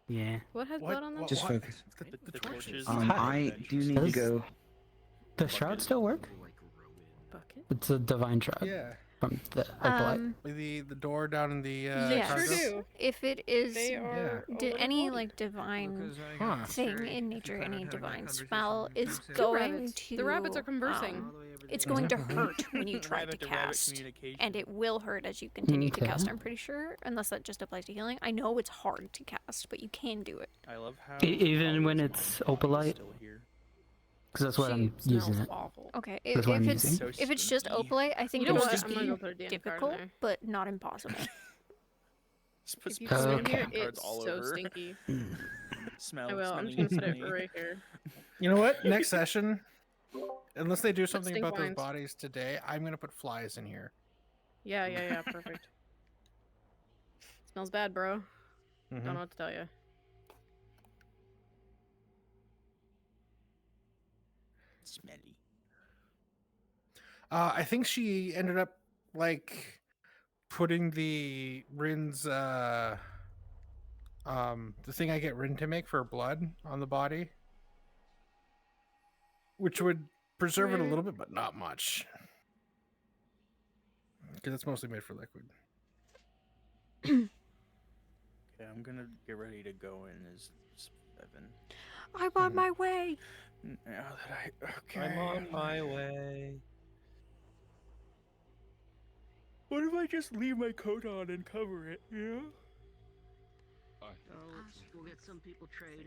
Yeah. What has blood on them? Just focus. The torches. I do need to go. The shroud still work? Bucket? It's a divine shroud. Yeah. From the Opalite. The door down in the Yeah, cargo? if it is They are any like divine Huh. thing in nature, any divine spell is Two going rabbits. to The rabbits are conversing. it's going to hurt when you try to Rabbit-to-rabbit cast, communication. and it will hurt as you continue to Okay. cast. I'm pretty sure, unless that just applies to healing. I know it's hard to cast, but you can do it. I love how. Even when it's Opalite? Still here. Because that's what I'm using it. Okay, That's what I'm if it's using. if it's just opalite, I think You know it'll what? just I'm gonna be go put a DM card in difficult, there. but not impossible. Just put If you spell put it in cards here, it's all so over. stinky. Smell. I will. I'm smelling just gonna put it smelly. right here. You know what? Next session, unless they do something stink about those lines. bodies today, I'm gonna put flies in here. Yeah, perfect. Smells bad, bro. Mhm. Don't know what to tell you. Smelly. I think she ended up like putting the Rin's the thing I get Rin to make for blood on the body, which would preserve it a little bit, but not much, because it's mostly made for liquid. Okay, I'm gonna get ready to go in as Evan. I'm on my way. Now that I okay. I'm on my way. What if I just leave my coat on and cover it? Yeah. We'll get some people trading.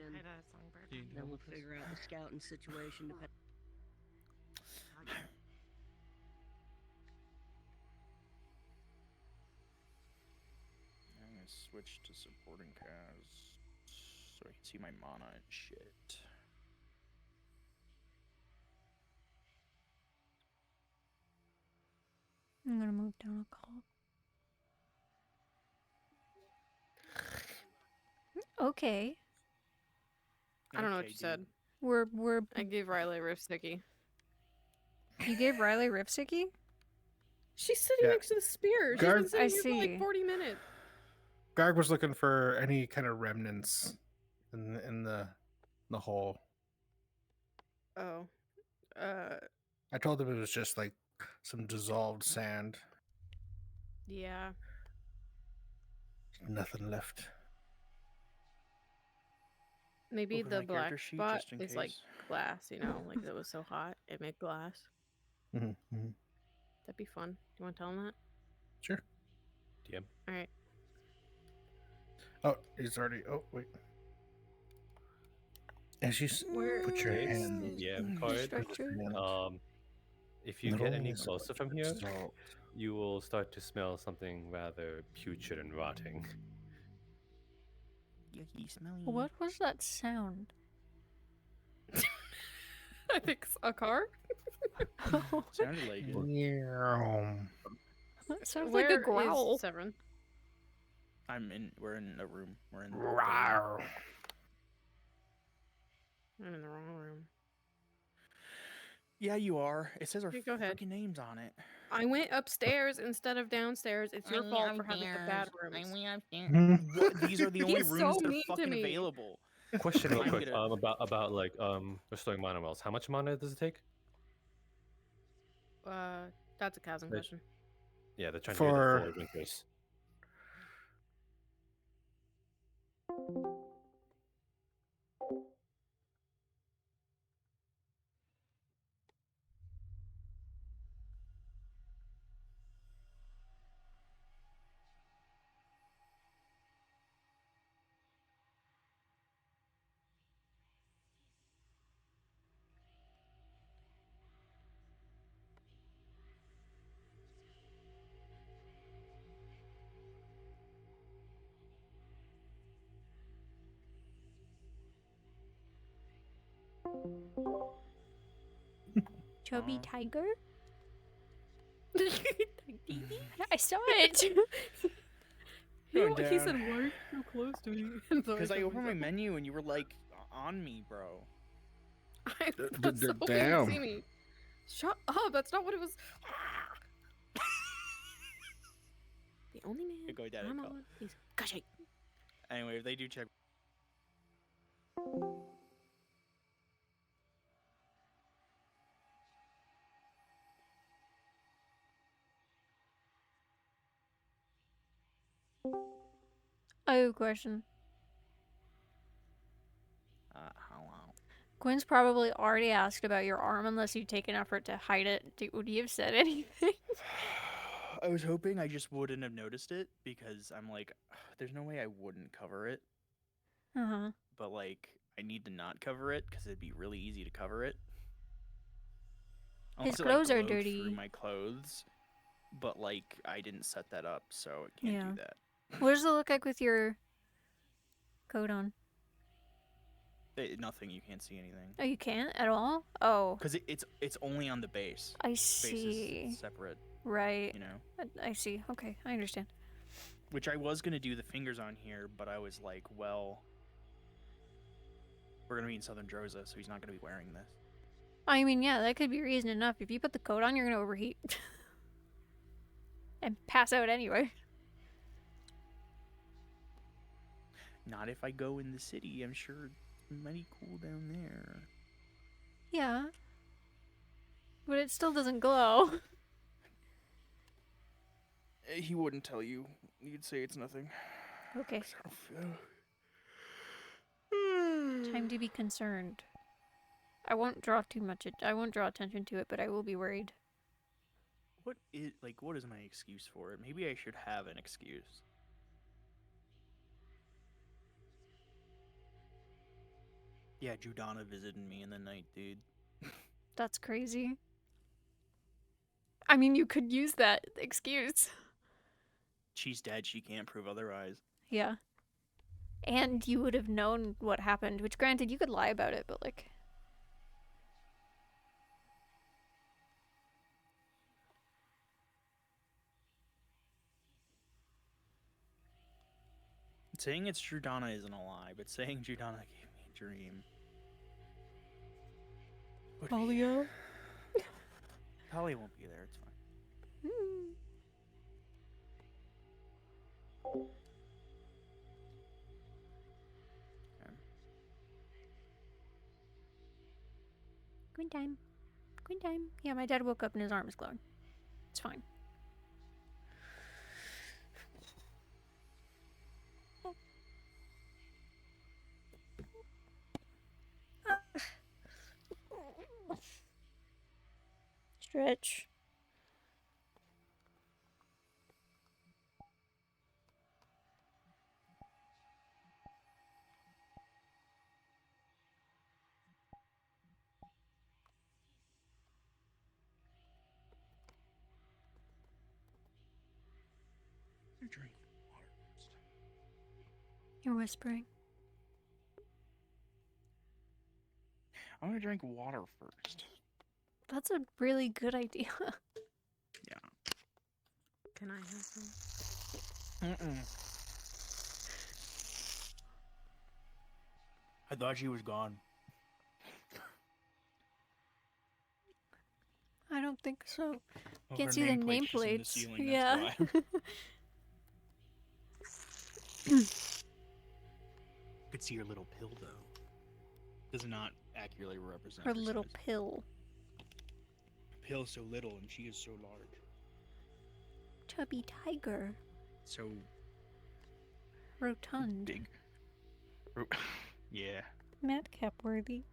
Then we'll figure out the scouting situation. I'm gonna switch to supporting cast so I can see my mana and shit. I'm gonna move down a call. Okay. I don't know what Okay, you said. We're I gave Riley a riff sticky. you gave Riley Ripsticky? She's sitting next to the spear. She's Guard- been sitting I here for like see. 40 minutes. Garg was looking for any kind of remnants in the hole. Oh. I told him it was just like some dissolved sand. Yeah. Nothing left. Maybe Open the my black character sheet spot just in is like case. glass, you know, like it was so hot, it made glass. Mm-hmm. That'd be fun. You want to tell him that? Sure. DM. All right. Oh, he's already. Oh, wait. As you put your It's hand. the DM card. Structure. If you Not get only any is it closer from here, salt. you will start to smell something rather putrid and rotting. Yucky, smelly. What was that sound? I think it's a car. Sounded like it. Yeah. That sounds Where like a is growl. Severin? We're in a room. We're in the Rawr. I'm in the wrong room. Yeah, you are. It says our Okay, go ahead. freaking names on it. I went upstairs instead of downstairs. It's your fault for having the bad rooms. What? These are the only He's rooms so that are mean to fucking me. available. Question real I'm quick gonna- about like restoring mana wells. How much mana does it take? That's a chasm They- question. Yeah, they're trying For- to get the 4 winters. Chubby Aw. tiger? I saw it. Going He said, down. "Why are you so close to me?" And so Because I shut opened my myself. menu and you were like on me, bro. I was so hoping you'd see me. Shut up! That's not what it was. The only man Go down I'm and call. on is Gashi. Anyway, if they do check. I have a question. Hello. Quinn's probably already asked about your arm unless you take an effort to hide it. Would you have said anything? I was hoping I just wouldn't have noticed it because I'm like, there's no way I wouldn't cover it. Uh-huh. But like, I need to not cover it because it'd be really easy to cover it. His Also, clothes like, are glowed dirty. through my clothes, but like I didn't set that up, so I can't Yeah. do that. What does it look like with your coat on? Nothing. You can't see anything. Oh, you can't at all? Oh. Because it's only on the base. I Base see. is separate. Right. You know. I see. Okay, I understand. Which I was gonna do the fingers on here, but I was like, well, we're gonna be in Southern Droza, so he's not gonna be wearing this. I mean, yeah, that could be reason enough. If you put the coat on, you're gonna overheat. And pass out anyway. Not if I go in the city. I'm sure it's mighty cool down there. Yeah. But it still doesn't glow. He wouldn't tell you. You'd say it's nothing. Okay. Time to be concerned. I won't draw too much. I won't draw attention to it, but I will be worried. What is my excuse for it? Maybe I should have an excuse. Yeah, Judana visited me in the night, dude. That's crazy. I mean, you could use that excuse. She's dead. She can't prove otherwise. Yeah. And you would have known what happened, which granted, you could lie about it, but like... Saying it's Judana isn't a lie, but saying Judana gave me a dream. Polio? Talia won't be there. It's fine. Quinn time. Quinn time. Yeah, my dad woke up and his arm is glowing. It's fine. Stretch. You drink water first. You're whispering. I'm gonna drink water first. That's a really good idea. Yeah. Can I have some? I thought she was gone. I don't think so. Oh, Can't her see the nameplate's just in the nameplate. ceiling, Yeah. that's Could see her little pill though. Does not accurately represent Her her little size. pill. Pill so little and she is so large. Chubby tiger. So Rotund. big. Yeah. Madcap worthy.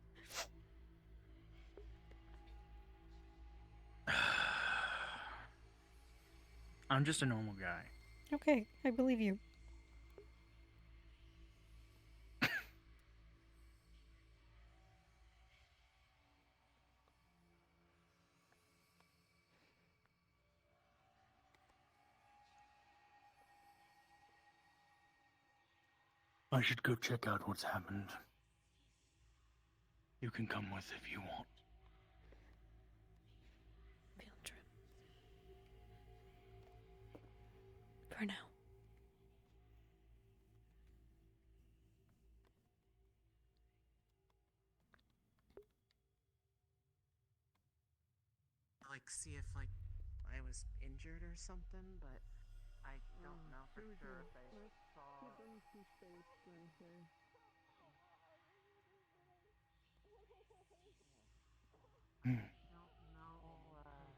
I'm just a normal guy. Okay, I believe you. I should go check out what's happened. You can come with if you want. for now. Like, see if, like, I was injured or something, but I don't know for sure if I saw... I don't know,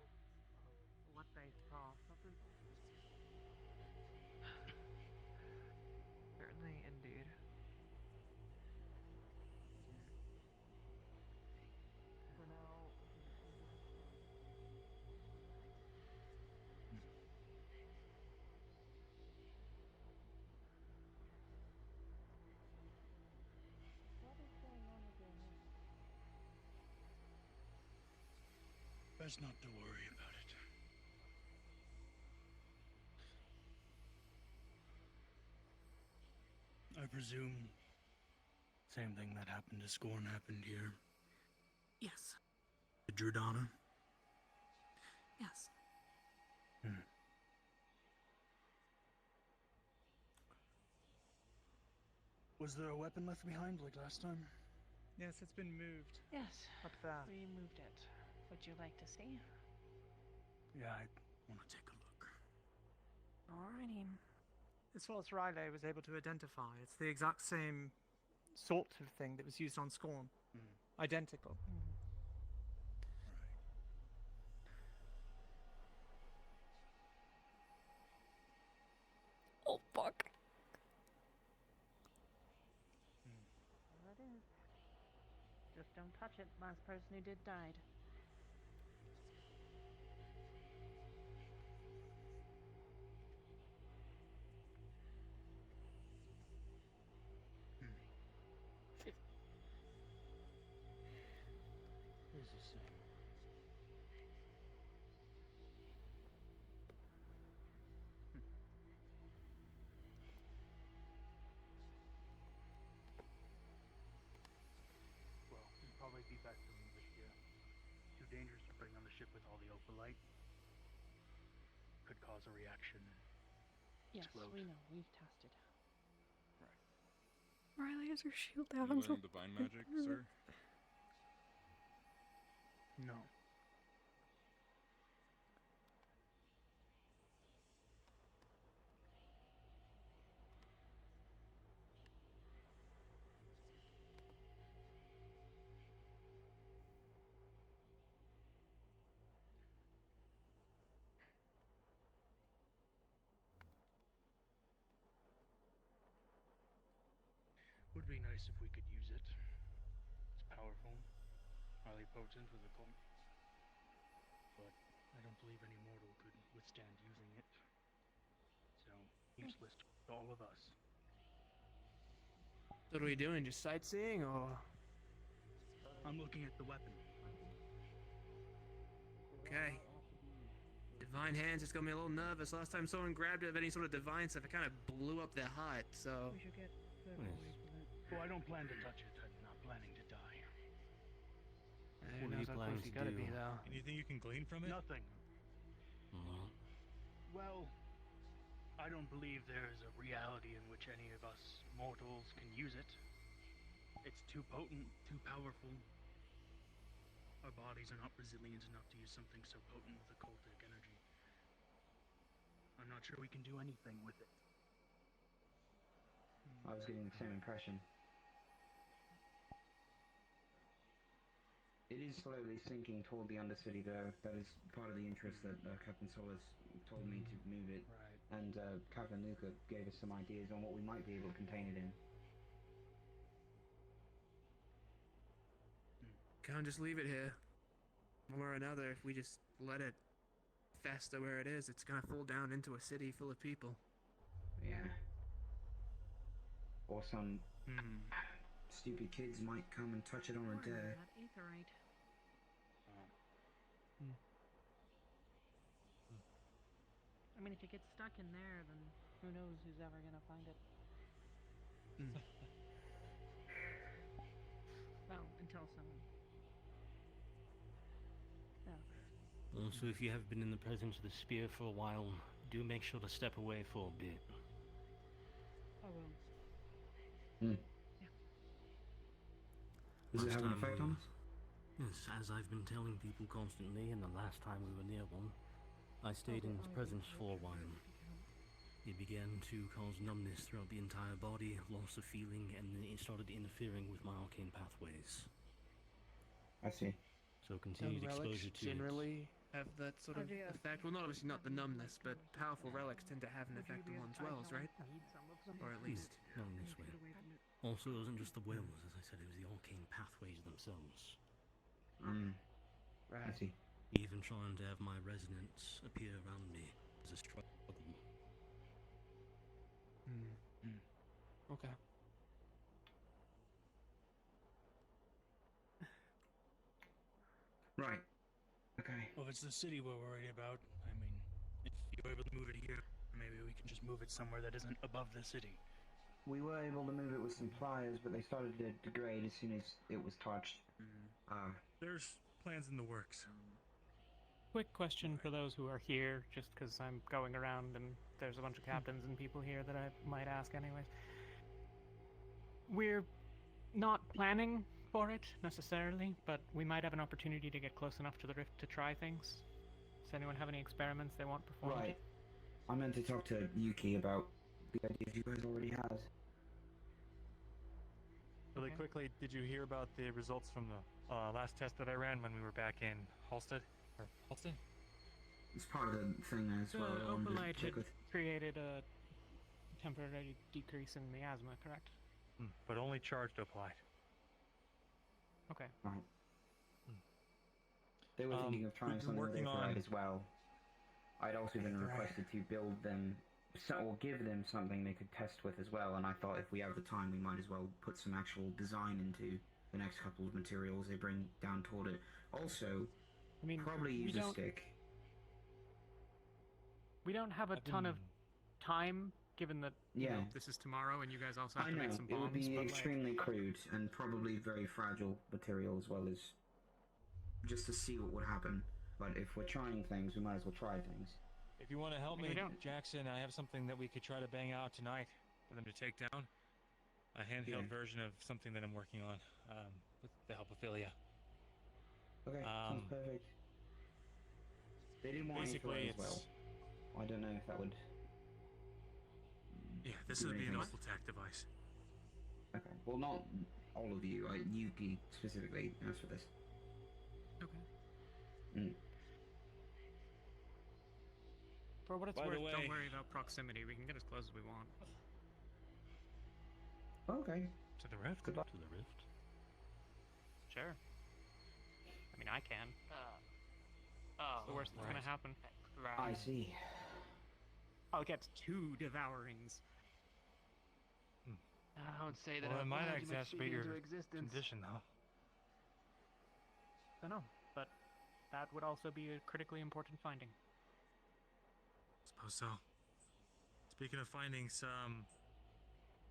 what they saw. Something... Certainly, indeed. For now... Best not to worry about it. I presume same thing that happened to Scorn happened here. Yes. To Jordana? Yes. Was there a weapon left behind like last time? Yes, it's been moved. Yes. Up there. We moved it. Would you like to see? Yeah, I want to take a look. Alrighty. As far as Riley was able to identify, it's the exact same sort of thing that was used on Scorn. Identical. Oh, fuck. There it is. Just don't touch it. Last person who did died. Here's the same. Well, we'll probably be back to leave it here. Too dangerous to bring on the ship with all the opalite. Could cause a reaction. Yes, Explode. we know. We've tested. Riley has her shield You down. learning divine magic, sir? No. Would be nice if we could use it. It's powerful, highly potent with a cult. But I don't believe any mortal could withstand using it. So, useless to all of us. So what are we doing? Just sightseeing, or...? I'm looking at the weapon. Okay. Divine hands just got me a little nervous. Last time someone grabbed it of any sort of divine stuff, it kind of blew up their heart, so... We should get further away from it. Well, I don't plan to touch it. I'm not planning to die. What are you planning to do? Anything you can glean from it? Nothing. Well, I don't believe there is a reality in which any of us mortals can use it. It's too potent, too powerful. Our bodies are not resilient enough to use something so potent with occultic energy. I'm not sure we can do anything with it. I was getting the same impression. It is slowly sinking toward the Undercity, though. That is part of the interest that Captain Solis told me to move it. Right. And Captain Luca gave us some ideas on what we might be able to contain it in. Can't just leave it here. One way or another, if we just let it fester where it is, it's gonna fall down into a city full of people. Yeah. Or some stupid kids might come and touch it on a dare. That aetherite. I mean, if it gets stuck in there, then who knows who's ever gonna find it. Well, until someone. No. Also, if you have been in the presence of the spear for a while, do make sure to step away for a bit. I will. Does it Last have an time effect we- on us? Yes, as I've been telling people constantly, and the last time we were near one, I stayed in its presence for a while. It began to cause numbness throughout the entire body, loss of feeling, and then it started interfering with my arcane pathways. I see. So continued Don't relics exposure to generally have that sort of yeah. effect? Well, not obviously not the numbness, but powerful relics tend to have an effect on one's wells, right? Or at least. Not in this way. Also, it wasn't just the wells, as I said, it was the arcane pathways themselves. I see. Even trying to have my resonance appear around me is a struggle. Okay. Right. Okay. Well, if it's the city we're worried about, I mean, if you're able to move it here, maybe we can just move it somewhere that isn't above the city. We were able to move it with some pliers, but they started to degrade as soon as it was touched. There's plans in the works. Quick question for those who are here, just because I'm going around and there's a bunch of captains and people here that I might ask anyways. We're not planning for it necessarily, but we might have an opportunity to get close enough to the rift to try things. Does anyone have any experiments they want performed? Right. I meant to talk to Yuki about the ideas you guys already had. Really quickly, did you hear about the results from the last test that I ran when we were back in Halstead? Or Halston? It's part of the thing as well. I wanted to Opalite check had with. created a temporary decrease in miasma, correct? But only charged Opalite. Okay. Right. They were thinking of trying we've been something with working Opalite on- as well. I'd also been requested to build them, or give them something they could test with as well, and I thought if we have the time, we might as well put some actual design into the next couple of materials they bring down toward it. Also, I mean, probably use a stick. We don't have a ton of time, given that You know, Yeah. this is tomorrow, and you guys also have I to know, make some it would bombs. be but, like, extremely crude and probably very fragile material as well as just to see what would happen. But if we're trying things, we might as well try things. If you want to help We me, don't- Jackson, I have something that we could try to bang out tonight for them to take down. A handheld Yeah. version of something that I'm working on with the help of Philia. Okay, sounds perfect. They didn't want me to Basically, as well. I don't know if that would. Yeah, this do would be an anything. Opal Tech device. Okay. Well, not all of you. Yuki specifically asked for this. Okay. Mm. For what it's By the worth, way- Don't worry about proximity. We can get as close as we want. Okay. To the rift. Good luck. To the rift. Sure. I mean, I can. Oh, The worst that's gonna right. happen. I see. I'll get 2 devourings. I would say that Well, I it might allowed you much exacerbate speed your into existence. condition, though. I don't know, but that would also be a critically important finding. Suppose so. Speaking of findings,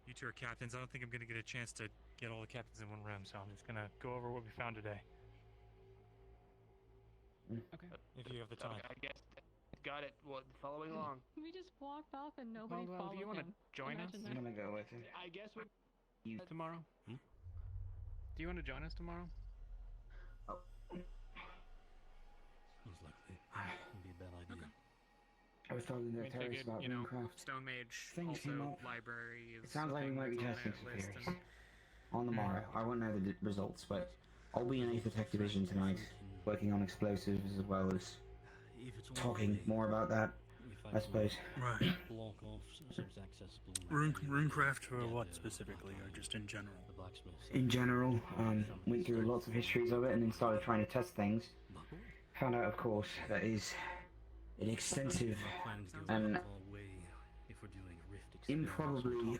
you two are captains. I don't think I'm gonna get a chance to get all the captains in one room, so I'm just gonna go over what we found today. Okay. If you have the time. Okay, I guess got it. Well, following along. We just walked off and nobody Well, followed if you want to him. join us Imagine I'm that. gonna go with him. I guess we. tomorrow? Hmm? Do you want to join us tomorrow? Most likely. Would be a bad idea. I was talking to We Terrace figured, about you know, Runecraft. Stone Mage, Things came also up. library is. It sounds like we something might be that's on testing that some list, theories. and On the morrow, I won't know the results, but I'll be in 8th Tech Division tonight, working on explosives as well as If it's talking more about that, I suppose. Right. Block off so it's accessible. Runecraft for what specifically, or just in general? The blacksmith. In general, went through lots of histories of it and then started trying to test things. Found out, of course, that is an extensive and If we're doing rift improbably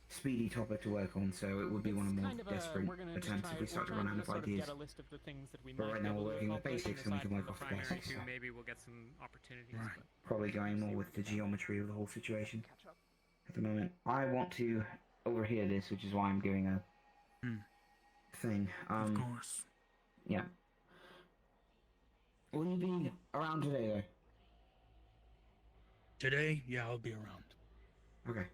speedy topic to work on, so it would be one of the more desperate attempts if we start to run out of ideas. But right now we're working with basics and we can work off the primary basics. 2, So maybe we'll get some opportunities. Right. But probably going more with the geometry of the whole situation at the moment. I want to overhear this, which is why I'm giving a thing. Of course. Yeah. Will you be around today, though? Today, yeah, I'll be around. Okay.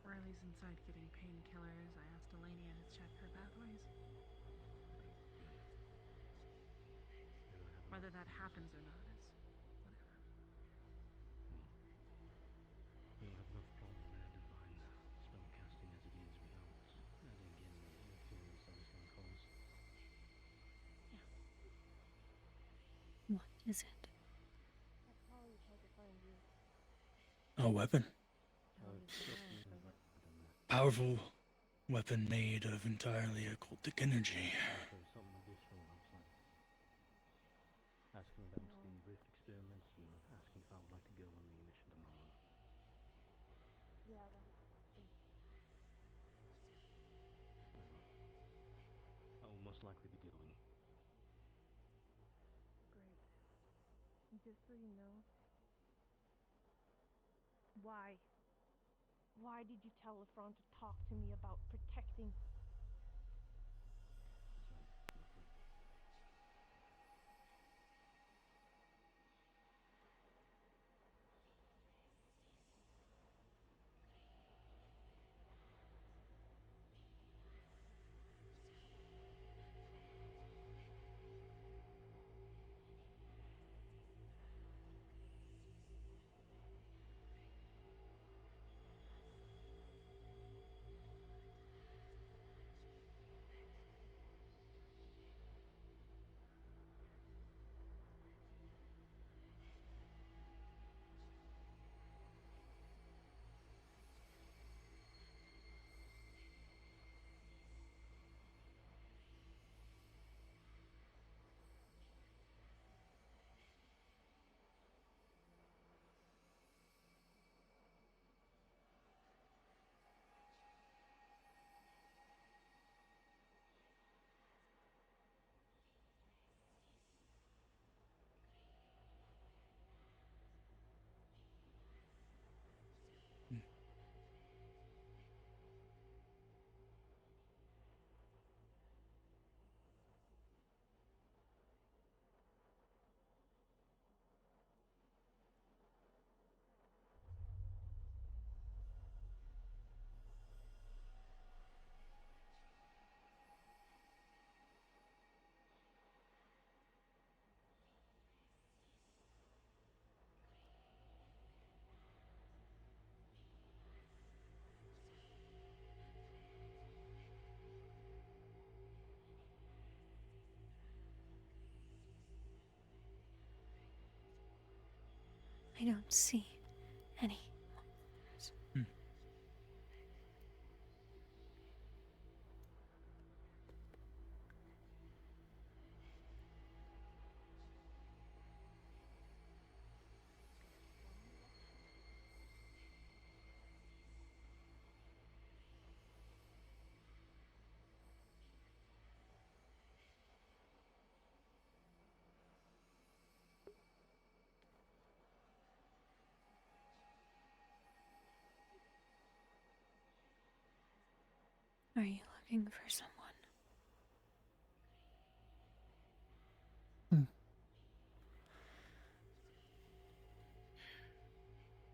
Riley's inside getting painkillers. I asked Elenia to check her pathways. Whether that happens or not is whatever. We don't have enough problem in our divine spellcasting as it is without adding in the interference that is going to cause. What is it? A weapon. Powerful weapon made of entirely occultic energy. Something additional outside. Asking about the rift experiments and asking if I would like to go on the mission to Mars. Yeah, I will most likely be going. great. And just so you know, why? Why did you tell LeFron to talk to me about protecting? I don't see any. Are you looking for someone?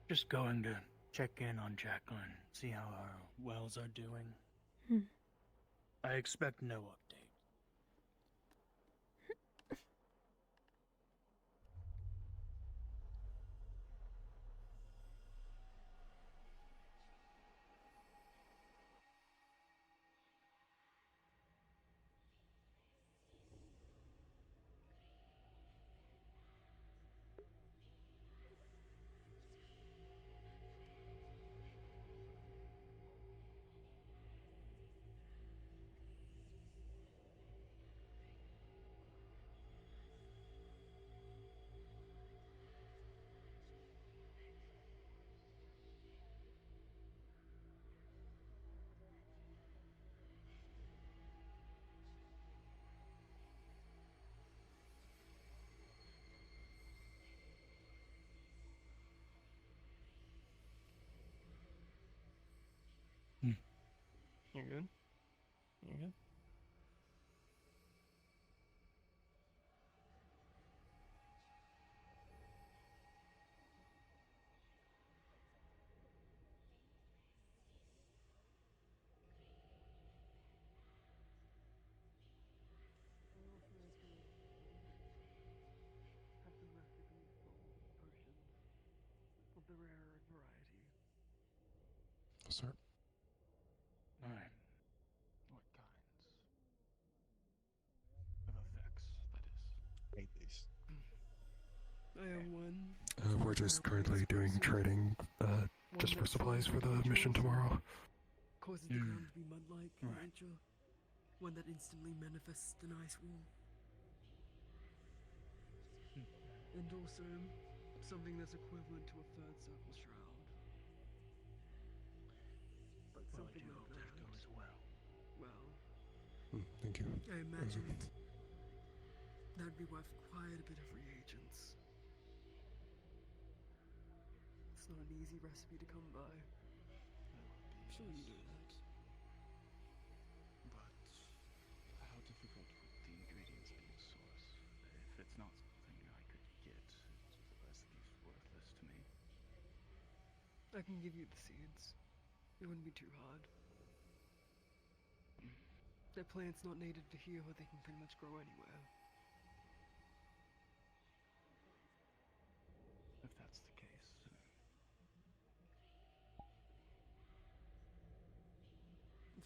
Just going to check in on Jacqueline, see how our wells are doing. Hmm. I expect no update. You're good. You're good. Have some recipes for potions of the rarer variety. Sir. Alright. What kinds of effects, that is? Hate these. I have one. We're just currently doing trading, just for supplies for the mission tomorrow. Causes the ground to be mud-like in nature. One that instantly manifests an ice wall. And also, something that's equivalent to a third circle shroud. But something like that goes well. Well, Thank you. I imagine that'd be worth quite a bit of reagents. It's not an easy recipe to come by. I'm sure you know that. But how difficult would the ingredients be to source? If it's not something I could get, the recipe's worthless to me. I can give you the seeds. It wouldn't be too hard. They're plants not native to here, but they can pretty much grow anywhere. If that's the case.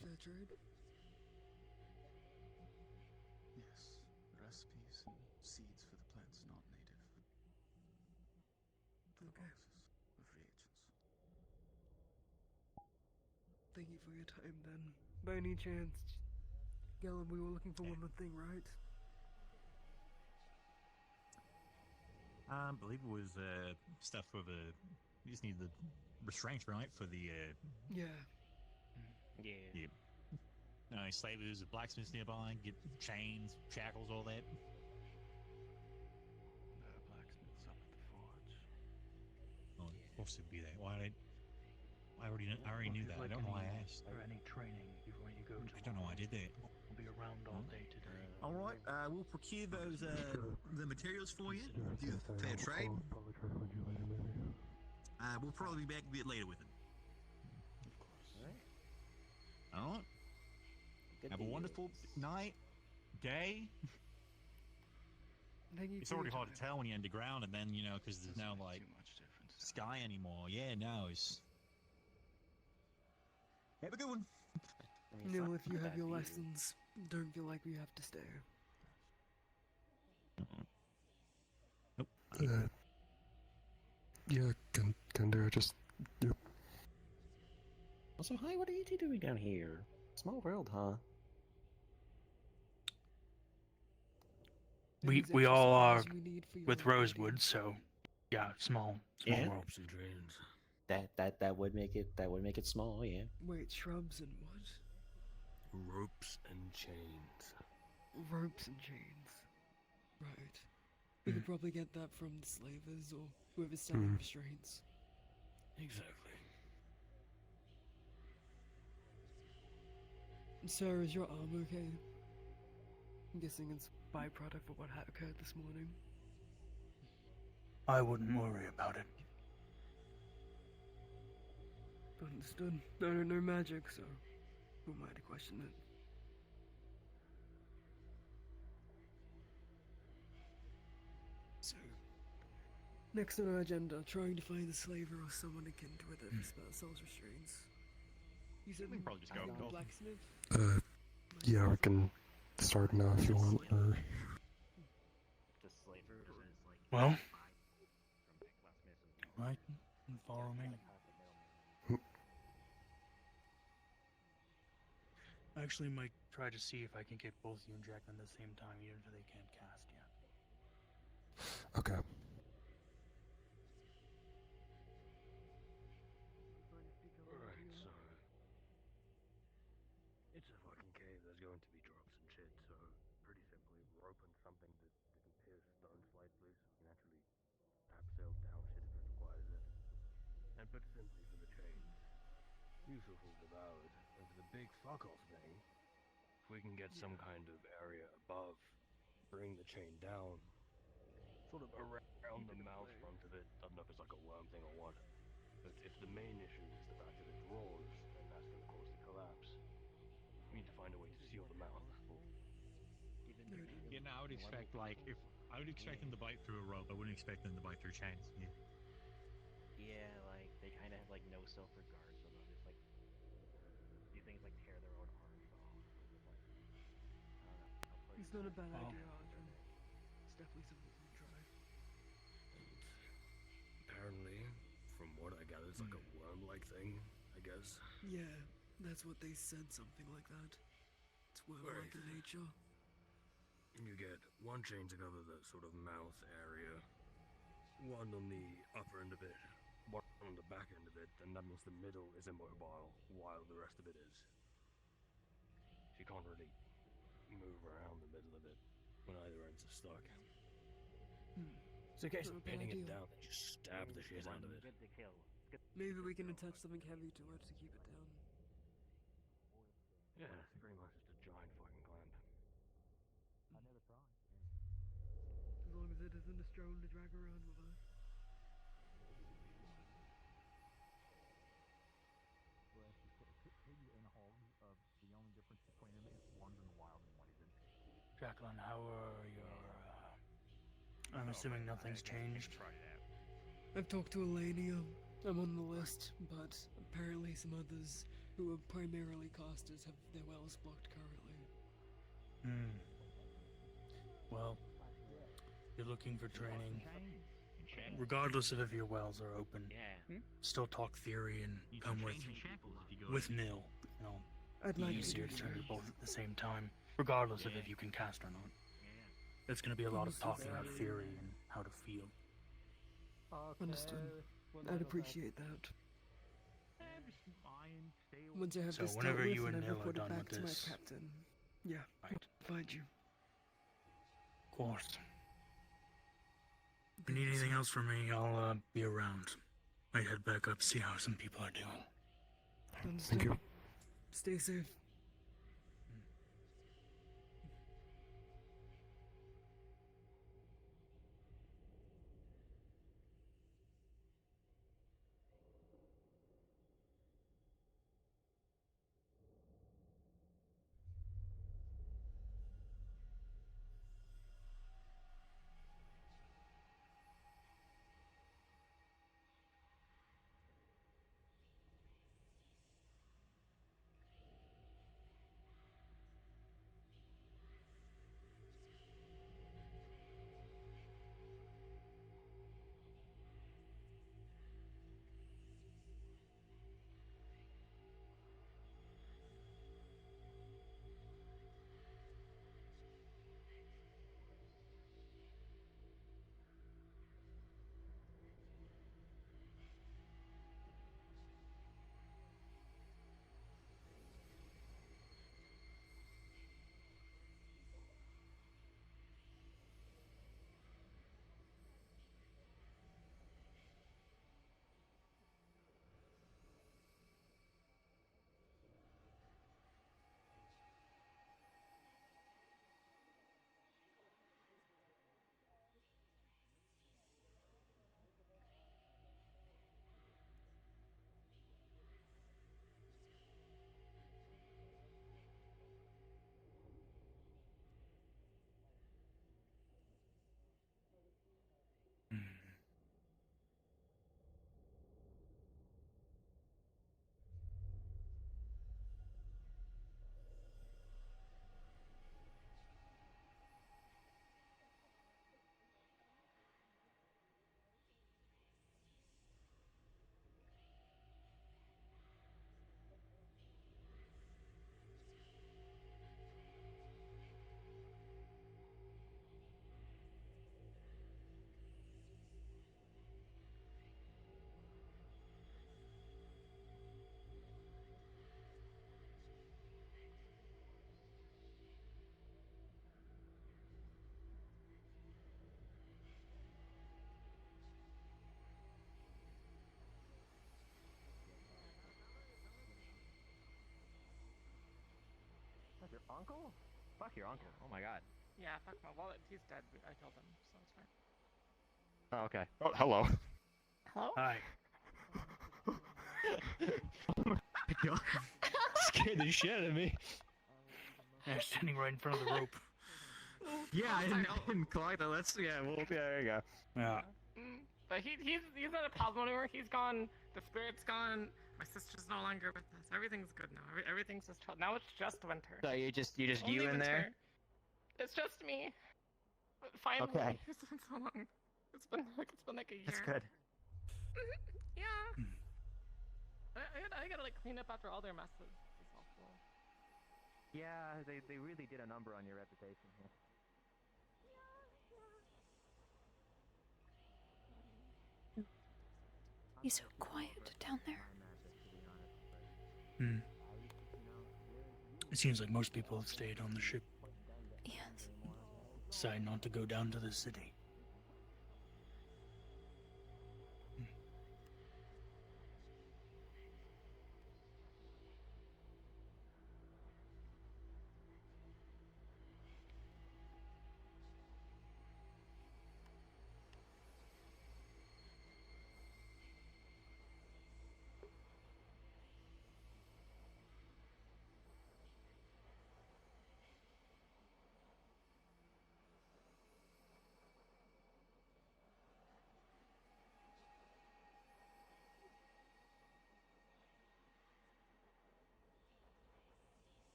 Fair trade? Yes, recipes and seeds for the plants not native. For the boxes of reagents. Thank you for your time then. By any chance, Gellum, we were looking for one more thing, right? I believe it was stuff for the. You just need the restraints, right? For the. Yeah. Yeah. Slavers, blacksmiths nearby, get chains, shackles, all that. Blacksmiths up at the forge. Oh, of course it'd be that. I already knew that. I don't know why I asked. Or any training before you go to. I don't know why I did that. We'll be around all day today. All right, we'll procure those the materials for you. Do fair trade. We'll probably be back a bit later with it. Of course. All right. Have a wonderful night, day. It's already hard to tell when you're underground, and then because there's no like sky anymore. Yeah, no, it's. Have a good one. No, if you have your lessons, don't feel like we have to stay. Nope. Yeah, can do. Just yep. Also, hi, what are you two doing down here? Small world, huh? We all are with Rosewood, so yeah, small Yeah. world. That would make it small, yeah. Wait, shrubs and what? Ropes and chains. Ropes and chains. Right. We could probably get that from the slavers or whoever's selling restraints. Exactly. Sir, is your arm okay? I'm guessing it's byproduct of what occurred this morning. I wouldn't worry about it. Understood. I don't know magic, so who am I to question it? So, next on our agenda, trying to find a slaver or someone akin to it that sells restraints. You said We can probably just go. blacksmith? Yeah, we can start now if you want, or. Well, right, follow me. I actually might try to see if I can get both you and Jack at the same time, even if they can't cast yet. Okay. Alright, so it's a fucking cave. There's going to be drops and shit, so pretty simply rope and something that didn't pierce stone slightly, so we can actually abseil down shit if it requires it. And put simply for the chains, useful for devoured, And for the big fuck-off thing, if we can get some kind of area above, bring the chain down, sort of around the mouth front of it. I don't know if it's like a worm thing or what. But if the main issue is the fact that it roars, then that's going to cause the collapse. We need to find a way to seal the mouth. Yeah, no, I would expect I would expect them to bite through a rope. I wouldn't expect them to bite through chains. Yeah. Yeah, like they kind of have like no self-regard, so they'll just like do things like tear their own arms off. I don't know. It's not a bad idea, Arjun. It's definitely something we can try. Apparently, from what I gather, it's like a worm-like thing, I guess. Yeah, that's what they said, something like that. It's worm-like in nature. And you get one chain to cover the sort of mouth area, one on the upper end of it, one on the back end of it, and that means the middle is immobile, while the rest of it is. So you can't really move around the middle of it when either ends are stuck. So in case of pinning it down, they just stab the shit out of it. Maybe we can attach something heavy to it to keep it down. Yeah, it's pretty much just a giant fucking clamp. I never tried. As long as it isn't a stone to drag around with us. Well, if you put a pig in a hog, the only difference between them is one's in the wild and one isn't. Jacqueline, how are your, I'm assuming nothing's changed. I've talked to Elenia. I'm on the list, but apparently some others who are primarily casters have their wells blocked currently. Well, you're looking for training. Regardless of if your wells are open, still talk theory and come with nil. You know, I'd like easier to to do train that. both at the same time, regardless of if you can cast or not. It's going to be a lot of talking about theory and how to feel. Understood. I'd appreciate that. Once I have So this whenever dealt with you and and I've Nil are reported done back with to this, my captain, yeah, I'll find you. of course. If you need anything else from me, I'll be around. Might head back up, see how some people are doing. Understood. Thank you. Stay safe. Uncle? Fuck your uncle. Oh my god. Yeah, fuck my wallet. He's dead. I killed him, so it's fine. Oh, okay. Oh, hello. Hello? Hi. Scared the shit out of me. They're standing right in front of the rope. Yeah, I didn't collect that. Let's There you go. Yeah. But he's not a Cosmo anymore. He's gone. The spirit's gone. My sister's no longer with us. Everything's good now. Everything's just now. It's just winter. So you just Only you in there? winter. It's just me. But finally, Okay. it's been so long. It's been like a year. That's good. Yeah. I gotta like clean up after all their messes. It's awful. Yeah, they really did a number on your reputation here. He's so quiet down there. It seems like most people have stayed on the ship. Yes. Decide not to go down to the city.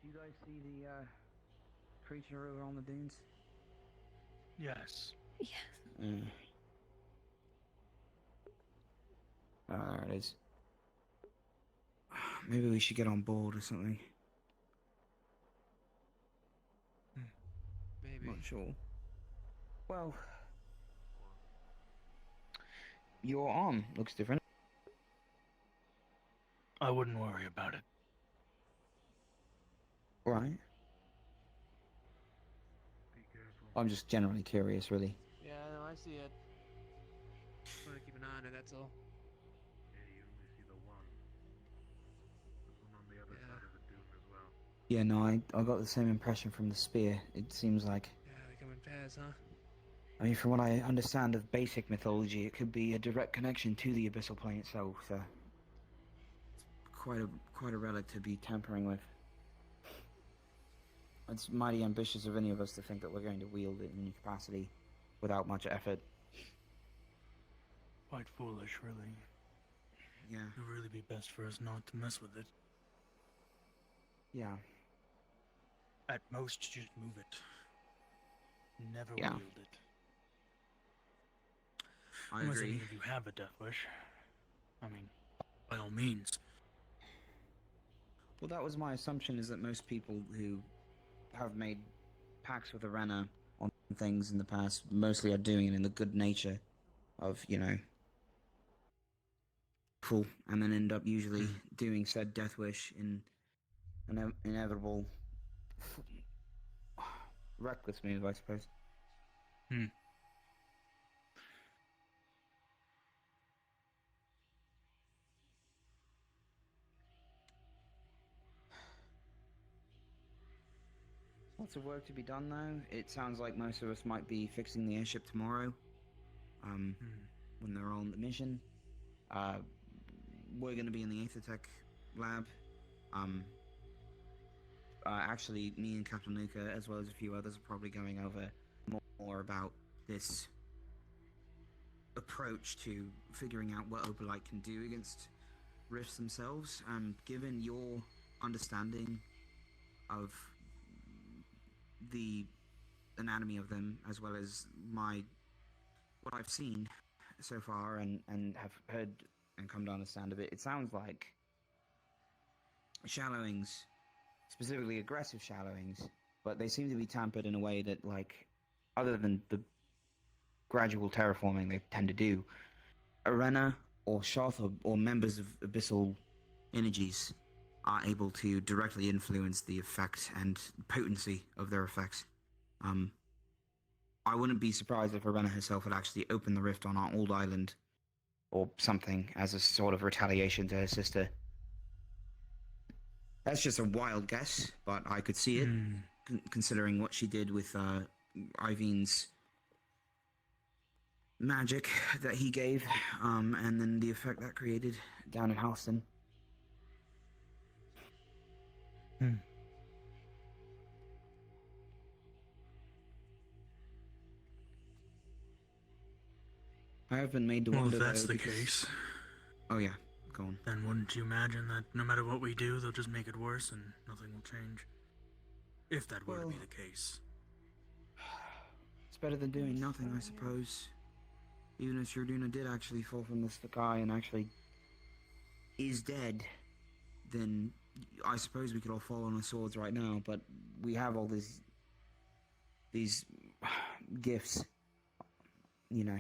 Do you guys see the creature over on the dunes? Yes. Yes. There it is. Maybe we should get on board or something. Maybe. Not sure. Well, Your arm looks different. I wouldn't worry about it. Right. I'm just generally curious, really. Yeah, no, I see it. Just want to keep an eye on it, that's all. Yeah, you only see the one. There's one on the other side of the dune as well. Yeah, no, I got the same impression from the spear. It seems like... Yeah, they come in pairs, huh? I mean, from what I understand of basic mythology, it could be a direct connection to the abyssal plane itself, so... It's quite a relic to be tampering with. It's mighty ambitious of any of us to think that we're going to wield it in any capacity without much effort. Quite foolish, really. Yeah. It would really be best for us not to mess with it. Yeah. At most, just move it. Never Yeah. wield it. I Unless agree. any of you have a death wish. I mean, by all means. Well, that was my assumption, is that most people who have made pacts with Arena on things in the past mostly are doing it in the good nature of, you know, cool, and then end up usually doing said death wish in an inevitable reckless move, I suppose. Lots of work to be done, though. It sounds like most of us might be fixing the airship tomorrow, when they're on the mission. We're going to be in the Aethertech lab. Actually, me and Captain Luca, as well as a few others, are probably going over more about this approach to figuring out what Opalite can do against rifts themselves. Given your understanding of the anatomy of them, as well as what I've seen so far and have heard and come to understand of it, it sounds like shallowings, specifically aggressive shallowings, but they seem to be tampered in a way that, like, other than the gradual terraforming they tend to do, Arena or Shoth or members of abyssal energies are able to directly influence the effect and potency of their effects. I wouldn't be surprised if Arena herself had actually opened the rift on our old island or something as a sort of retaliation to her sister. That's just a wild guess, but I could see it, considering what she did with Iveen's magic that he gave, and then the effect that created down in Halston. I have been made to Well, wonder, if that's though, the because... case... Oh yeah, go on. Then wouldn't you imagine that no matter what we do, they'll just make it worse and nothing will change? If that were to be the case. It's better than doing nothing, I suppose. Even if Sharduna did actually fall from the sky and actually is dead, then I suppose we could all fall on our swords right now, but we have all these gifts, you know,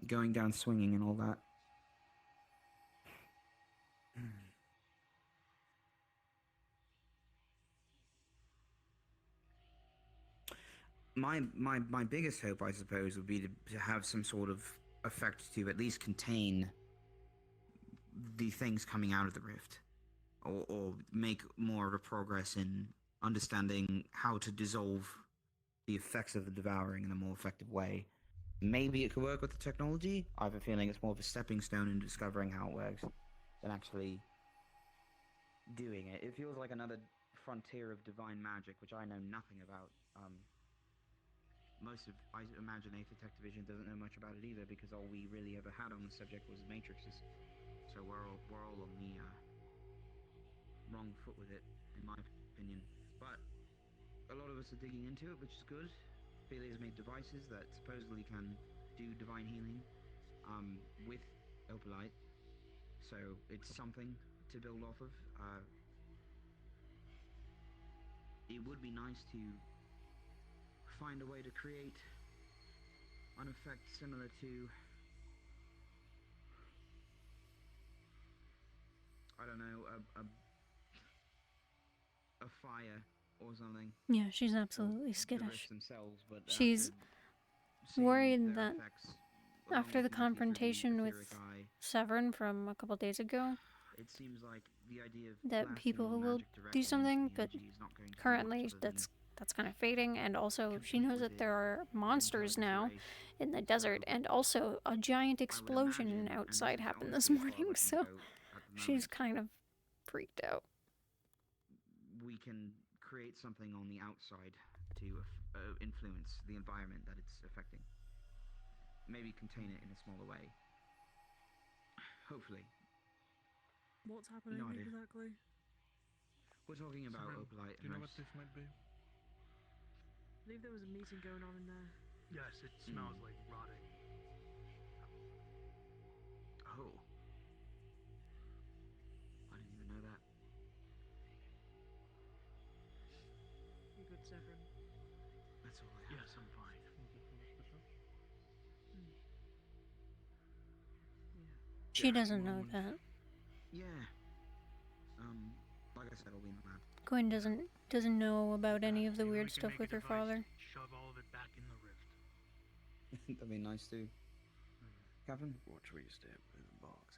going down swinging and all that. My biggest hope, I suppose, would be to have some sort of effect to at least contain the things coming out of the rift, or make more of a progress in understanding how to dissolve the effects of the devouring in a more effective way. Maybe it could work with the technology. I have a feeling it's more of a stepping stone in discovering how it works than actually doing it. It feels like another frontier of divine magic, which I know nothing about. I imagine Aethertech Division doesn't know much about it either, because all we really ever had on the subject was matrices. So we're all on the wrong foot with it, in my opinion. But a lot of us are digging into it, which is good. Philia's made devices that supposedly can do divine healing with Opalite, so it's something to build off of. It would be nice to find a way to create an effect similar to, I don't know, a fire or something. Yeah, she's Or absolutely the skittish. rifts themselves, but She's after seeing worried their that effects, along after the with Nikki through the confrontation with etheric eye, Severn from a couple days ago, it seems like the idea of that blasting people your will magic directly do into something, the but energy is not going to do much currently other than that's kind of fading, and also she knows that there are monsters now in the desert, and also a giant explosion outside happened this morning, so she's kind of freaked out. we can create something on the outside to influence the environment that it's affecting. Maybe contain it in a smaller way. Hopefully. What's happening No idea. exactly? We're talking about Opalite Do you know and what this might be? I believe there was a meeting going on in there. Yes, it smells like rotting. Oh. I didn't even know that. You good, Severin? That's all I have. Yes, I'm fine. She doesn't know that. Yeah. Like I said, I'll be in the lab. Quinn doesn't know about any of the weird stuff with her father. Shove all of it back in the rift. That'd be nice too. Captain? Watch where you step. There's a box.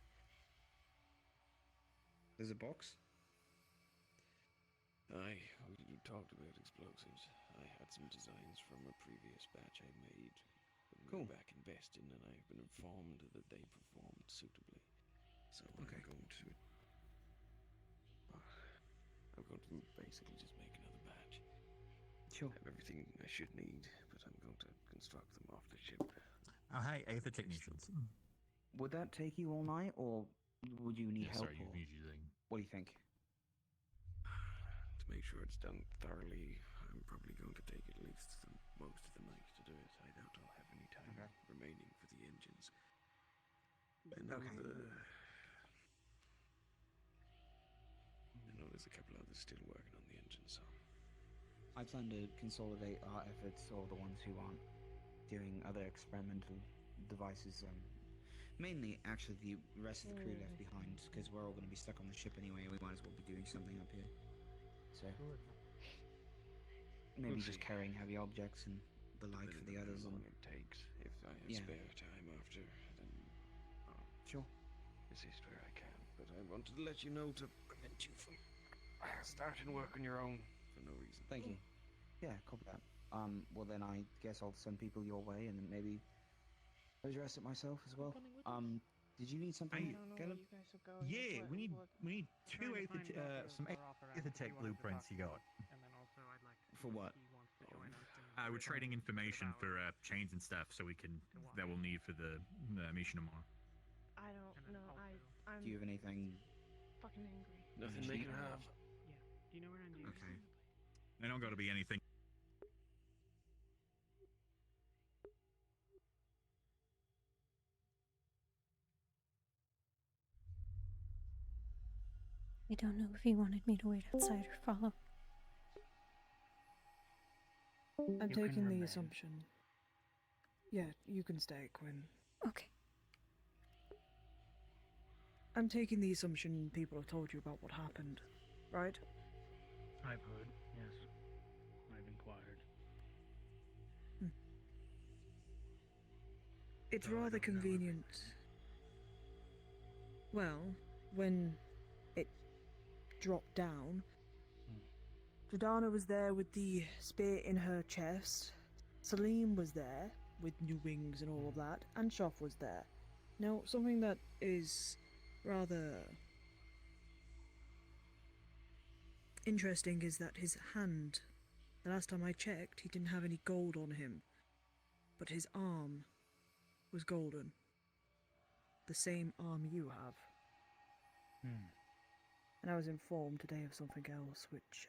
There's a box? Aye, we talked about explosives. I had some designs from a previous batch I made. Cool. Back in Beston, and I've been informed that they performed suitably. So I'm going to basically just make another batch. Sure. I have everything I should need, but I'm going to construct them off the ship. Oh, hey, Aether technicians. Would that take you all night, or would you need help? Sorry, or... using. What do you think? To make sure it's done thoroughly, I'm probably going to take at least most of the night to do it. I doubt I'll have any time remaining for the engines. I know there's a couple others still working on the engines, so... I plan to consolidate our efforts, or the ones who aren't doing other experimental devices. Mainly, actually, the rest of the crew left behind, because we're all going to be stuck on the ship anyway, and we might as well be doing something up here. So, maybe just carrying heavy objects and the like for the others. How long it takes. If I have spare time after, then I'll assist where I can. But I wanted to let you know to prevent you from starting work on your own for no reason. Thank you. Yeah, copy that. Well then I guess I'll send people your way, and then maybe address it myself as well. Did you need something? Caleb? Yeah, we need two some Aether tech blueprints you got. And then also I'd like For what? he wants to join us. We're trading information for chains and stuff, so we can that we'll need for the mission tomorrow. I don't know. I'm Do you have anything? fucking angry. Nothing they can have. Yeah. Do you know where I'm doing? Okay. They don't got to be anything. I don't know if he wanted me to wait outside or follow. I'm You taking can the remain. assumption. Yeah, you can stay, Quinn. Okay. I'm taking the assumption people have told you about what happened, right? I've heard, yes. I've inquired. It's Though I rather don't know convenient. Well, when it dropped down, Jordana was there with the spear in her chest. Salim was there with new wings and all of that, and Shoff was there. Now, something that is rather interesting is that his hand, the last time I checked, he didn't have any gold on him, but his arm was golden. The same arm you have. And I was informed today of something else, which,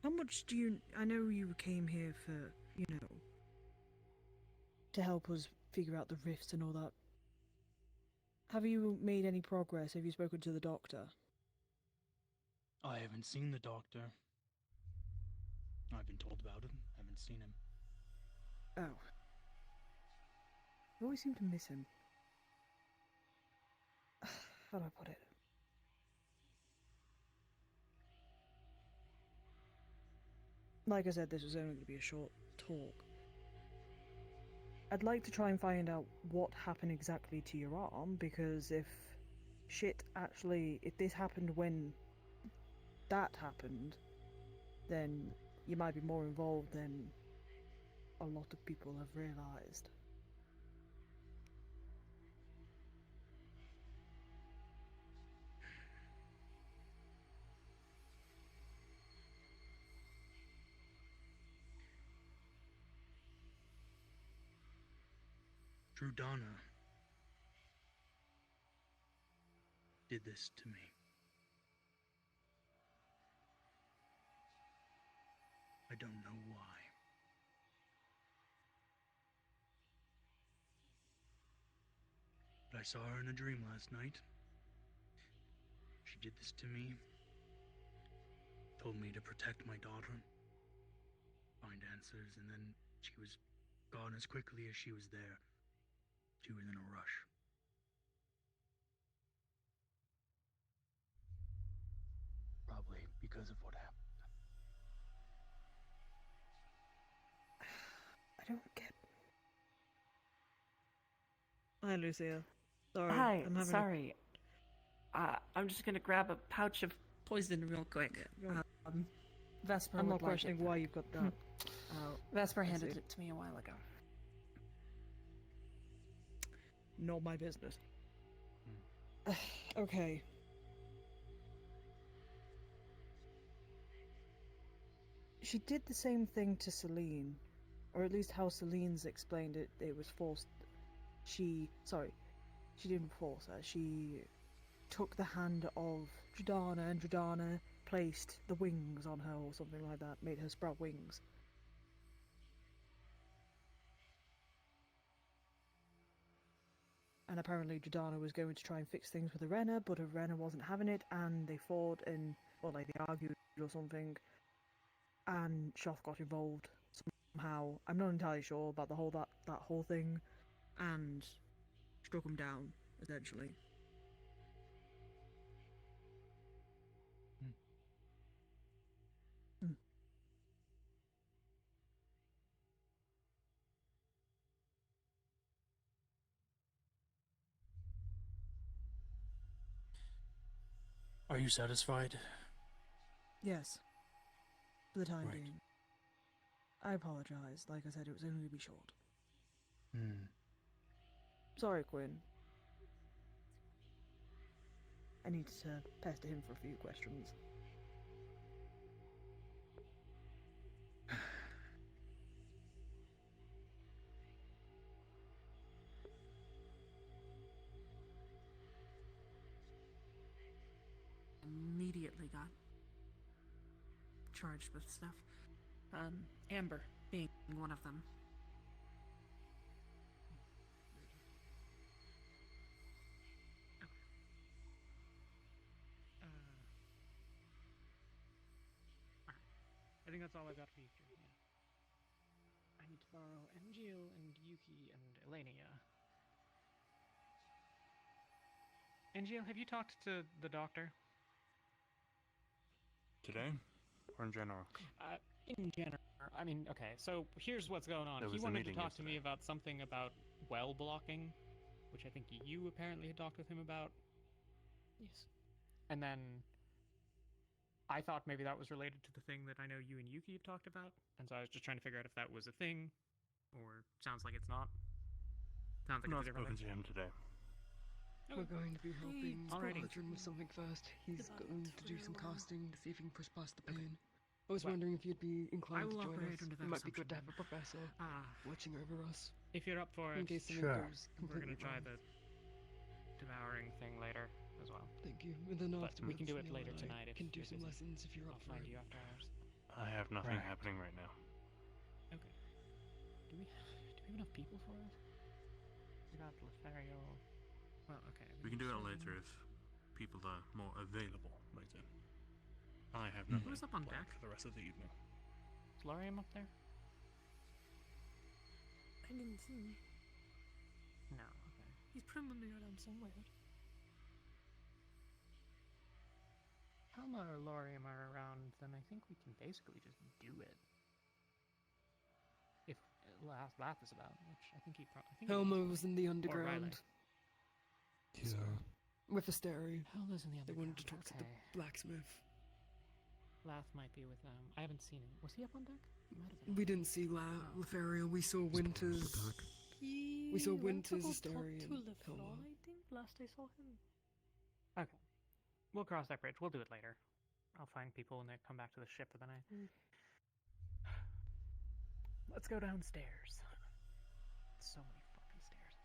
how much do you... I know you came here for, you know, to help us figure out the rifts and all that. Have you made any progress? Have you spoken to the doctor? I haven't seen the doctor. I've been told about him. Haven't seen him. Oh. I always seem to miss him. How do I put it? Like I said, this was only going to be a short talk. I'd like to try and find out what happened exactly to your arm, because if this happened when that happened, then you might be more involved than a lot of people have realized. Drudana did this to me. I don't know why. But I saw her in a dream last night. She did this to me. Told me to protect my daughter. Find answers, and then she was gone as quickly as she was there. She was in a rush. Probably because of what happened. I don't get... Hi, Lucia. Sorry. Hi, I'm having sorry. I'm just gonna grab a pouch of poison real quick. Vesper I'm would not like questioning it why back. you've got that. Vesper I handed see. it to me a while ago. Not my business. Okay. She did the same thing to Celine, or at least how Celine's explained it. It was forced. She didn't force her. She took the hand of Drudana, and Drudana placed the wings on her or something like that, made her sprout wings. And apparently Drudana was going to try and fix things with Arena, but Arena wasn't having it, and they fought and, well, like, they argued or something, and Shoth got involved somehow. I'm not entirely sure about that whole thing, and struck him down, essentially. Are you satisfied? Yes. For the time Right. being. I apologize. Like I said, it was only to be short. Sorry, Quinn. I needed to pester him for a few questions. Immediately got charged with stuff. Amber being one of them. I think that's all I've got for you three, yeah. I need to borrow Angel and Yuki and Elenia. Angel, have you talked to the doctor? Today? Or in general? In general. I mean, okay, so here's what's going on. There He was a wanted to meeting talk to me about something about well blocking, which I think you apparently had talked with him about. Yes. And then I thought maybe that was related to the thing that I know you and Yuki had talked about, and so I was just trying to figure out if that was a thing, or sounds like it's not. Sounds like Not it's a different spoken thing. to him today. We're going to be helping Alrighty. Aldrin with something first. He's going to do some casting to see if he can push past the pain. I was wondering if you'd be inclined to will join operate us. under that It might be good to have assumption a professor watching over us. If you're up for In it, case something goes we're completely gonna try wrong. the devouring thing later as well. Thank you. And then But afterwards, we can do it Neil later and I tonight if can do you're some busy. lessons if you're up I'll for find it. you after hours. I have nothing Right. happening right now. Okay. Do we have enough people for it? We got Lothario. Well, okay. We can do it later if people are more available later. I have nothing Who's up on planned deck? for the rest of the evening. Is Lariam up there? I didn't see him. No, okay. He's probably around somewhere. Helma or Lariam are around, then I think we can basically just do it. If Lath is about, which I think he probably. Helma was in the underground. Yeah. With Asteri. Helma's in the They underground. wanted to talk to the blacksmith. Lath might be with them. I haven't seen him. Was he up on deck? He might have been. We didn't see Lefaria. We saw Winters. We saw Winters, Asteri, and Helma. I think last I saw him. Okay, we'll cross that bridge. We'll do it later. I'll find people when they come back to the ship for the night. Let's go downstairs. So many fucking stairs.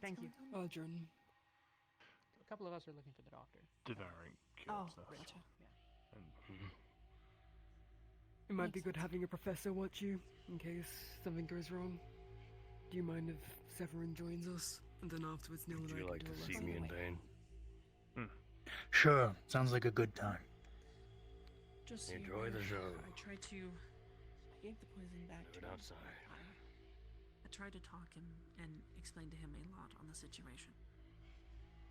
Thank you. Adrian. A couple of us are looking for the doctor. Devouring Oh, stuff. gotcha. Yeah. It might be good having a professor watch you, in case something goes wrong. Do you mind if Severin joins us? And then afterwards, Neil and I Would you can like do to a see lesson. me in pain? Sure, sounds like a good time. Just so you're Enjoy the aware, show. I tried to. I gave the poison back Do to it him. outside. I tried to talk him and explain to him a lot on the situation.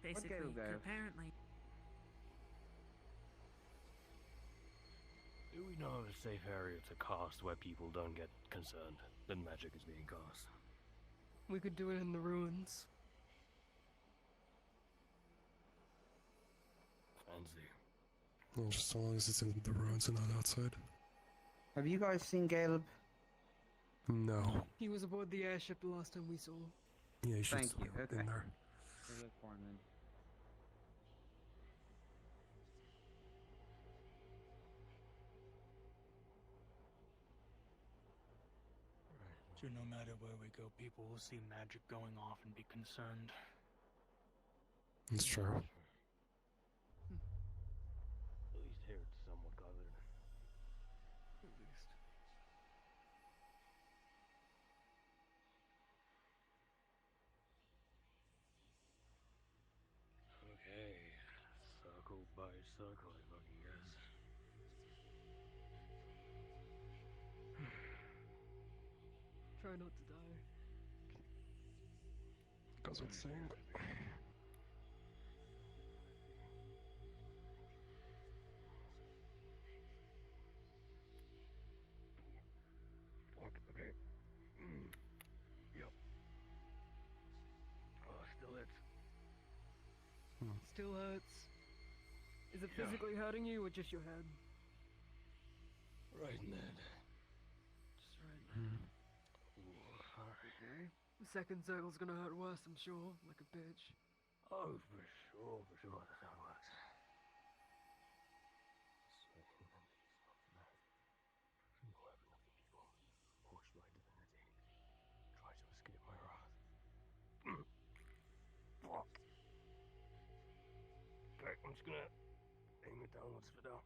Basically, we'll go. apparently, Do we know of a safe area to cast where people don't get concerned that magic is being cast? We could do it in the ruins. Fancy. Well, just as long as it's in the ruins and not outside. Have you guys seen Caleb? No. He was aboard the airship the last time we saw. Yeah, you should Thank still you. be Okay. in there. We'll look for him then. So no matter where we go, people will see magic going off and be concerned. It's true. At least here it's somewhat covered. At least. Okay. Circle by circle, I fucking guess. Try not to die. Goes with saying. Fuck, okay. Yep. Still hits. Still hurts. Is it Yeah. physically hurting you or just your head? Right in the head. Just right. Alright. The second circle's gonna hurt worse, I'm sure. Like a bitch. Oh, for sure, that's how it works. Forced by divinity, try to escape my wrath. Fuck. Okay, I'm just gonna aim it downwards for now.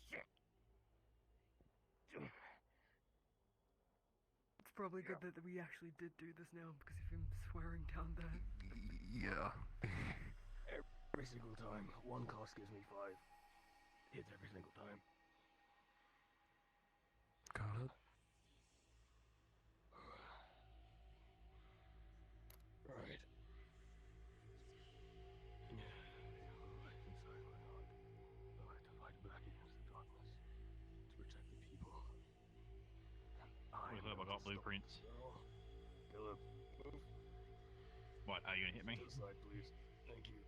Shit. It's probably good that we actually did do this now because of him swearing down there. Yeah. Every single time, one cost gives me 5. Hits every single time. Got it. Right. Inside my heart, I have to fight back against the darkness to protect the people. Wait up, I got blueprints. Philip, move. What, are you gonna hit me? To the side, please. Thank you.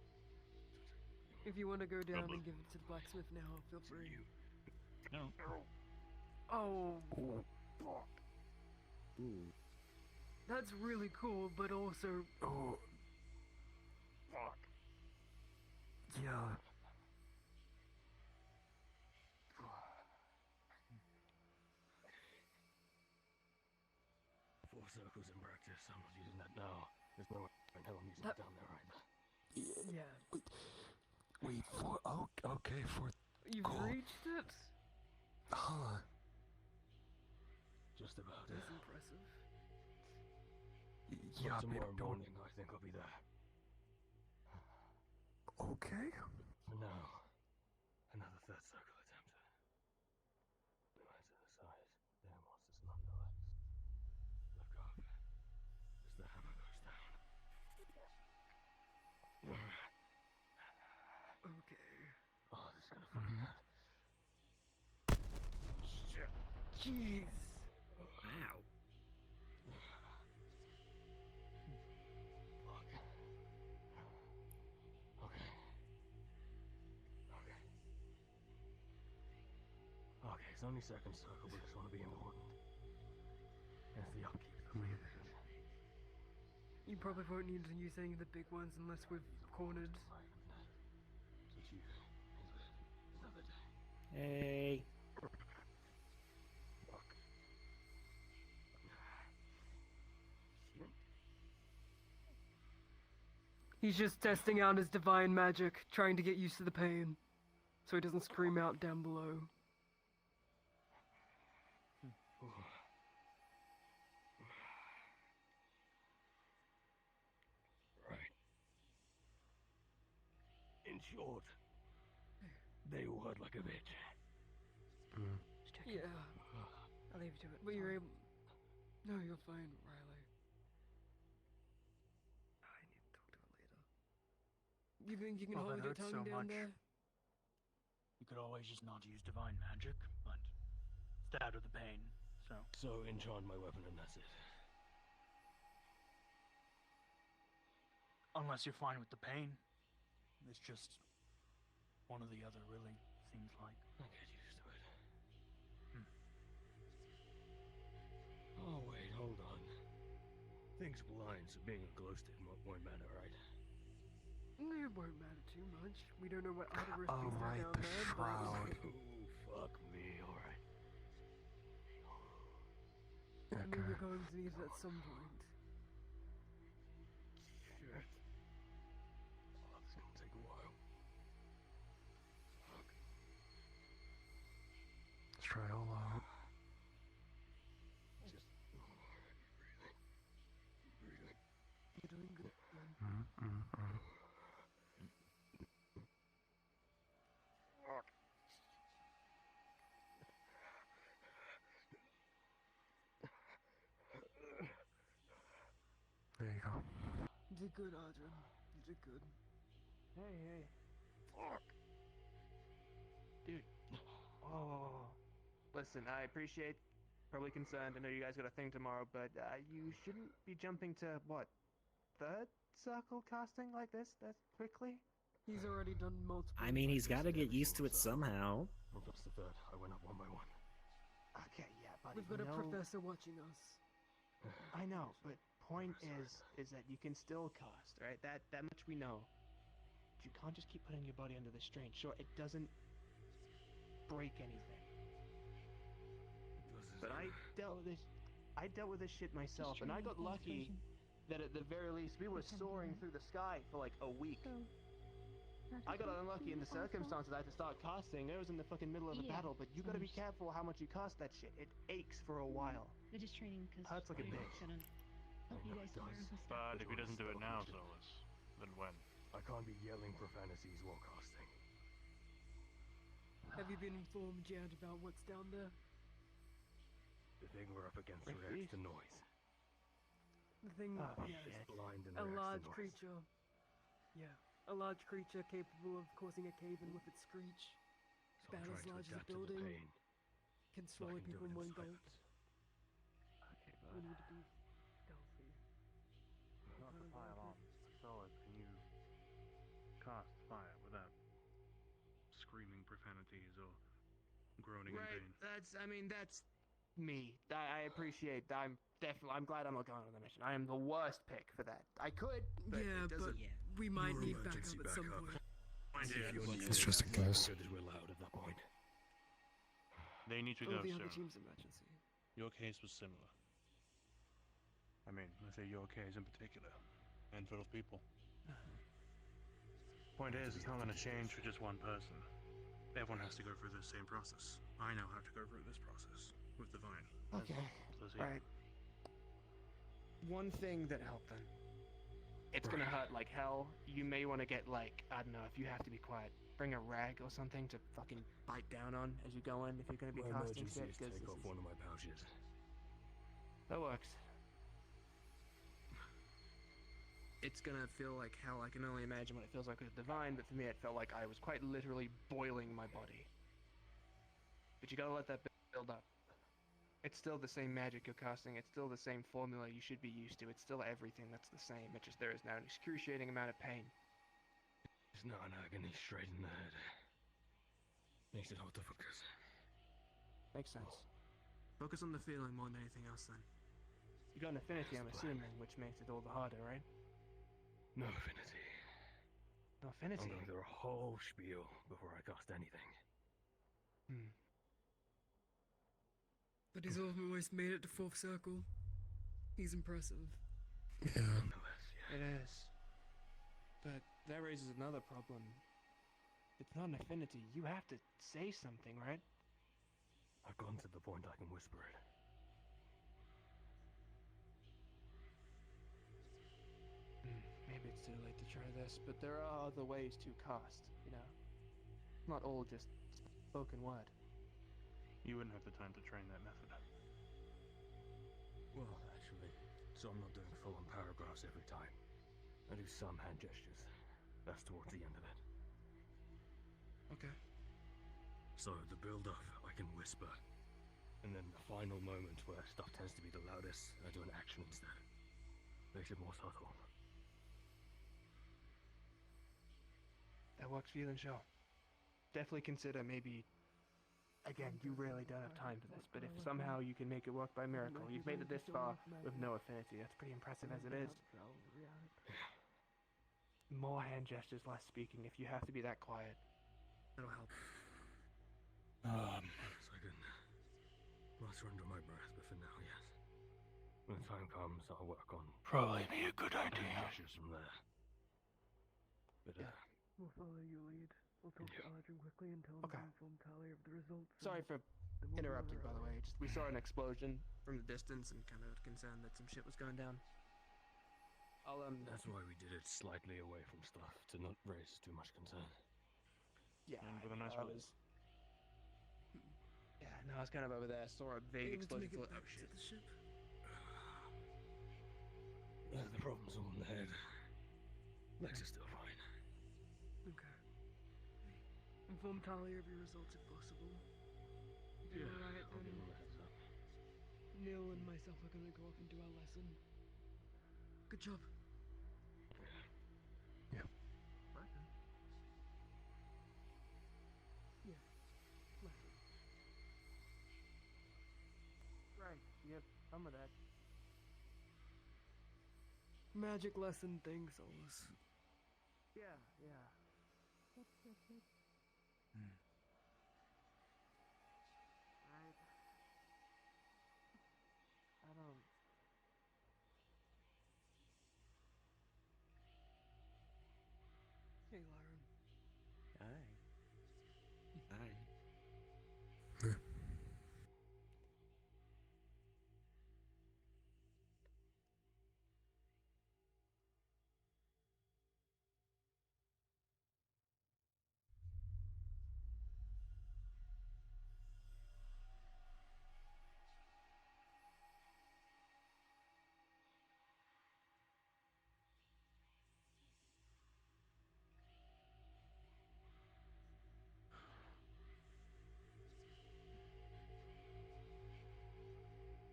If you want to go down Lovely. and give it to the blacksmith now, feel free. No. Oh, Fuck. that's really cool, but also. Oh. Fuck. Yeah. 4 circles in practice. I'm not using that now. There's no way in hell I'm using it down there either. Yeah. Wait, for. Oh, okay, for. You've Cool. reached it? Huh. Just about it. That's impressive. Yeah, Tomorrow maybe don't. morning, I think I'll be there. Okay. For now, another third circle attempted. No matter the size, their monsters nonetheless. Look up as the hammer goes down. Okay. Oh, this is gonna fucking hurt. Shit. Jeez. Wow. Okay, it's only second circle, but this one will be important. It's the upkeep that we have. You probably won't need to use any of the big ones unless we've cornered. So you, another day. Hey. He's just testing out his divine magic, trying to get used to the pain, so he doesn't scream out down below. Right. In short, they will hurt like a bitch. Yeah. I'll leave you to it. But you're able... No, you're fine, Riley. I need to talk to her later. You think you can Well, hold that your hurts tongue so down much. there? You could always just not use divine magic, but stay out of the pain, so. So enchant my weapon and that's it. Unless you're fine with the pain. It's just one or the other, really, seems like. I get used to it. Oh, wait, hold on. Things blind, so being a glow stick won't matter, right? It won't matter too much. We don't know what other Oh, recipes are right, down the there, shroud. Oh, fuck me, alright. but... I mean, you're going to need it at some point. Shit. Oh, this is gonna take a while. Fuck. Let's try all out. Just breathing. You're doing good. There you go. You did good, Adrian. You did good. Hey. Fuck. Dude. Oh. Listen, I appreciate, probably concerned, I know you guys got a thing tomorrow, but you shouldn't be jumping to, what, third circle casting like this that quickly? He's already done multiple. I mean, he's got to get used to it somehow. Well, that's the third. I went up one by one. Okay, yeah, buddy. We've got a professor watching us. I know, but point is that you can still cast, right? That much we know. But you can't just keep putting your body under the strain. Sure, it doesn't break anything. But I dealt with this shit myself, and I got lucky that at the very least we were soaring through the sky for like a week. I got unlucky in the circumstances. I had to start casting. It was in the fucking middle of a battle, but you gotta be careful how much you cast that shit. It aches for a while. They're just training because Hurts like a bitch. You guys tomorrow and stuff. But if he doesn't do it now, Solus, then when? I can't be yelling profanities while casting. Have you been informed yet about what's down there? The thing we're up against reacts to noise. The thing, It's blind and a reacts large to noise. creature. Yeah, a large creature capable of causing a cave-in with its screech. So I'm About as trying to large as a adapt to the building. pain. Can So I swallow can do people it in in one gulp. silence. Okay, We need to be stealthy. Not to pile on. Solus, can you cast fire without screaming profanities or groaning in Right, pain? that's me. I appreciate that. I'm glad I'm not going on the mission. I am the worst pick for that. I could, but Yeah, it but doesn't. we might Your need emergency backup at some backup. point. It's just in case. Good as we're loud at that point. They need to All go the soon. other team's emergency. Your case was similar. I mean, I say your case in particular. Handful of people. Point is, it's not going to change for just one person. Everyone has to go through the same process. I know how to go through this process with Divine. Okay. Does he? Alright. One thing that helped then. It's gonna hurt like hell. You may want to get like, I don't know, if you have to be quiet, bring a rag or something to fucking bite down on as you go in if you're gonna be My casting emergency shit. is to take off one of my pouches. That works. It's gonna feel like hell. I can only imagine what it feels like with Divine, but for me it felt like I was quite literally boiling my body. But you gotta let that build up. It's still the same magic you're casting, it's still the same formula you should be used to, it's still everything that's the same, it's just there is now an excruciating amount of pain. It's not an agony straight in the head. Makes it hard to focus. Makes sense. Focus on the feeling more than anything else then. You got an affinity, I'm assuming, which makes it all the harder, right? No affinity. No affinity? I'm going through a whole spiel before I cast anything. But he's almost made it to 4th circle. He's impressive. Yeah. It is. But that raises another problem. It's not an affinity. You have to say something, right? I've gotten to the point I can whisper it. Maybe it's too late to try this, but there are other ways to cast, you know? Not all just spoken word. You wouldn't have the time to train that method. Well, actually, so I'm not doing full-on paragraphs every time. I do some hand gestures. That's towards the end of it. Okay. So, the build-up, I can whisper. And then the final moment where stuff tends to be the loudest, I do an action instead. Makes it more subtle. That works for you then, sure. Definitely consider maybe... Again, you really don't have time for this, but if somehow you can make it work by miracle, you've made it this far with no affinity. That's pretty impressive as it is. More hand gestures, less speaking. If you have to be that quiet, that'll help. So I can muster under my breath, but for now, yes. When the time comes, I'll work on Probably be a good idea. gestures from there. But We'll follow your lead. We'll talk to Arjun quickly and tell him to inform Tali of the results. Sorry for interrupting, by the way. Just we saw an explosion from the distance and kind of concerned that some shit was going down. I'll That's why we did it slightly away from stuff, to not raise too much concern. Yeah, And with a nice I was. Yeah, no, I was kind of over there. Saw a vague explosion. Oh shit! The ship. The problem's all in the head. Legs are still fine. Okay. Inform Tali of your results if possible. If you're alright, I'll give then him a heads up. Neil and myself are gonna go off and do our lesson. Good job. Yeah. Yeah. Lesson. Right. Yep. Some of that. Magic lesson thing, Solus. Yeah. Yeah. Right. I don't. Hey, Lyron. Aye.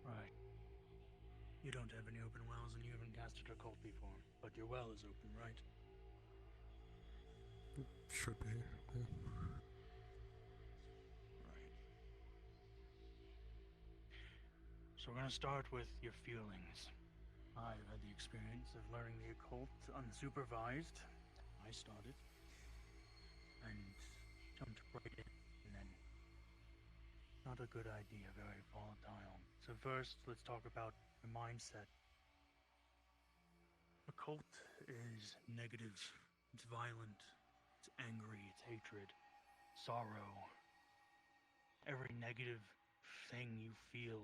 Right. You don't have any open wells and you haven't casted occult before, but your well is open, right? Should be. Yeah. Right. So we're gonna start with your feelings. I've had the experience of learning the occult unsupervised. I started. And jumped right in, and then not a good idea, very volatile. So first, let's talk about your mindset. Occult is negative, it's violent, it's angry, it's hatred, sorrow. Every negative thing you feel,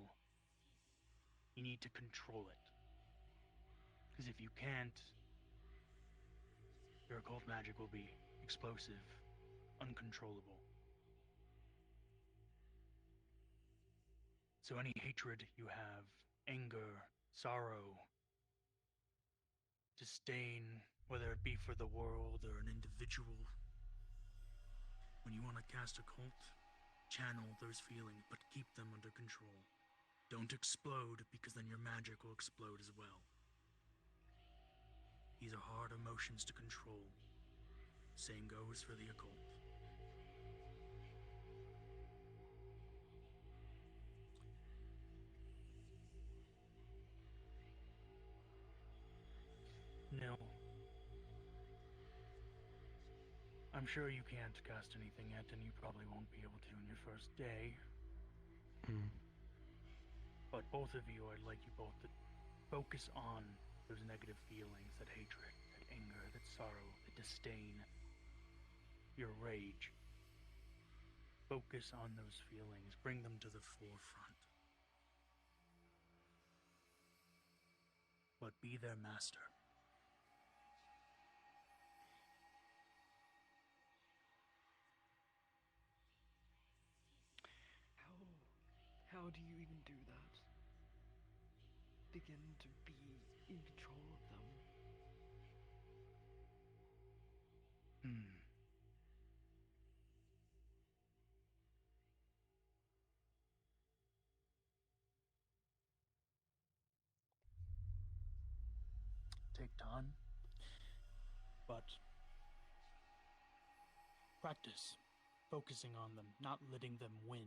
you need to control it. Because if you can't, your occult magic will be explosive, uncontrollable. So any hatred you have, anger, sorrow, disdain, whether it be for the world or an individual, when you want to cast occult, channel those feelings, but keep them under control. Don't explode, because then your magic will explode as well. These are hard emotions to control. Same goes for the occult. No. I'm sure you can't cast anything yet, and you probably won't be able to in your first day. But both of you, I'd like you both to focus on those negative feelings, that hatred, that anger, that sorrow, that disdain, your rage. Focus on those feelings, bring them to the forefront. But be their master. How do you even do that? Begin to be in control of them. Take time, but practice focusing on them, not letting them win,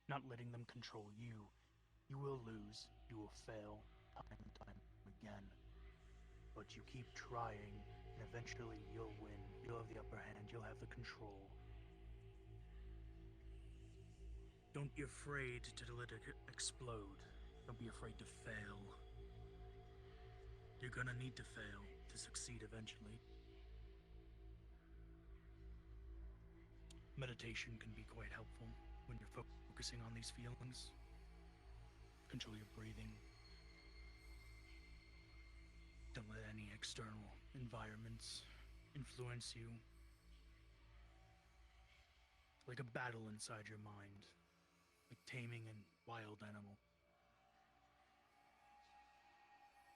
not letting them control you. You will lose, you will fail time and time again, but you keep trying, and eventually you'll win. You'll have the upper hand, you'll have the control. Don't be afraid to let it explode. Don't be afraid to fail. You're gonna need to fail to succeed eventually. Meditation can be quite helpful when you're focusing on these feelings. Control your breathing. Don't let any external environments influence you. Like a battle inside your mind, like taming a wild animal.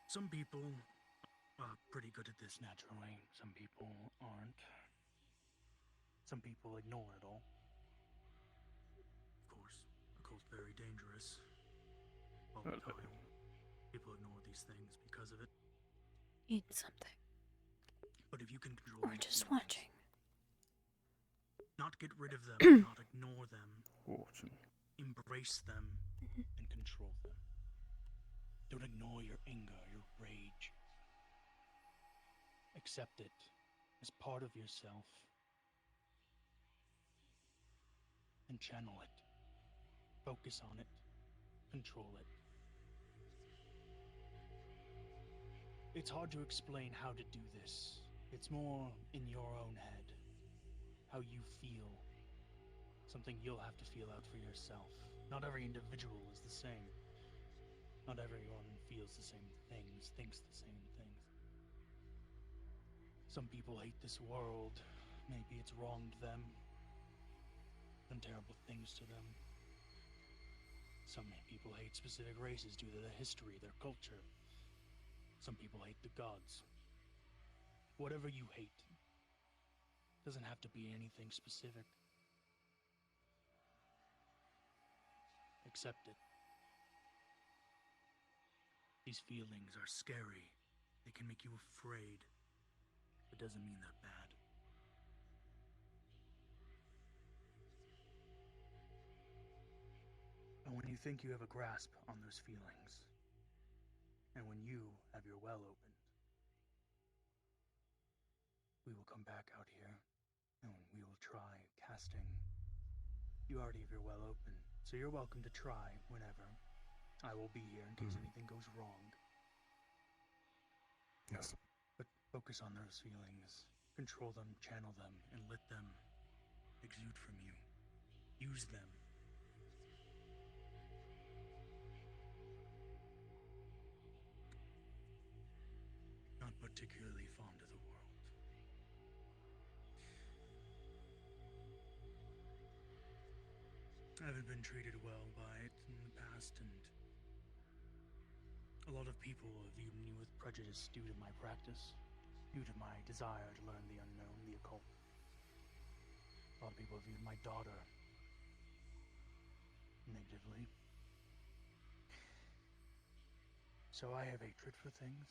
Some people are pretty good at this naturally. Some people aren't. Some people ignore it all. Of course, occult's very dangerous. Volatile. People ignore these things because of it. Eat something. But if you can control Or these just feelings, watching. not get rid of them, not ignore them, embrace them and control them. Don't ignore your anger, your rage. Accept it as part of yourself and channel it. Focus on it. Control it. It's hard to explain how to do this. It's more in your own head. How you feel. Something you'll have to feel out for yourself. Not every individual is the same. Not everyone feels the same things, thinks the same things. Some people hate this world. Maybe it's wronged them. Done terrible things to them. Some people hate specific races due to their history, their culture. Some people hate the gods. Whatever you hate doesn't have to be anything specific. Accept it. These feelings are scary. They can make you afraid. It doesn't mean they're bad. And when you think you have a grasp on those feelings, and when you have your well opened, we will come back out here, and we will try casting. You already have your well open, so you're welcome to try whenever. I will be here in case anything goes wrong. Yes. But focus on those feelings. Control them, channel them, and let them exude from you. Use them. Not particularly fond of the world. haven't been treated well by it in the past, and a lot of people have viewed me with prejudice due to my practice, due to my desire to learn the unknown, the occult. A lot of people have viewed my daughter negatively. So I have hatred for things.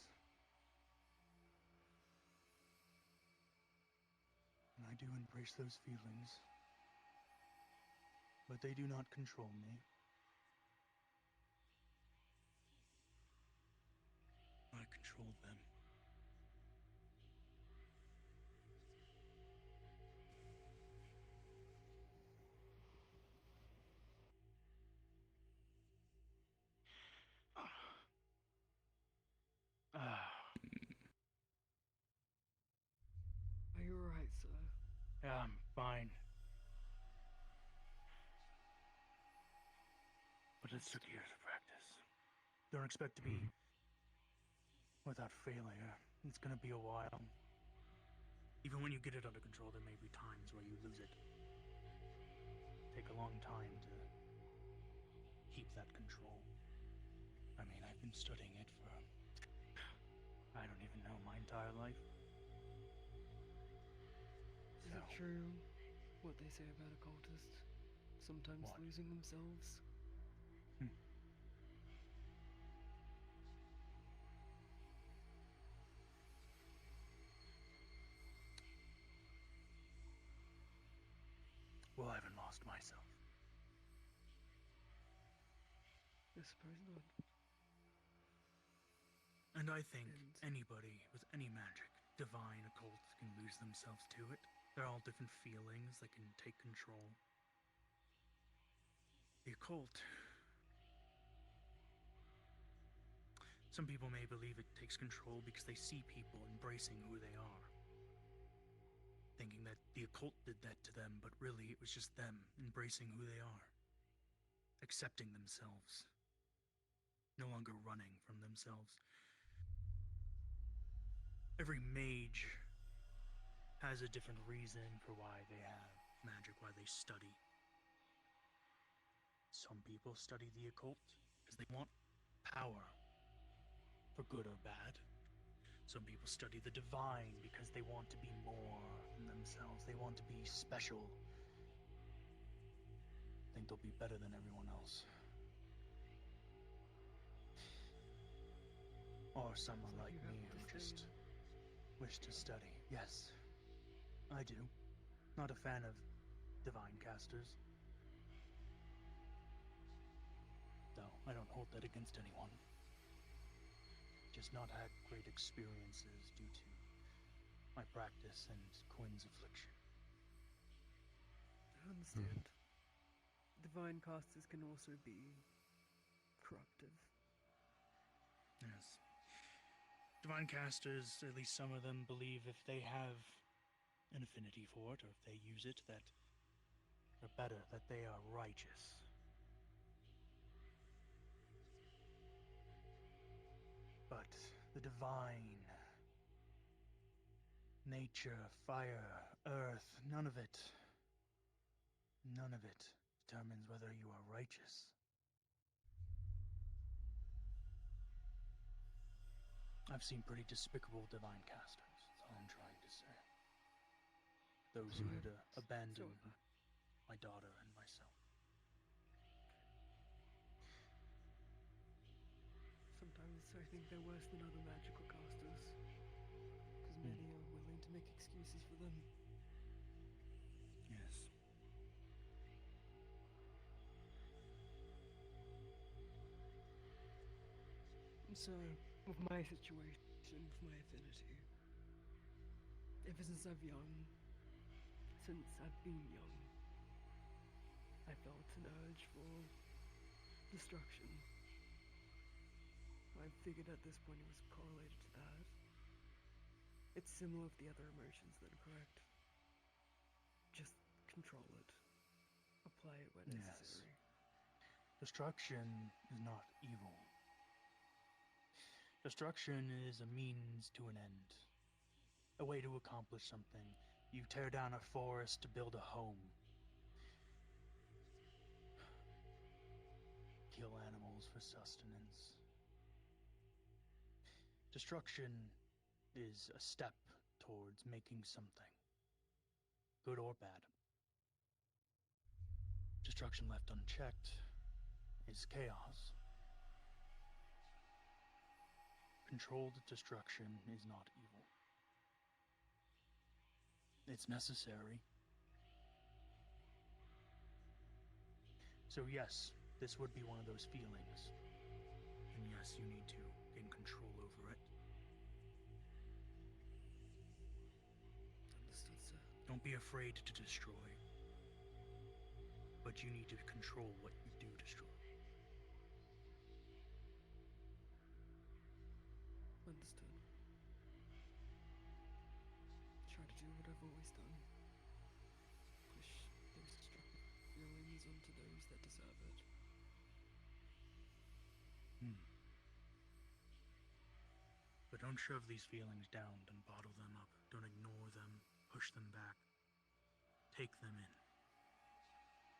And I do embrace those feelings. But they do not control me. I control them. Are you alright, sir? Yeah, I'm fine. But it took years of practice. Don't expect to be without failure. It's gonna be a while. Even when you get it under control, there may be times where you lose it. Take a long time to keep that control. I mean, I've been studying it for, I don't even know, my entire life. Is it true what they say about occultists? Sometimes losing themselves? Well, I haven't lost myself. I suppose not. And I think anybody with any magic, divine, occult, can lose themselves to it. They're all different feelings that can take control. The occult. Some people may believe it takes control because they see people embracing who they are. Thinking that the occult did that to them, but really it was just them embracing who they are. Accepting themselves. No longer running from themselves. Every mage has a different reason for why they have magic, why they study. Some people study the occult because they want power, for good or bad. Some people study the divine because they want to be more than themselves. They want to be special. Think they'll be better than everyone else. Or someone like me who just wish to study. Yes, I do. Not a fan of divine casters. Though I don't hold that against anyone. Just not had great experiences due to my practice and Quinn's affliction. I understand. Divine casters can also be corruptive. Yes. Divine casters, at least some of them, believe if they have an affinity for it, or if they use it, that they're better, that they are righteous. But the divine, nature, fire, earth, none of it determines whether you are righteous. I've seen pretty despicable divine casters, that's all I'm trying to say. Those who would abandon my daughter and myself. Sometimes I think they're worse than other magical casters, because many are willing to make excuses for them. Yes. So, with my situation, with my affinity, ever since I've been young, I felt an urge for destruction. I figured at this point it was correlated to that. It's similar with the other emotions then, correct? Just control it. Apply it where necessary. Yes. Destruction is not evil. Destruction is a means to an end. A way to accomplish something. You tear down a forest to build a home. for sustenance. Destruction is a step towards making something, good or bad. Destruction left unchecked is chaos. Controlled destruction is not evil. It's necessary. So yes, this would be one of those feelings. And yes, you need to gain control over it. Understood, sir. Don't be afraid to destroy. But you need to control what you do destroy. Understood. Try to do what I've always done. Push those destructive feelings onto those that deserve it. But don't shove these feelings down, don't bottle them up, don't ignore them, push them back. Take them in.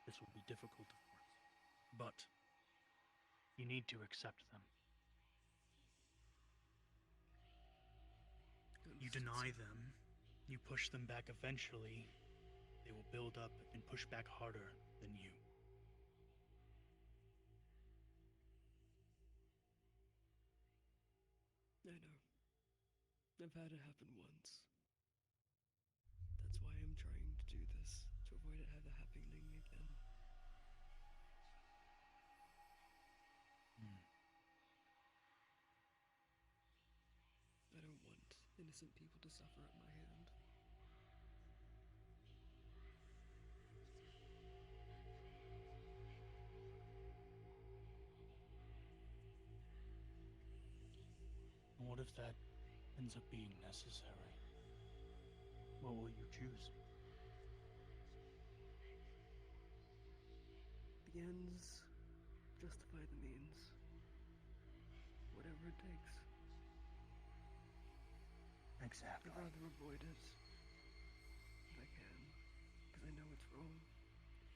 This will be difficult, of course, but you need to accept them. You deny them, you push them back eventually, they will build up and push back harder than you. I know. I've had it happen once. That's why I'm trying to do this, to avoid it ever happening again. I don't want innocent people to suffer at my hand. And what if that ends up being necessary? What will you choose? The ends justify the means. Whatever it takes. Exactly. I'd rather avoid it if I can, because I know it's wrong,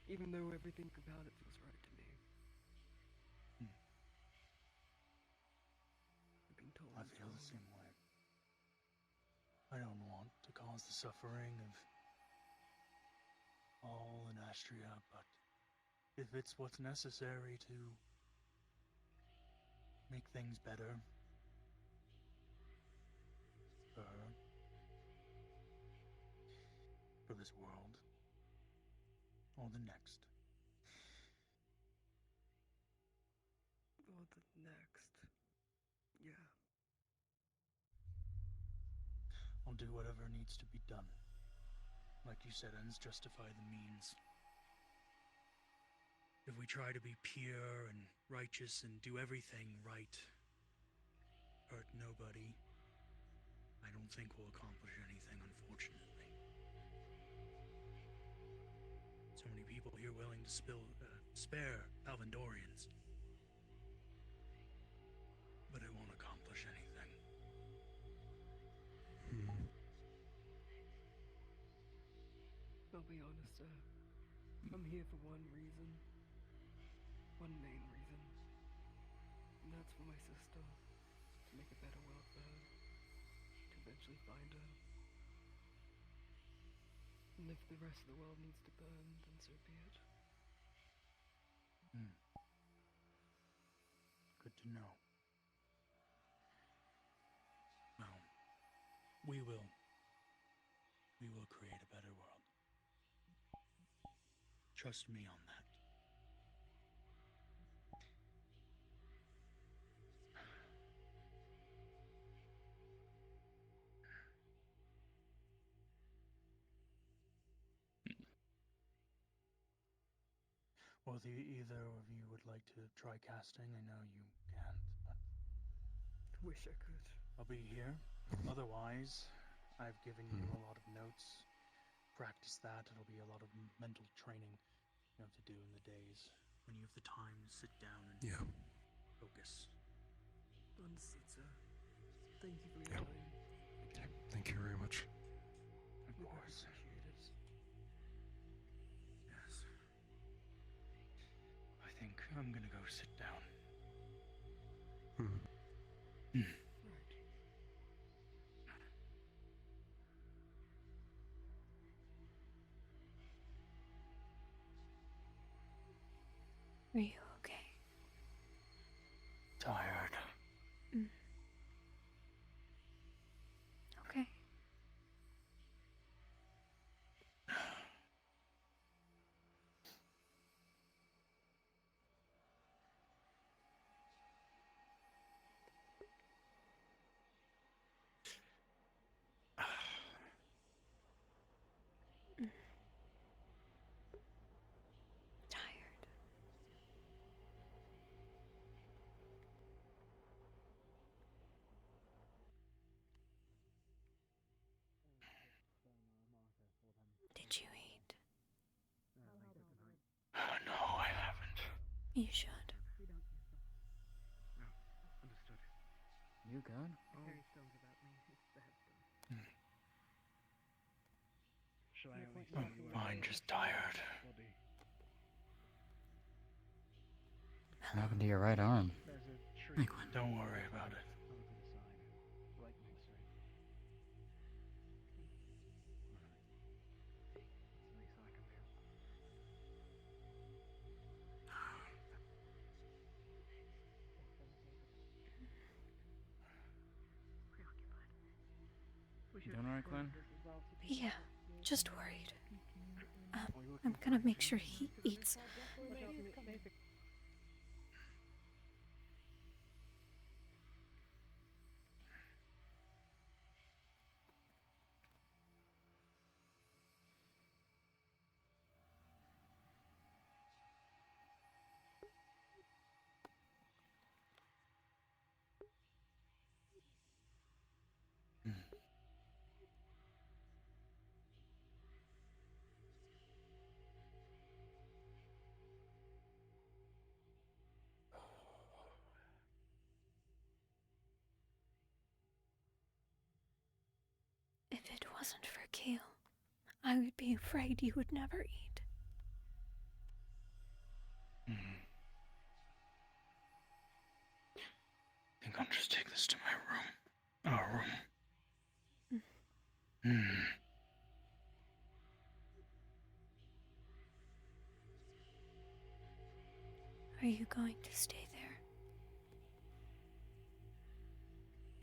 even though everything about it feels right to me. I've been told I it's feel wrong. the same way. I don't want to cause the suffering of all in Astria, but if it's what's necessary to make things better for her, for this world, or the next. Or the next. Yeah. I'll do whatever needs to be done. Like you said, ends justify the means. If we try to be pure and righteous and do everything right, hurt nobody, I don't think we'll accomplish anything, unfortunately. So many people here willing to spare Alvandorians. But it won't accomplish anything. I'll be honest, sir. I'm here for one reason. One main reason. And that's for my sister. To make a better world for her. To eventually find her. And if the rest of the world needs to burn, then so be it. Good to know. Well, we will create a better world. Trust me on that. Well, if either of you would like to try casting, I know you can't, but Wish I could. I'll be here. Otherwise, I've given you a lot of notes. Practice that. It'll be a lot of mental training you have to do in the days when you have the time to sit down and focus. Understood, sir. Thank you for your time. Again. Thank you very much. Of course. Appreciate it. Yes. I think I'm gonna go sit down. Are you okay? Tired. Okay. Tired. Did you eat? No, I haven't. You should. Understood. You good? Carry stones about me. It's the headstone. Shall I at least I'm fine, just tired. body? What happened to your right arm? There's a tree. Don't worry about it. Over to the side, right next to it. Alright. That's the least I can do. You doing alright, Quinn? Yeah, just worried. I'm gonna make sure he eats. If it wasn't for Kale, I would be afraid you would never eat. I think I'll just take this to my room. Our room. Are you going to stay there?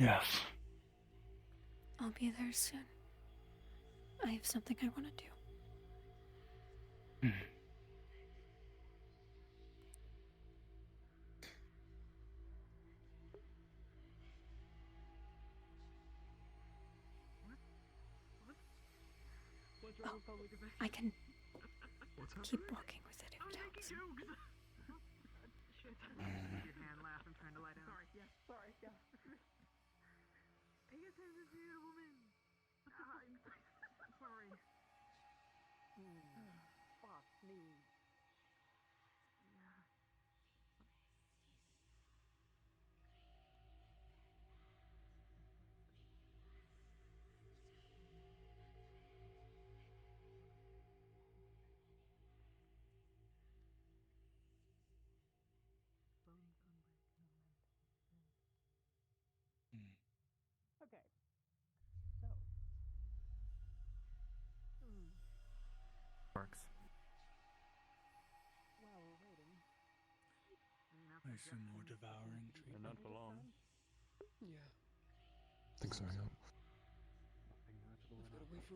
Yes. I'll be there soon. I have something I want to do. What's wrong with public affairs? I can What's keep happening? walking with it if I'm it making helps. jokes. Shit. Your hand laugh. I'm trying to lie down. Sorry. Yeah. Sorry. Yeah. Pay attention to your woman. Sorry. Fuck me. Yeah. Bones unbreak, no mend. Okay. So. Works. While we're waiting. I assume more devouring treatment. Not for long. Yeah. Think so, yeah. Nothing notable We've got to enough. wait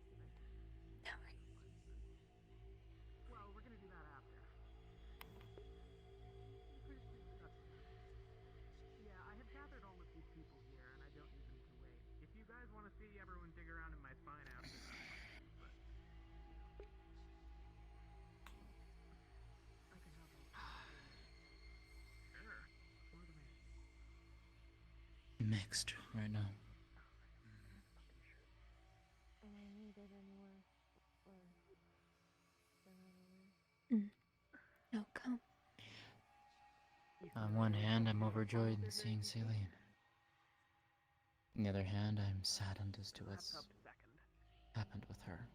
for a while. Well, we're gonna do that after. Yeah, I have gathered all of these people here, and I don't need them to wait. If you guys want to see everyone dig around in my spine after, but I can have a sure. For the man. Mixed right now. Am I needed anywhere? Or No, come. On one hand, I'm overjoyed in seeing Celine. On the other hand, I'm saddened as to what's happened with her.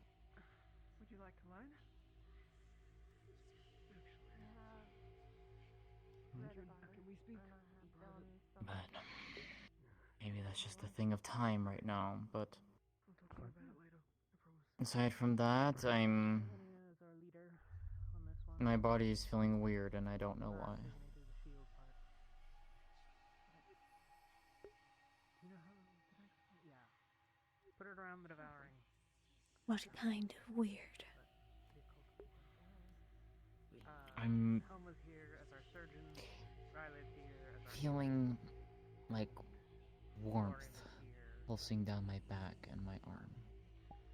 Would you like to learn? Can we speak? But maybe that's just a thing of time right now, but We'll talk more about it later. I Aside from that, my body is feeling weird and I don't know why. Put it around the devouring. What kind of weird? I'm Helma's here as our surgeon. Riley's here as our feeling like warmth pulsing down my back and my arm.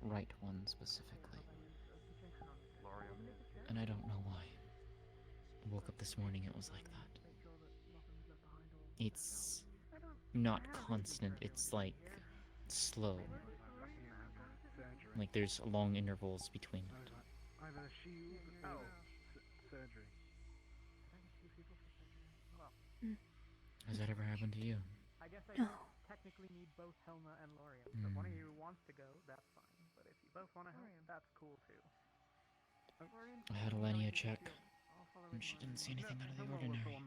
Right one specifically. And I don't know why. I woke up this morning, it was like that. It's not constant, it's like slow. Like there's long intervals between it. Either shield or surgery. Has that ever happened to you? I guess I don't technically need both Helma and Lorium. So if one of you wants to go, that's fine. But if you both want to help, that's cool too. I had Alenia check, and she didn't see anything out of the ordinary.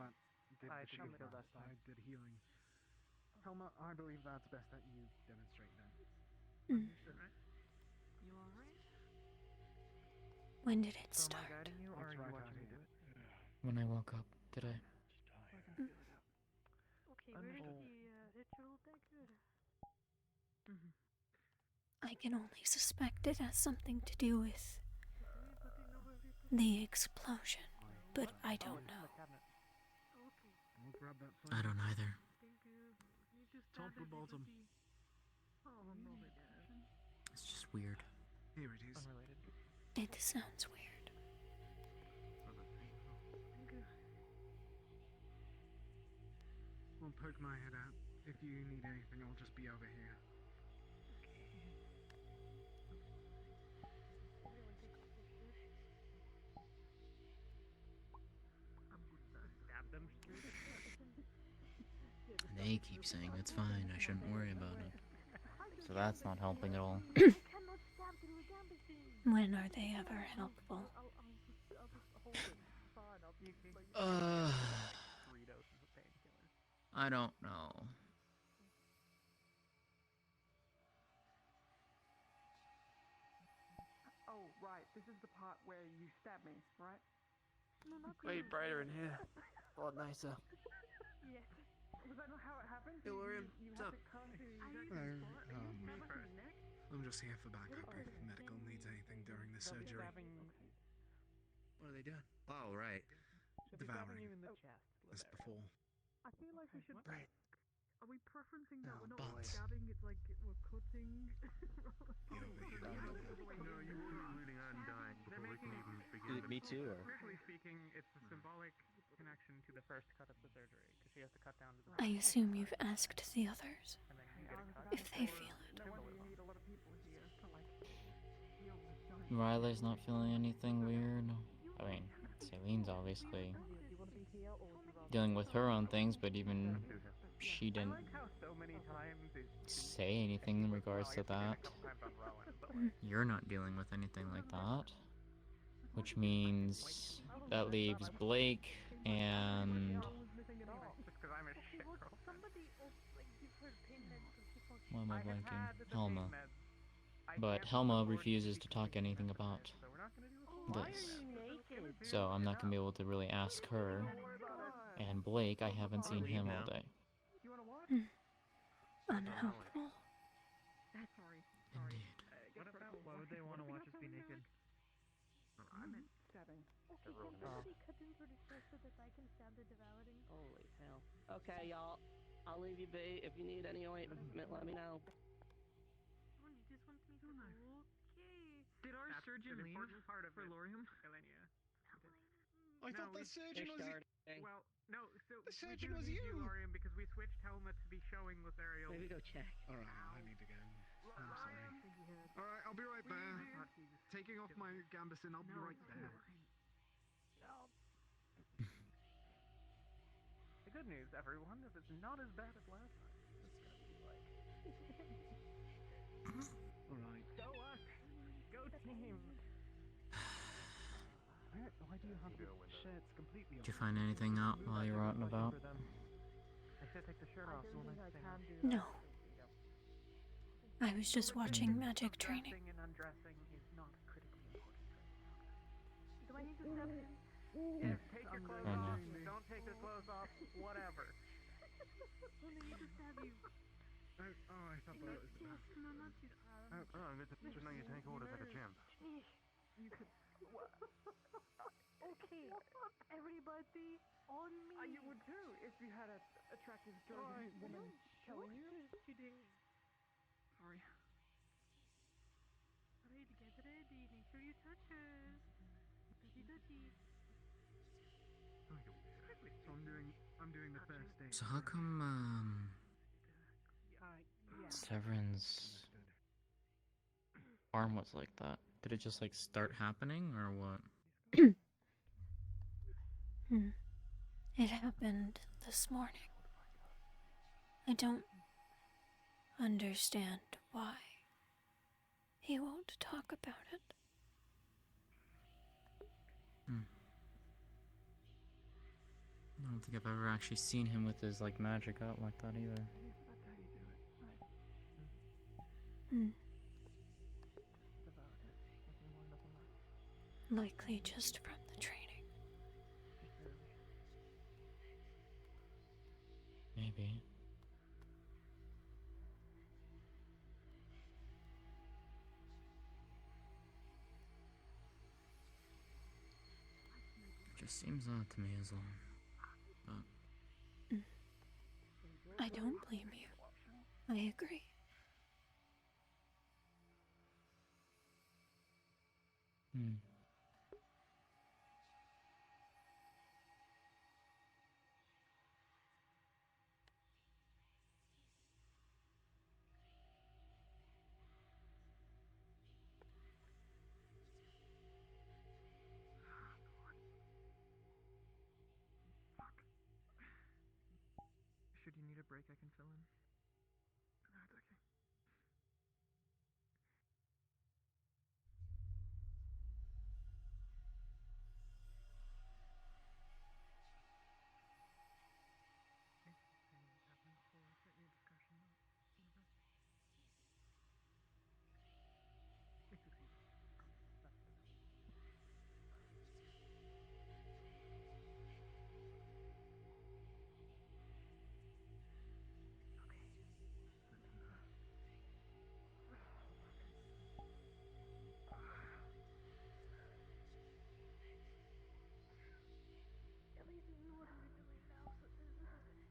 I did healing. Helma, I believe that's best that you demonstrate then. You alright? When did it start? You, or are you watching me do it? When I woke up, did I? Okay, where did the ritual dagger? I can only suspect it has something to do with the explosion, but I don't know. We'll grab that I don't either. top or bottom. It's just weird. Here it is. It sounds weird. I'll poke my head out. If you need anything, I'll just be over here. Stab them. They keep saying it's fine, I shouldn't worry about it. So that's not helping at all. When are they ever helpful? I don't know. Oh, right. This is the part where you stab me, right? No, not Way brighter in here. A lot nicer. Yeah. Was that not how it happened? Illyrium, you what's had up? to come to... I'm just here for backup if medical needs anything during the surgery. What are they doing? Oh, right. Devouring. You in the chest. As before. I feel like we should... Right. Are we preferencing that we're not But- stabbing, it's like we're cutting? No, you will be bleeding and dying before we can even begin. Me too, or? Strictly speaking, it's a symbolic connection to the first cut of the surgery, because she has to cut down to the... I assume you've asked the others And then you get a cut. if they feel it. No wonder you need a lot of people here to like heal this guy. Riley's not feeling anything weird. I mean, Celine's obviously dealing with her own things, but even she didn't say anything in regards to that. You're not dealing with anything like that. Which means that leaves Blake and... Why am I blanking? Helma. But Helma refuses to talk anything about this. So I'm not going to be able to really ask her. And Blake, I haven't seen him all day. Unhelpful. Indeed. What about why would they want to watch us be naked? Stabbing. Okay, can somebody cut into this first so that I can stab the devouring? Holy hell. Okay, y'all. I'll leave you be. If you need any ointment, let me know. Oh, you just want me to go? Okay. Did our surgeon leave part of for Lorium? Elenia. I thought the surgeon was... Well, no, so The we surgeon do was need you! Lorium, because we switched Helma to be showing Lothariel. Maybe go check. Alright, I need to go. I'm sorry. Alright, I'll be right there. Taking off my gambeson, I'll be right there. The good news, everyone, is it's not as bad as last time. It's gonna be like... Alright. Go us! Go team! Why do you have your shirts completely Did you find anything out while you were out and about? I should take the shirt off. No. I was just watching magic training. Undressing and undressing is deception. Yes, take your clothes Oh, off. no. Don't take your clothes off. Whatever. Oh, I need to stab you. Oh, I thought In that the was. chest. No, not you. Just now you take orders like a champ. You could. Okay, everybody on me. You would too if you had an attractive Georgian woman telling you. Just kidding. Sorry. Alright, get ready. Make sure you touch her. Touchy, touchy. Okay, so I'm doing the first aid. So how come Yeah. Severin's arm was like that? Did it just like start happening or what? It happened this morning. I don't understand why. He won't talk about it. I don't think I've ever actually seen him with his like magic out like that either. Likely just from the training. Maybe. It just seems odd to me as well. But I don't blame you. I agree. Should you need a break, I can fill in. No, it's okay. At least you know what we're doing now, so this is a good idea.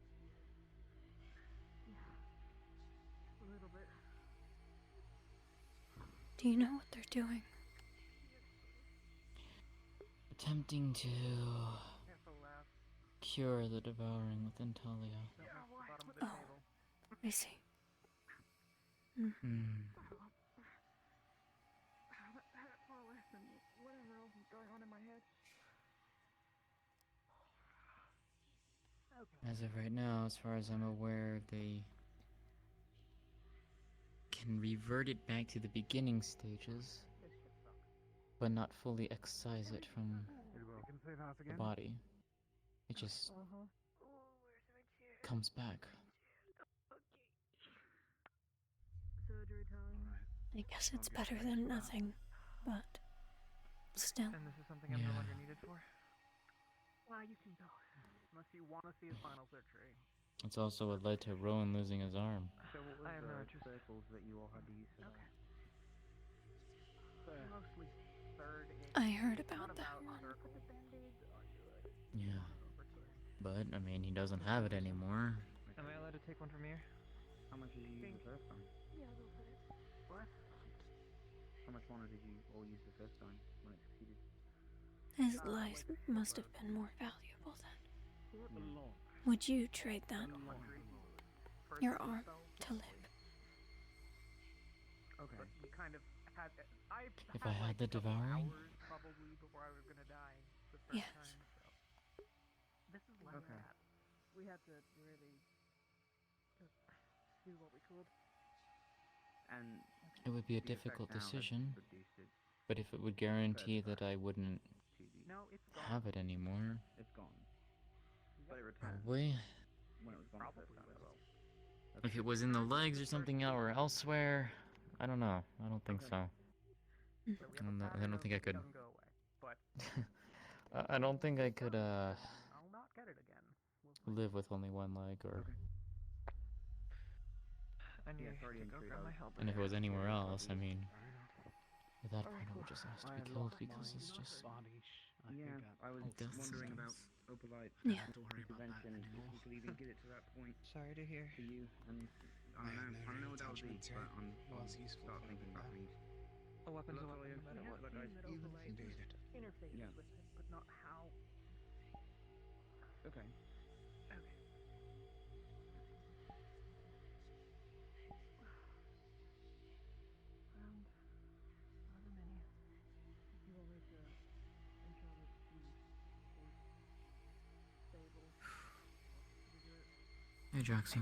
Yeah. A little bit. Do you know what they're doing? attempting to Careful, laugh. cure the devouring within Talia. Oh, I see. Far less than whatever else is going on in my head. As of right now, as far as I'm aware, they can revert it back to the beginning stages, but not fully excise it from the body. It just comes back. Surgery time. I guess it's better than nothing, but still. And this is something I'm no longer needed for? Well, you can go. Unless you want to see his final surgery. It's also what led to Rowan losing his arm. So what was I have no the interest. circles that you all had to use for that? Mostly third in. I heard about that one. Yeah. But, I mean, he doesn't have it anymore. Am I allowed to take one from here? How much did you use the first time? Yeah, go for it. What? How much mana did you all use the first time when it succeeded? His life must have been more valuable then. Would you trade that? Your arm to live? Okay. But we kind of had. If I had the devouring? Hours probably before I was gonna die the first Yes. time. So. This is like that. We had to really just do what we could. And It would be a the effect difficult now has decision, reduced it. but if it would guarantee that I wouldn't No, it's gone. have it anymore, It's gone. But it returned probably. when it was gone the first time as well. If it was in the legs or something else or elsewhere, I don't know. I don't think so. I don't think I could. Doesn't go away, but I don't think I could I'll not get it again. live with only one leg, or I need Yeah, sorry to to go intrude, grab I my was- helmet. and if it was anywhere else, I mean, at that Alright, point I would just ask to be killed because it's just. Yeah, I was Death wondering about sentence. Opalite Yeah. and intervention, if we could even get it to that point. Sorry to hear. For you, and I don't know what that would be, but I'll start thinking about things. A weapon's a Luckily, weapon, no matter what. like I Interfaces Yeah. with it, but not how. Okay. And however many. If you want me to ensure that she stays stable, we do it. Hey Jackson.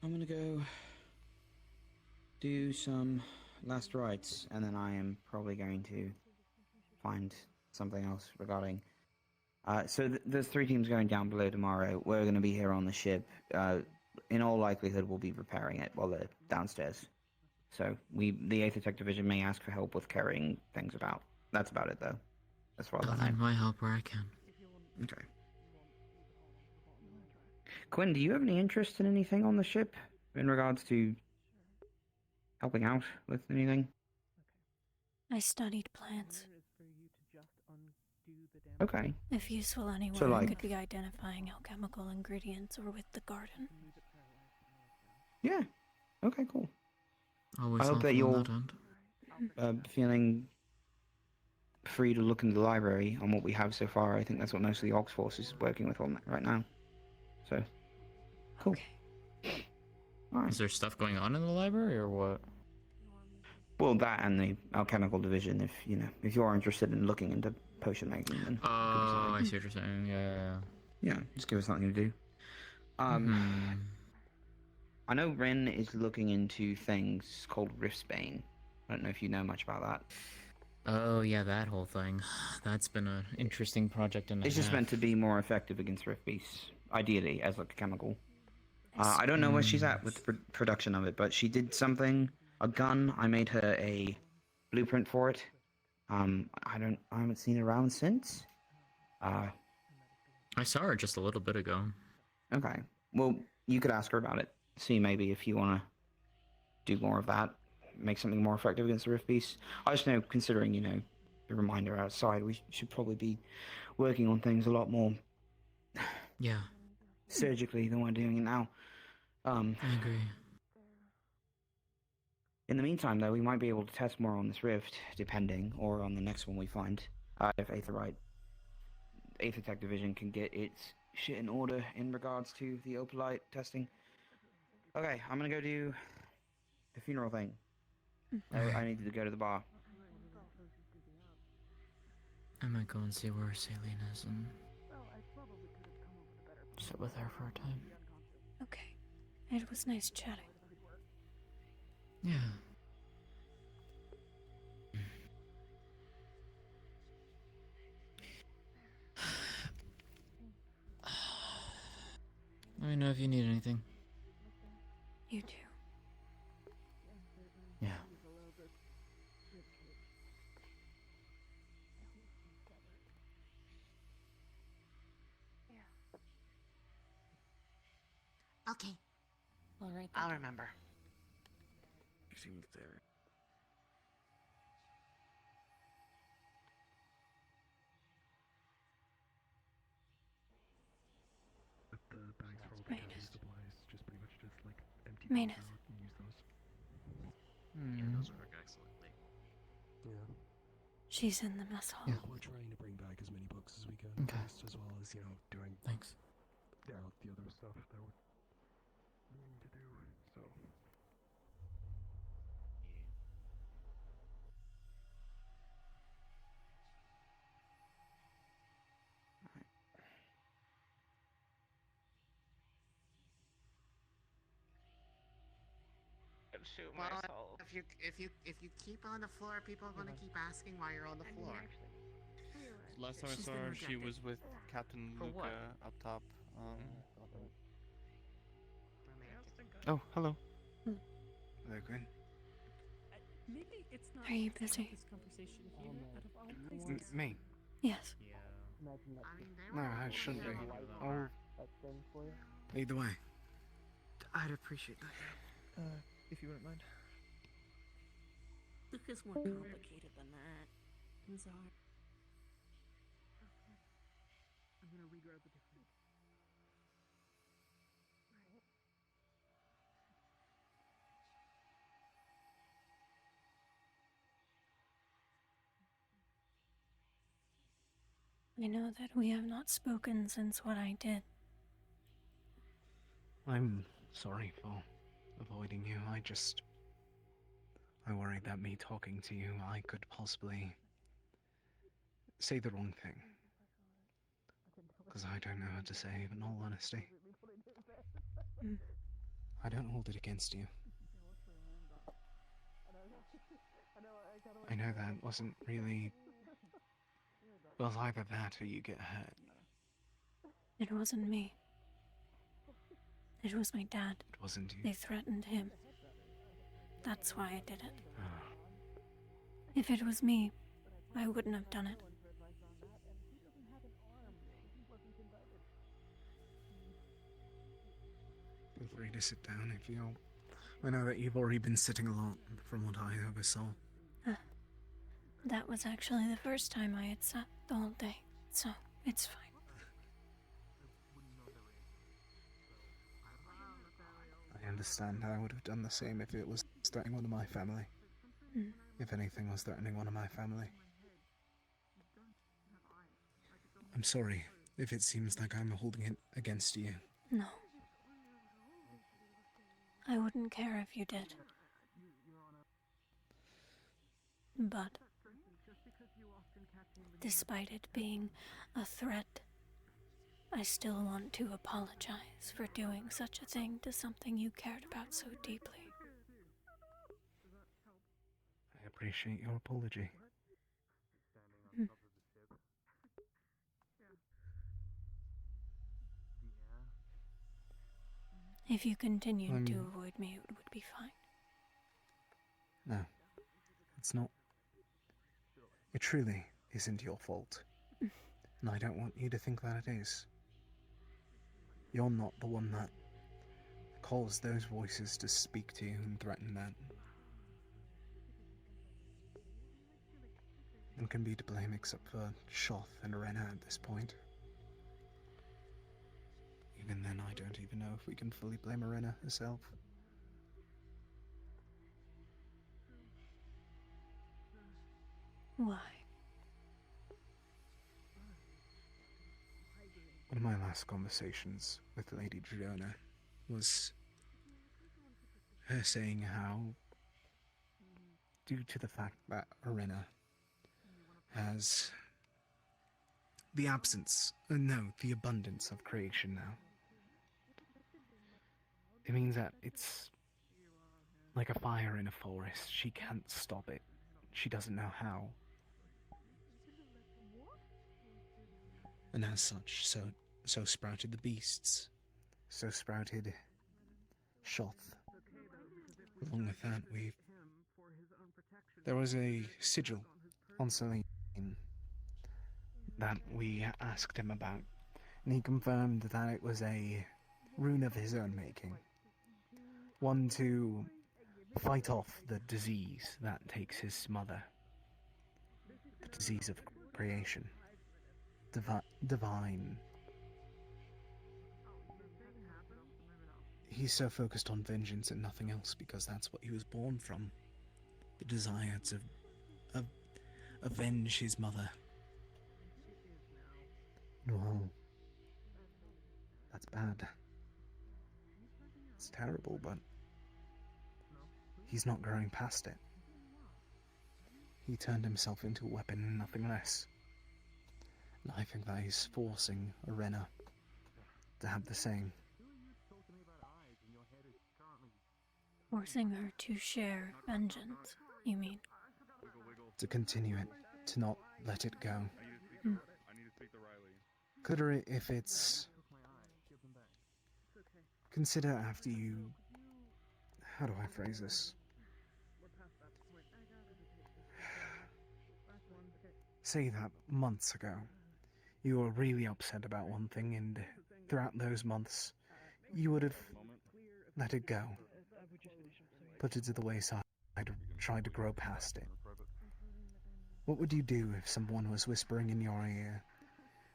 I'm gonna go do some last rites, and then I am probably going to find something else regarding. So there's 3 teams going down below tomorrow. We're going to be here on the ship. In all likelihood, we'll be repairing it while they're downstairs. So the 8th Attack Division may ask for help with carrying things about. That's about it, though. As far as I'll I know. lend my help where I can. Okay. Quinn, do you have any interest in anything on the ship in regards to helping out with anything? I studied plants. Okay. If useful anywhere, So, I like- could be identifying alchemical ingredients or with the garden. Yeah. Okay, cool. Always I hope that helpful you're on that end. feeling free to look into the library on what we have so far. I think that's what most of the Ox Force is working with on right now. So, cool. Alright. Is there stuff going on in the library or what? Well, that and the alchemical division. If you're interested in looking into potion making, then Oh, I see what you're saying. Yeah. yeah, just give us something to do. I know Ren is looking into things called Riftsbane. I don't know if you know much about that. Oh yeah, that whole thing. That's been an interesting project and It's just meant to be more effective against Rift Beasts, ideally, as like a chemical. I don't know where she's at with the production of it, but she did something, a gun. I made her a blueprint for it. I haven't seen it around since. I saw her just a little bit ago. Okay. Well, you could ask her about it. See maybe if you want to do more of that, make something more effective against the Rift Beast. I just know, considering, the reminder outside, we should probably be working on things a lot more Yeah. surgically than we're doing it now. I agree. In the meantime, though, we might be able to test more on this rift, depending, or on the next one we find. If 8th Attack Division can get its shit in order in regards to the Opalite testing. Okay, I'm gonna go do the funeral thing. I need to go to the bar. I might go and see where Celine is and sit with her for a time. Okay. It was nice chatting. Yeah. Let me know if you need anything. You too. Yeah. Okay. All right. I'll remember. Seems there. But the bags for all the camping supplies, just pretty much just like empty Maynard. those out and use those. Yeah, those work excellently. Yeah. She's in the mess hall. Yeah. We're trying to bring back as many books as we can, just as well as, doing Thanks. the other stuff that we're needing to do, so. Shoot myself. If you keep on the floor, people are gonna keep asking why you're on the floor. Last time I She's saw been her, she rejected. was with Captain For Luca what? up top. Oh, hello. Hmm. Hello, Quinn. Maybe it's not. Are you to have busy? This conversation here out of all places. Me? Yes. No, it shouldn't be. Oh, either way. I'd appreciate that. If you wouldn't mind. Luca's more complicated than that. I'm sorry. I'm gonna regrab the different. I know that we have not spoken since what I did. I'm sorry for avoiding you. I worried that me talking to you, I could possibly say the wrong thing. Because I don't know what to say, in all honesty. I don't hold it against you. I know that wasn't really... Well, either that or you get hurt. It wasn't me. It was my dad. It wasn't you. They threatened him. That's why I did it. If it was me, I wouldn't have done it. Feel free to sit down if you... I know that you've already been sitting a lot, from what I oversaw. That was actually the first time I had sat the whole day, so it's fine. I understand. I would have done the same if it was threatening one of my family. If anything was threatening one of my family. I'm sorry if it seems like I'm holding it against you. No. I wouldn't care if you did. But, despite it being a threat, I still want to apologize for doing such a thing to something you cared about so deeply. I appreciate your apology. If you continued to avoid me, it would be fine. No, it's not. It truly isn't your fault. And I don't want you to think that it is. You're not the one that caused those voices to speak to you and threaten that. And can be to blame except for Shoth and Rena at this point. Even then, I don't even know if we can fully blame Arena herself. Why? One of my last conversations with Lady Giona was her saying how, due to the fact that Arena has the abundance of creation now, it means that it's like a fire in a forest. She can't stop it. She doesn't know how. And as such, so sprouted the beasts. So sprouted Shoth. Along with that, there was a sigil on Celine that we asked him about, and he confirmed that it was a rune of his own making. One to fight off the disease that takes his mother. The disease of creation. Divine. He's so focused on vengeance and nothing else because that's what he was born from. The desire to avenge his mother. Well, that's bad. It's terrible, but he's not growing past it. He turned himself into a weapon and nothing less. And I think that he's forcing Arena to have the same. Forcing her to share vengeance, you mean? To continue it, to not let it go. Consider it if it's... Consider after you... How do I phrase this? say that months ago, you were really upset about one thing, and throughout those months, you would have let it go, put it to the wayside, tried to grow past it. What would you do if someone was whispering in your ear,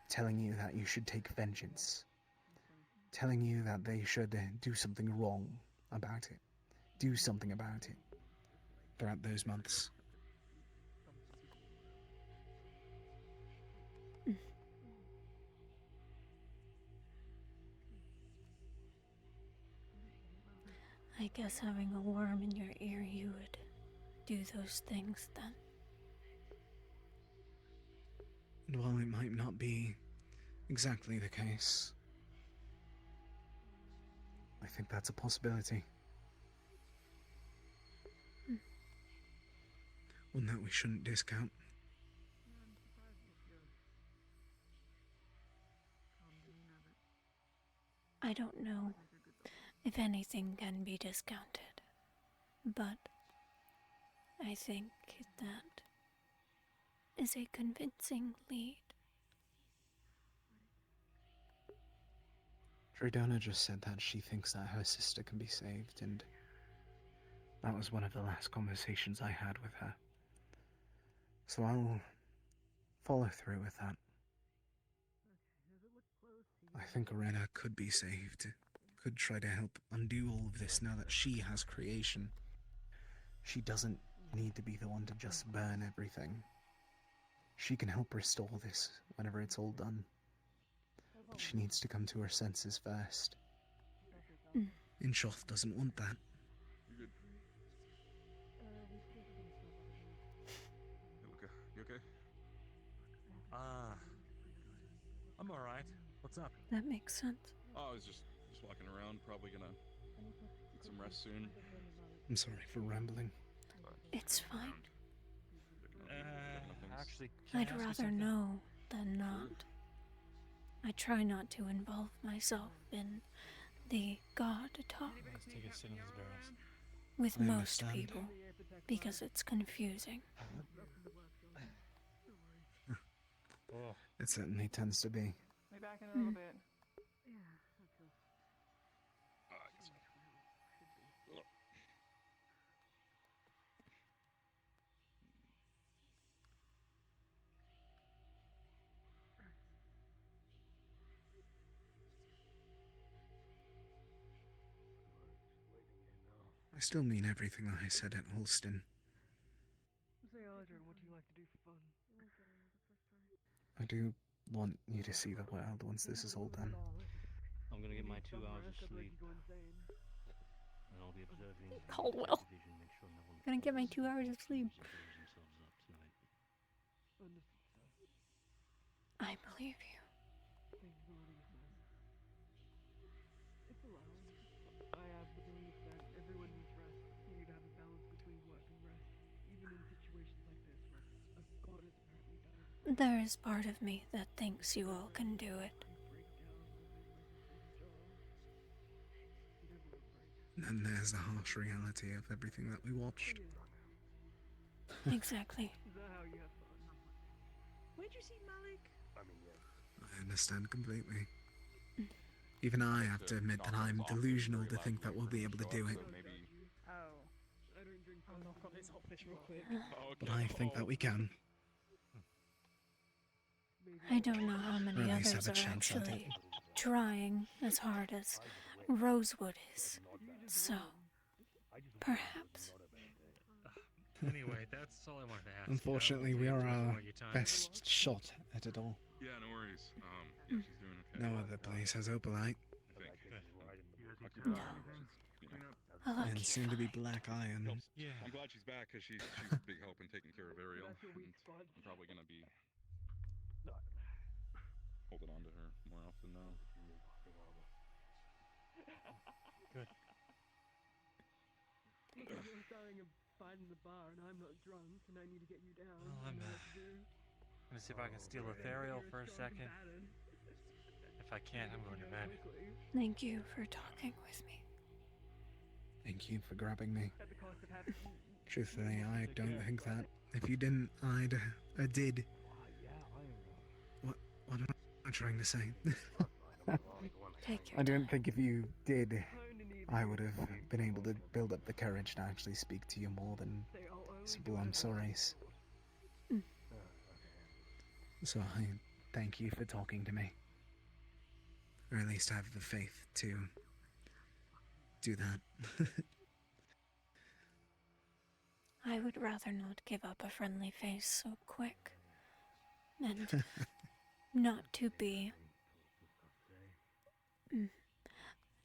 telling you that you should take vengeance, telling you that they should do something wrong about it, do something about it throughout those months? I guess having a worm in your ear, you would do those things then. And while it might not be exactly the case, I think that's a possibility. One that we shouldn't discount. I don't know if anything can be discounted, but I think that is a convincing lead. Dredona just said that she thinks that her sister can be saved, and that was one of the last conversations I had with her. So I'll follow through with that. I think Arena could be saved, could try to help undo all of this now that she has creation. She doesn't need to be the one to just burn everything. She can help restore this whenever it's all done. But she needs to come to her senses first. Inshoth doesn't want that. You good? Hey, Luca, you okay? I'm alright. What's up? That makes sense. Oh, I was just walking around, probably gonna get some rest soon. I'm sorry for rambling. It's fine. Actually, I'd rather know than not. I try not to involve myself in the God talk Let's take a sip of these barrels. with I most understand. people because it's confusing. It certainly tends to be. Be back in a little bit. I still mean everything that I said at Holston. Say, Aldrin, what do you like to do for fun? I do want you to see the world once this is all done. I'm gonna get my 2 hours of sleep. And I'll be observing the Caldwell. division, make sure no one Gonna get my 2 hours of sleep. blows themselves up tonight. I believe you. It's allowed. I have the belief that everyone needs rest. You need to have a balance between work and rest, even in situations like this where a god is apparently better. There is part of me that thinks you all can do it. And there's the harsh reality of everything that we watched. Exactly. Is that how you have fun? Where'd you see Malik? I mean, yeah. I understand completely. Even I have to admit that I'm delusional to think that we'll be able to do it. Oh. I don't drink fun. I'll this whole fish real quick. But I think that we can. I don't know how many Or at least others have a are chance at it. actually trying as hard as Rosewood is. So, perhaps. Anyway, that's all I wanted to ask. Unfortunately, we are our best shot at it all. Yeah, no worries. Yeah, she's doing okay. No other place has opalite. No. I'll And soon to be black iron. Yeah. I'm glad she's back because she's a big help in taking care of Ariel. And I'm probably gonna be holding on to her more often now. Good. If you're starting a fight in the bar and I'm not drunk and I need to get you down, Well, I'm you know what to do. gonna see if I can steal Ethereal for a second. If I can't, I'm going to bed. Thank you for talking with me. Thank you for grabbing me. At the cost of having Truthfully, I don't think that if you didn't, I did. trying to say. Take your I don't think if you did, I would have been able to build up the courage to actually speak to you more than simple I'm sorry's. So I thank you for talking to me. Or at least have the faith to do that. I would rather not give up a friendly face so quick. And not to be...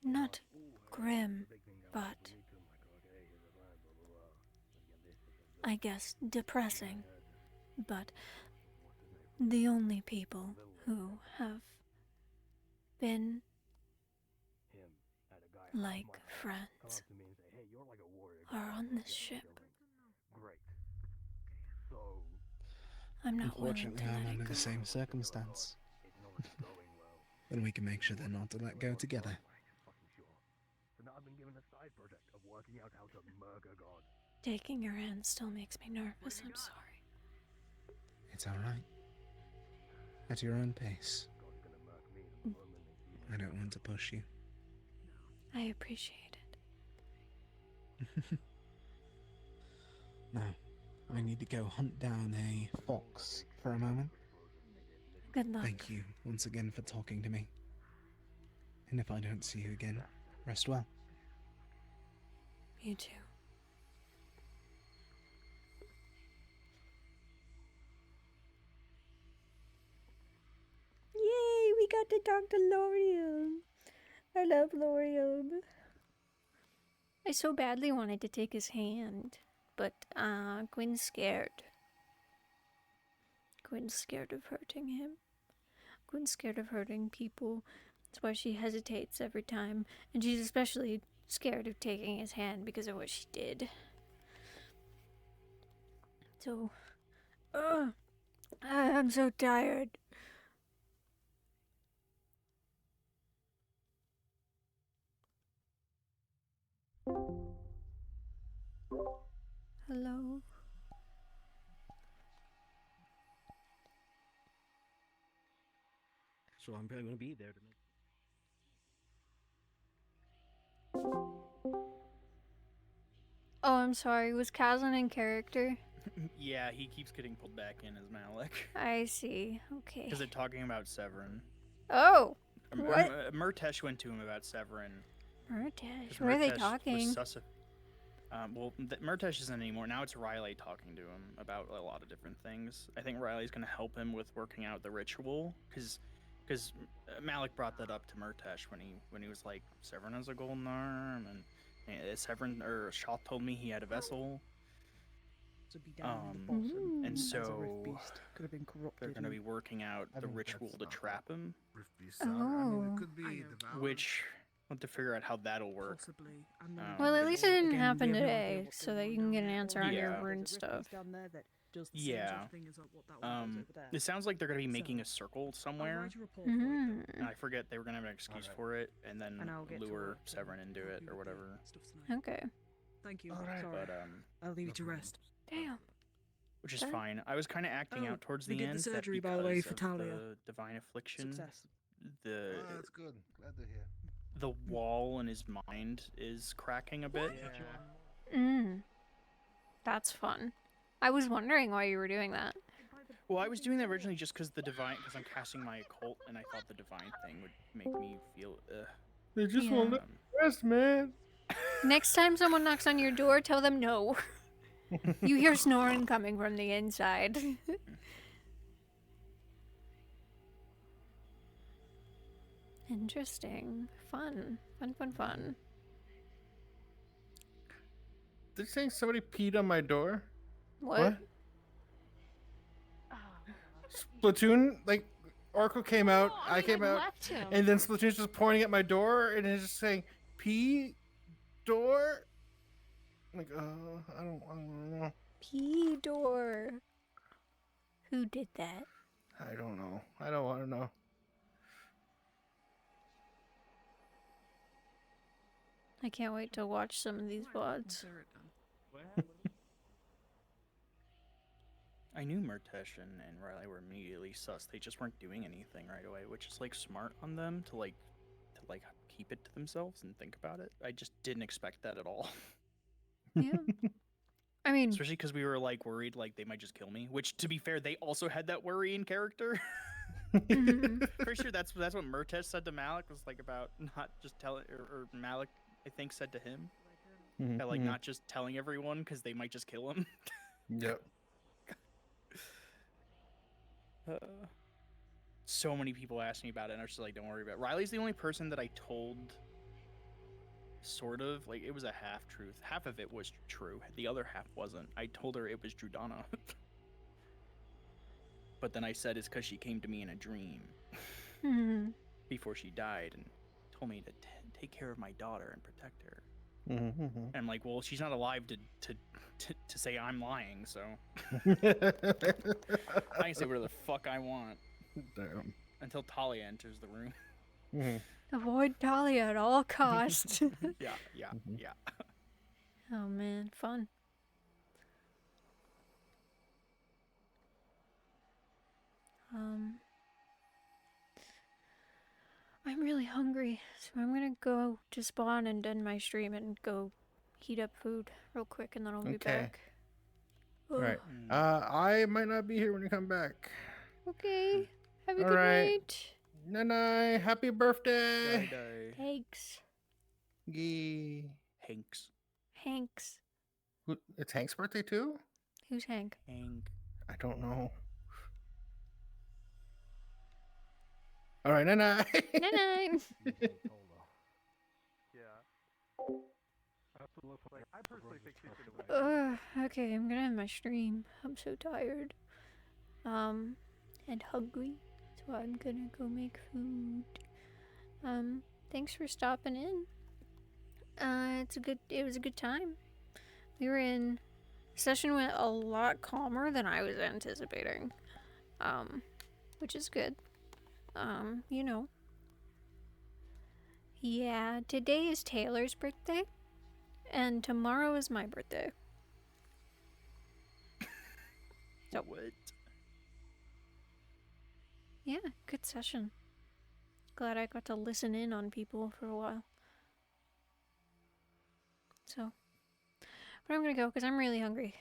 not grim, but... I guess depressing. But the only people who have been like friends are on this ship. I'm not willing to Unfortunately, let I'm it under go. the same circumstance. Then we can make sure they're not to let go together. Taking your hand still makes me nervous, I'm sorry. It's alright. At your own pace. I don't want to push you. I appreciate it. Now, I need to go hunt down a fox for a moment. Good luck. Thank you once again for talking to me. And if I don't see you again, rest well. You too. Yay, we got to talk to Lorium. I love Lorium. I so badly wanted to take his hand, but Quinn's scared. Quinn's scared of hurting him. Quinn's scared of hurting people. That's why she hesitates every time, and she's especially scared of taking his hand because of what she did. So, I'm so tired. Hello? So I'm probably going to be there to make. Oh, I'm sorry. Was Kazan in character? Yeah, he keeps getting pulled back in as Malik. I see. Okay. Because they're talking about Severin. Oh! What? Murtesh went to him about Severin. Murtesh? What are they talking? Murtesh isn't anymore. Now it's Riley talking to him about a lot of different things. I think Riley's going to help him with working out the ritual. Because Malik brought that up to Murtesh when he was like, Severin has a golden arm, and Severin or Shaw told me he had a vessel. To be down in the bottom, and as a so rift beast. Could have been corrupted. they're going to be working out the ritual to trap him. Oh. Which we'll have to figure out how that'll work. Possibly. Well, at least it didn't Again, happen we have no idea today, what's so going that on you can down get an there. answer on your Yeah. rune There's a rift stuff. beast down there that does the same sort of thing as what that one does over there. It sounds like they're going to be making a circle somewhere. write a report for it, though. And I forget they were going to have an excuse for it, and then And I'll get to lure work and Severin into it or whatever. Okay. Thank you. Alright. Sorry. But, I'll leave you to rest. Damn. which is Okay. fine. I was kind of acting out towards we the did the end. surgery, that by the way, because for of Talia. the divine affliction. Success. That's good. Glad to hear. The wall in his mind is cracking a bit. That's fun. I was wondering why you were doing that. Well, I was doing that originally just because I'm casting my occult, and I thought the divine thing would make me feel. They just Yeah. won't let me rest, man. Next time someone knocks on your door, tell them no. You hear snoring coming from the inside. Interesting. Fun. Fun. They're saying somebody peed on my door. What? Splatoon, like, Oracle came out, Oh, I came out, left him. and then Splatoon's just pointing at my door, and it's just saying, pee door? I'm like, I don't know. P door. Who did that? I don't know. I don't want to know. I can't wait to watch some of these VODs. I knew Murtesh and Riley were immediately sus. They just weren't doing anything right away, which is like smart on them to keep it to themselves and think about it. I just didn't expect that at all. Yeah. I mean, especially because we were like worried like they might just kill me. Which, to be fair, they also had that worry in character. Pretty sure that's what Murtesh said to Malik was like about not just telling, or Malik I think said to him that like not just telling everyone because they might just kill him. Yep. So many people asked me about it, and I was just like, don't worry about it. Riley's the only person that I told, sort of, like, it was a half-truth. Half of it was true. The other half wasn't. I told her it was Drudana. But then I said it's because she came to me in a dream before she died and told me to take care of my daughter and protect her. And I'm like, well, she's not alive to say I'm lying, so I can say whatever the fuck I want. Damn. Until Talia enters the room. Avoid Talia at all costs. Yeah. Oh man, fun. I'm really hungry, so I'm gonna go to spawn and end my stream and go heat up food real quick, and then I'll be back. All right. I might not be here when you come back. Okay. Have a good night. Night. Happy birthday. Thanks. Hanks. It's Hank's birthday too? Who's Hank? Hank. I don't know. All right, night. Night. I personally think she should Okay, I'm gonna end my stream. I'm so tired. And hungry. So I'm gonna go make food. Thanks for stopping in. It was a good time. Session went a lot calmer than I was anticipating. Which is good. You know. Yeah, today is Taylor's birthday. And tomorrow is my birthday. So what? Yeah, good session. Glad I got to listen in on people for a while. So, but I'm gonna go because I'm really hungry.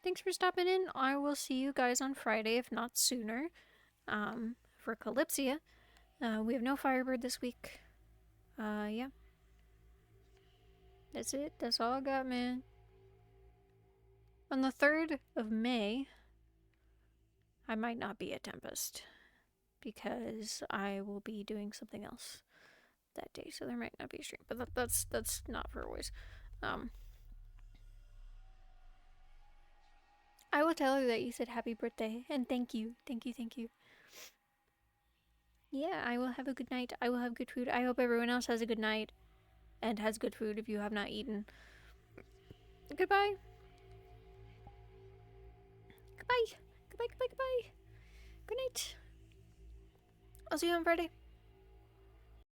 Thanks for stopping in. I will see you guys on Friday, if not sooner. For Calypsia. We have no Firebird this week. Yeah. That's it. That's all I got, man. On the 3rd of May, I might not be at Tempest because I will be doing something else that day, so there might not be a stream. But that's not for always. I will tell her that you said happy birthday and thank you. Yeah, I will have a good night. I will have good food. I hope everyone else has a good night and has good food if you have not eaten. Goodbye. Goodbye. Good night. I'll see you on Friday.